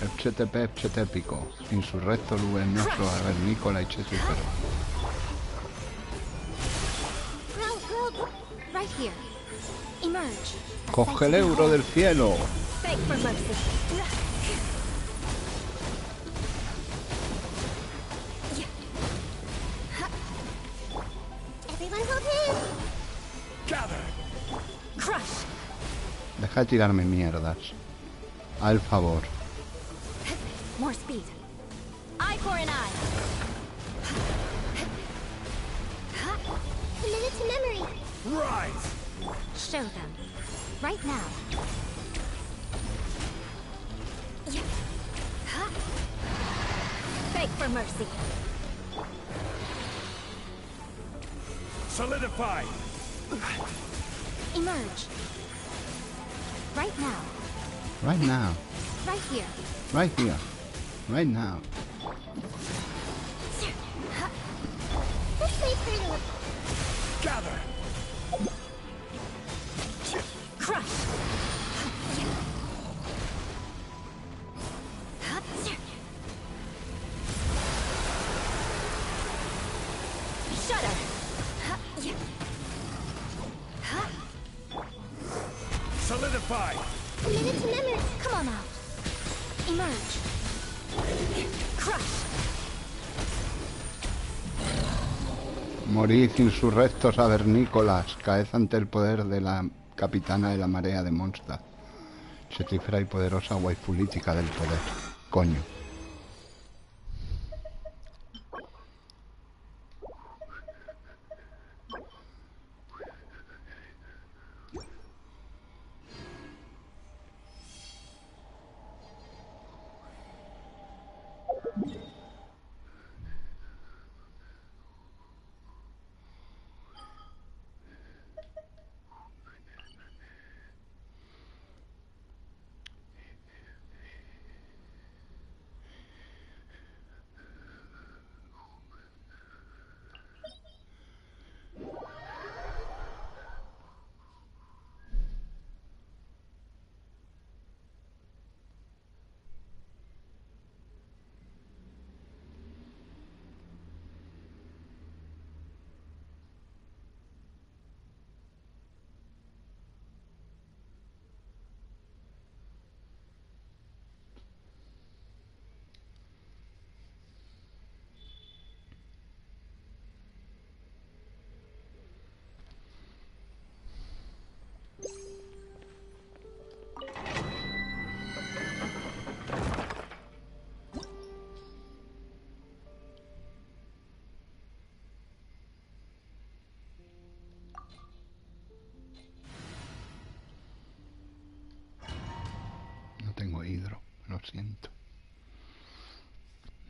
FCTP, FCTépico. Insurrecto, luminoso, avernícola y chesífero. Right here. Emerge. Coge el euro del cielo. Beg for mercy. Deja de tirarme mierdas. Al favor. More speed. Eye for an eye. Committed to memory. Rise! Show them. Right now. Beg for mercy. Solidify! Emerge. Right now. Right now. Right here. Right here. Right now. This way through. Gather! Crush. Shudder. Solidify! Committed to memory. Come on out. Emerge. Crush. Morid insurrectos avernícolas. Caed ante el poder de la capitana de la marea de Mondstadt. Chetífera y poderosa waifulítica del poder. Coño. siento.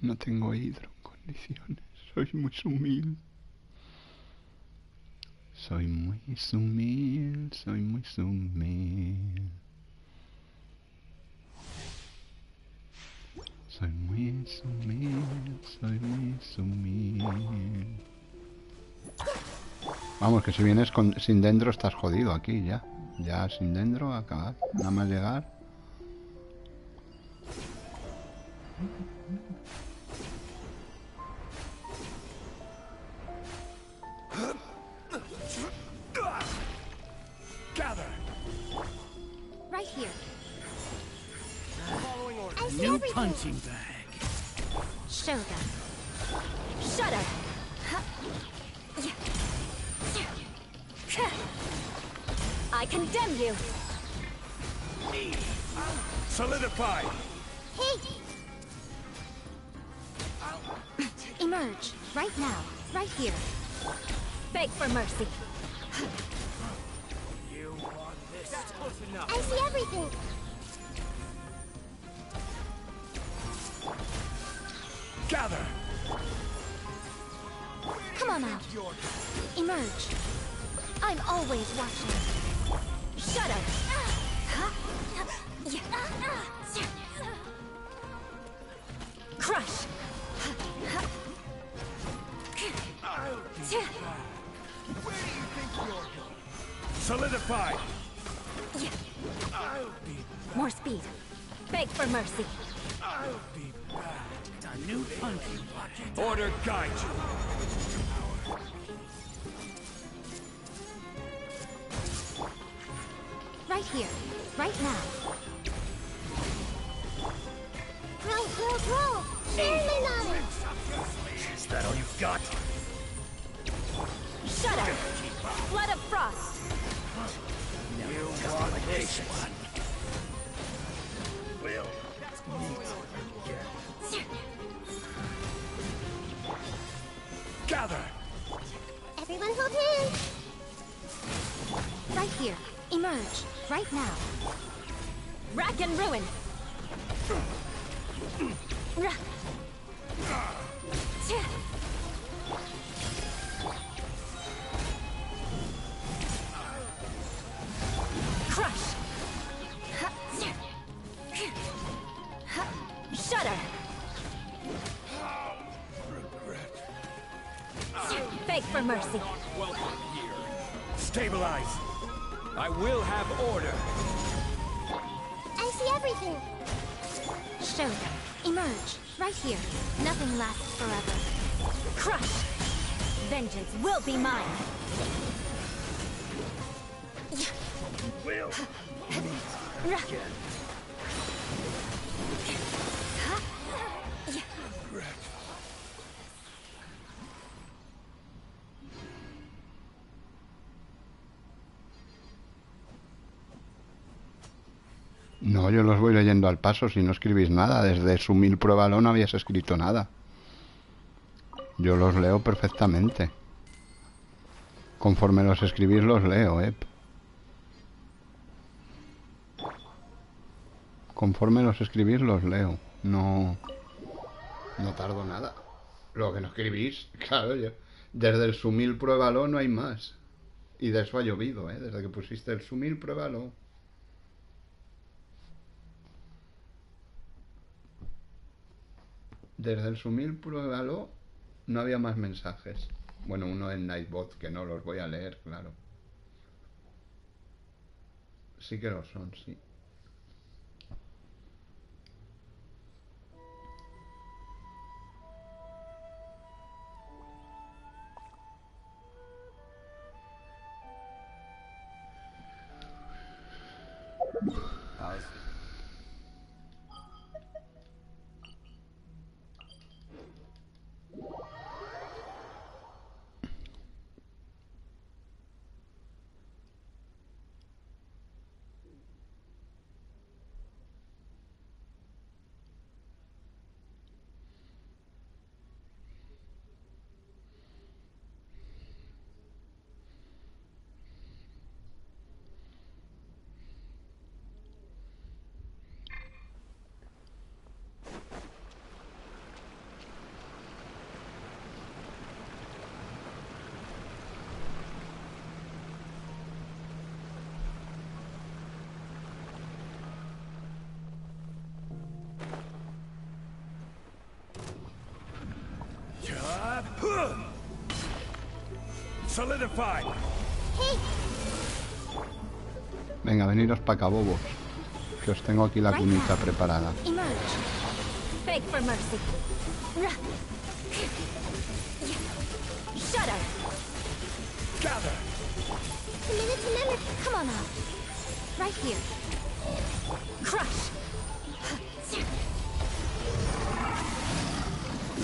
No tengo hidro en condiciones. Soy muy sumil. Soy muy sumil, soy muy sumil. Soy muy sumil, soy muy sumil. Vamos, que si vienes sin dendro estás jodido aquí ya. Ya sin dendro, acabar. Nada más llegar. Right here. New punching bag. Show them. Shudder! I condemn you! Solidify! Emerge. Right now. Right here. Beg for mercy. You want this? That's close enough. I see everything. Gather! Come on out. Emerge. I'm always watching. Shudder! Crush! Where do you think you're going? Solidify! I'll be back. More speed. Beg for mercy. I'll be back. A new punching bag. Order guide you. Right here. Right now. Grow. Surely not. Is that all you've got? Shudder! Blood of frost! You want this one? We'll meet again. Gather! Everyone hold hands. Right here. Emerge. Right now. Rack and ruin! Crush! Shudder! Beg for mercy. Stabilize! I will have order! I see everything. Show them. Emerge. Right here. Nothing lasts forever. Crush! Vengeance will be mine! Will meet again. Regret. No, yo los voy leyendo al paso si no escribís nada. Desde su 1000 pruébalo no habías escrito nada. Yo los leo perfectamente. Conforme los escribís los leo, Conforme los escribís los leo. No tardo nada. Lo que no escribís, claro, yo. Desde el su 1000 pruébalo no hay más. Y de eso ha llovido, desde que pusiste el su 1000 pruébalo. Desde el su 1000 pruébalo no había más mensajes. Bueno, uno en Nightbot, que no los voy a leer, claro. Sí que lo son, sí. Solidify. Venga, veniros para acá, bobos. Que os tengo aquí la cunita preparada. Beg for mercy. Shudder. Gather. Come on out. Right here. Crush.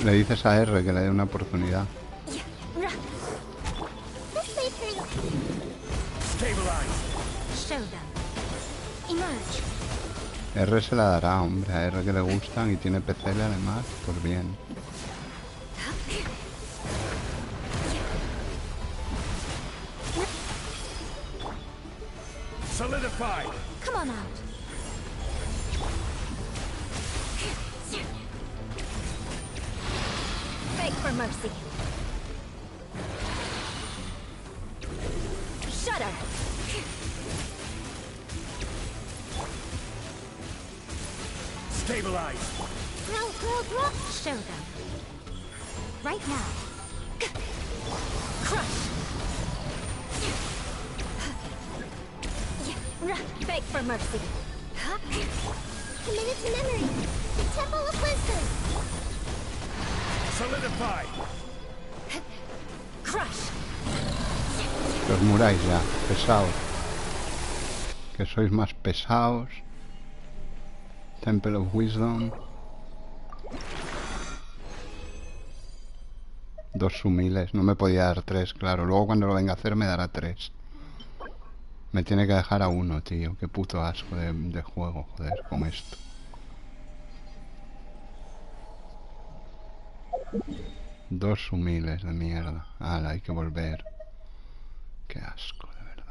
Le dices a R que le dé una oportunidad. Show them. Emerge. R se la dará, hombre, a R que le gustan y tiene PCL además, pues bien. Solidify. Come on out. Beg for mercy. Shudder. Stabilize. Grow. Show them. Right now. Crush. Beg for mercy. Committed to memory. The Temple of Wisdom. Solidify. Crush. Que os muráis ya, pesados. Que sois más pesados. Temple of Wisdom. 2 sumiles. No me podía dar 3, claro. Luego cuando lo venga a hacer me dará 3. Me tiene que dejar a 1, tío. Qué puto asco de juego, joder, con esto. Dos sumiles de mierda. Ala, hay que volver. Qué asco, de verdad.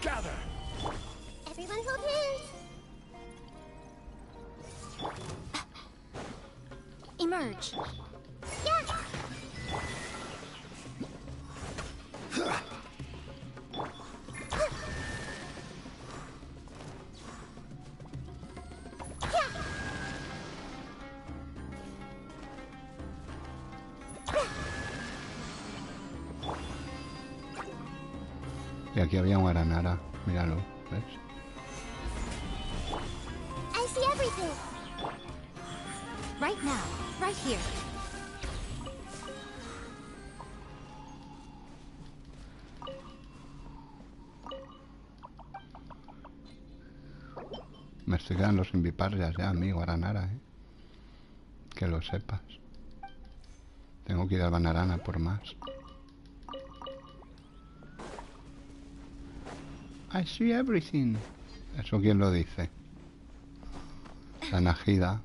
Gather. Everyone hold hands. Emerge. Yeah. Y aquí había un aranara. Míralo, ¿ves? I see everything. Right now. Right here. Me estoy quedando sin biparrias ya, amigo aranara, ¿eh? Que lo sepas. Tengo que ir a Banarana por más. I see everything. ¿Eso quién lo dice? La Najida.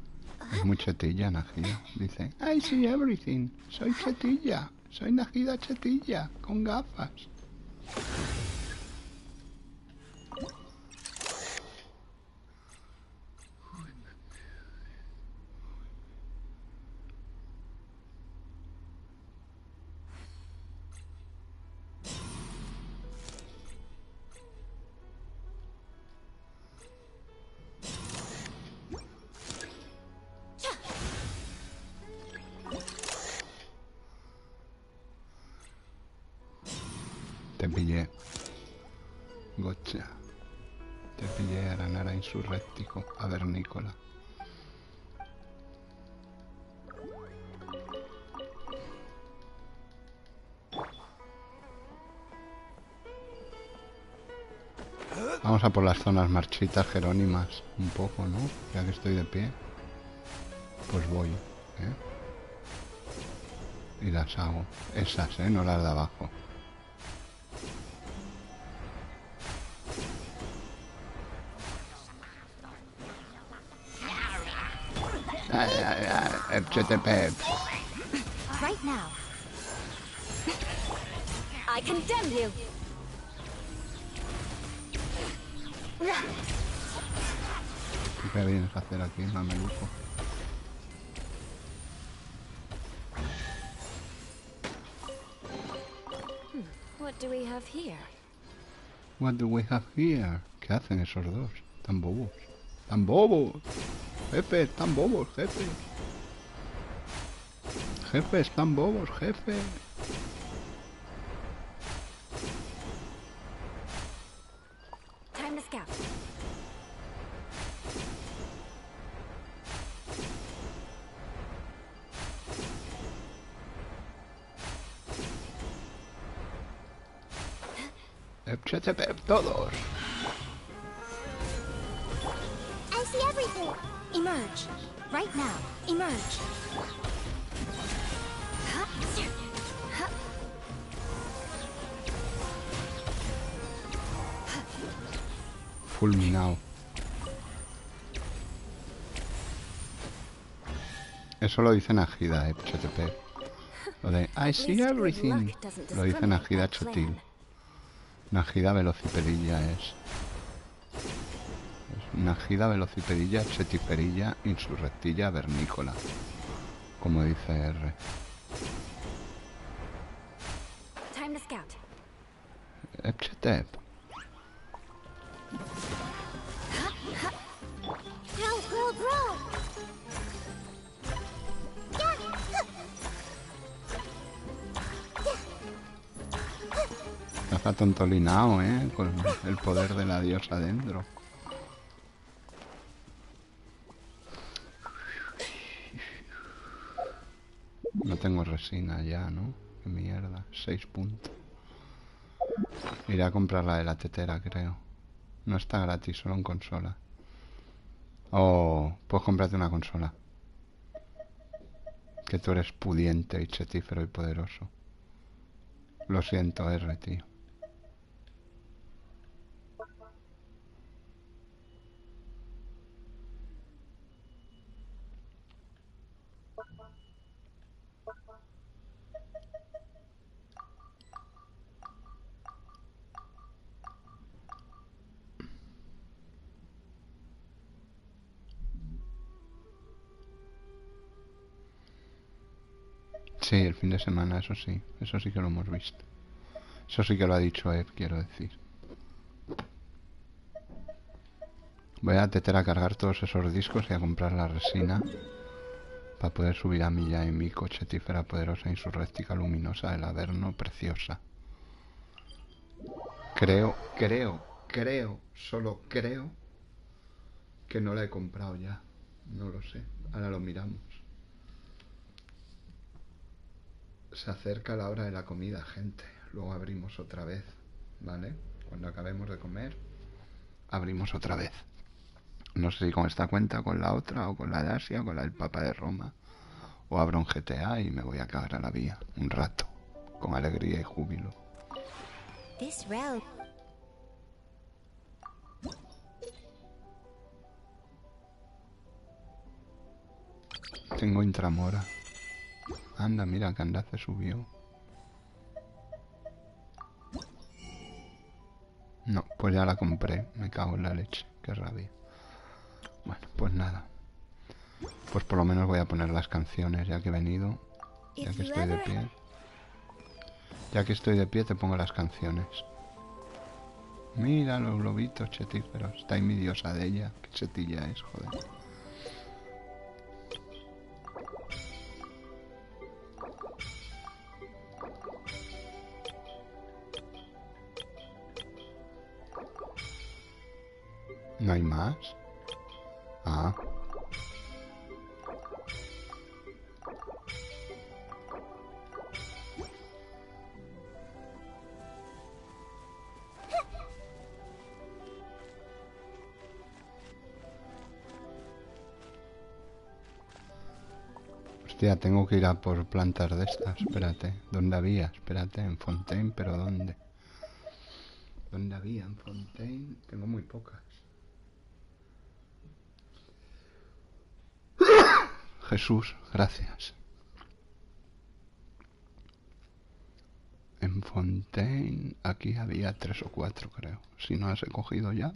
Es muy chetilla, Najida. Dice, I see everything. Soy chetilla. Soy Najida chetilla. Con gafas. Te pillé. Gotcha. Te pillé a Ranara insurréctico, a vernícola. Vamos a por las zonas marchitas jerónimas un poco, ¿no? Ya que estoy de pie. Pues voy, ¿eh? Y las hago. Esas, ¿eh? No las de abajo. Right now. I condemn you. ¿Qué vienes a hacer aquí, mameluco? What do we have here? What do we have here? ¿Qué hacen esos dos? Tan bobos. ¡Tan bobos! Jefe, están bobos, jefe. Jefe, están bobos, jefe. Time to scout. Todos. I see everything. Emerge. Right now. Emerge. Fulminado. Eso lo dice Najida, HTTP. Lo de I see everything. Lo dice Najida Chotil. Najida velocipedilla es. Najida velocipedilla, chetiferilla, insurrectilla, vernícola. Como dice R. Time to scout. HTTP. Grow. Está tontolinao, con el poder de la diosa dentro. No tengo resina ya, ¿no? Qué mierda, 6 puntos. Iré a comprar la de la tetera, creo. No está gratis, solo en consola. Oh, puedes comprarte una consola. Que tú eres pudiente y chetífero y poderoso. Lo siento, R, tío. Sí, el fin de semana, eso sí que lo hemos visto. Eso sí que lo ha dicho Eve, quiero decir. Voy a teter a cargar todos esos discos y a comprar la resina para poder subir a Milla y Mico, chetífera poderosa, insurréctica, luminosa, del Averno, preciosa. Creo, solo creo que no la he comprado ya. No lo sé, ahora lo miramos. Se acerca la hora de la comida, gente. Luego abrimos otra vez, ¿vale? Cuando acabemos de comer, abrimos otra vez. No sé si con esta cuenta, con la otra, o con la de Asia, o con la del Papa de Roma. O abro un GTA y me voy a cagar a la vía un rato, con alegría y júbilo. This road. Tengo intramora. Anda, mira, Candace subió. No, pues ya la compré. Me cago en la leche. Qué rabia. Bueno, pues nada. Pues por lo menos voy a poner las canciones ya que he venido. Ya que estoy de pie. Ya que estoy de pie te pongo las canciones. Mira los globitos chetíferos. Está envidiosa de ella. Qué chetilla es, joder. Ah. Hostia, tengo que ir a por plantas de estas. Espérate. ¿Dónde había? Espérate, en Fontaine, pero ¿dónde? ¿Dónde había? En Fontaine. Tengo muy pocas. Jesús, gracias. En Fontaine, aquí había 3 o 4, creo. Si no las he cogido ya.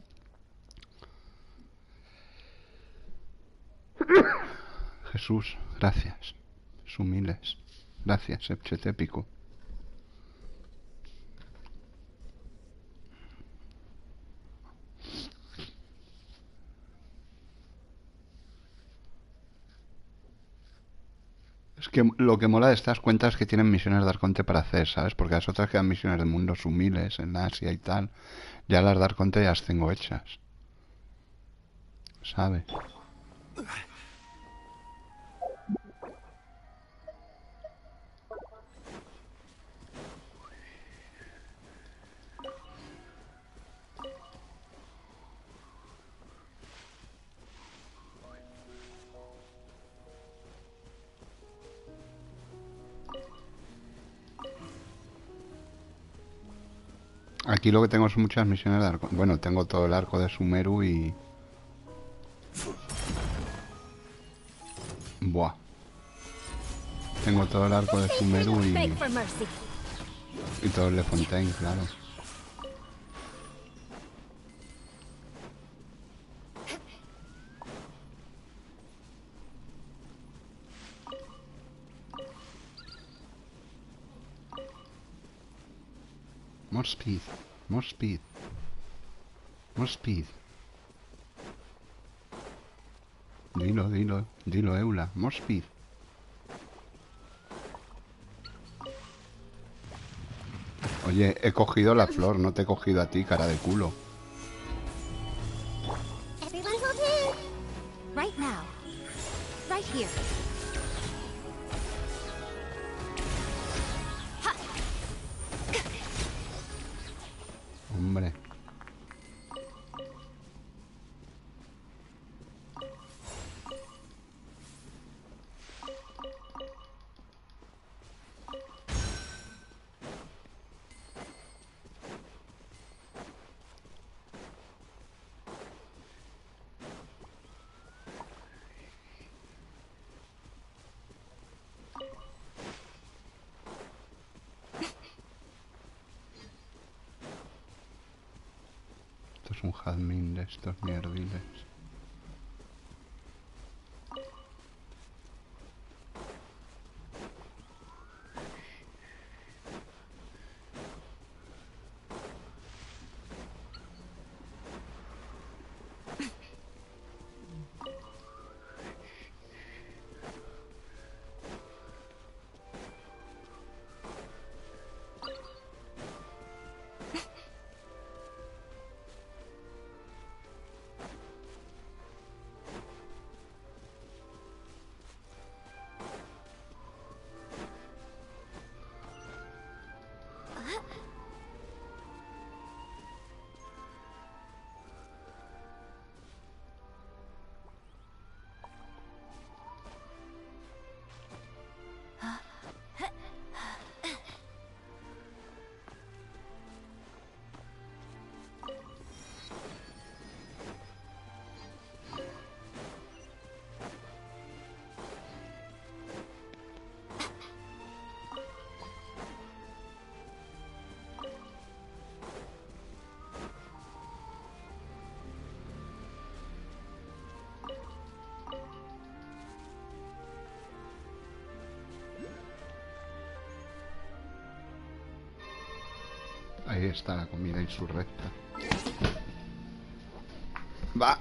Jesús, gracias. Sumiles. Gracias, Epchetépico. Es que lo que mola de estas cuentas es que tienen misiones de Arconte para hacer, ¿sabes? Porque las otras quedan misiones de mundos humildes en Asia y tal. Ya las de Arconte ya las tengo hechas. ¿Sabes? Aquí lo que tengo son muchas misiones de arco. Bueno, tengo todo el arco de Sumeru y... Buah. Tengo todo el arco de Sumeru y todo el de Fontaine, claro. More speed, more speed, more speed. Dilo, dilo, dilo, Eula, more speed. Oye, he cogido la flor, no te he cogido a ti, cara de culo. Right now. Right here. Hombre. Esto es un jazmín de estos mierdiles. Ahí está la comida insurrecta. Va.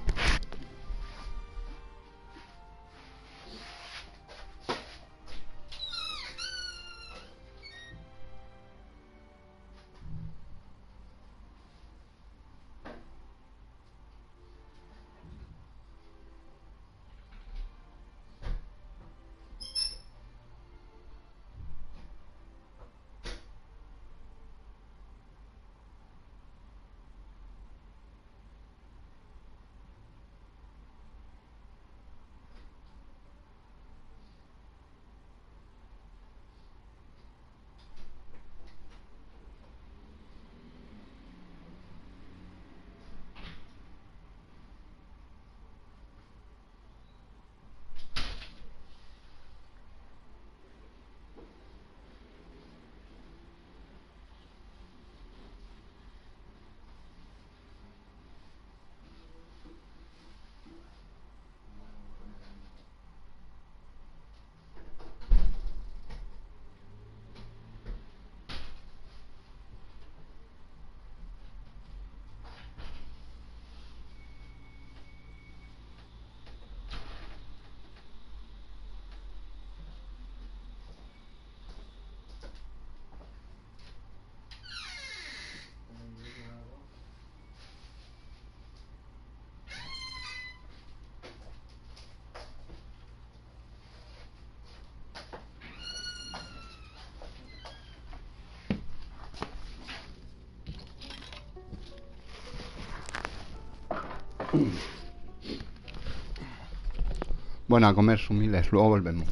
Bueno, a comer sumiles, luego volvemos.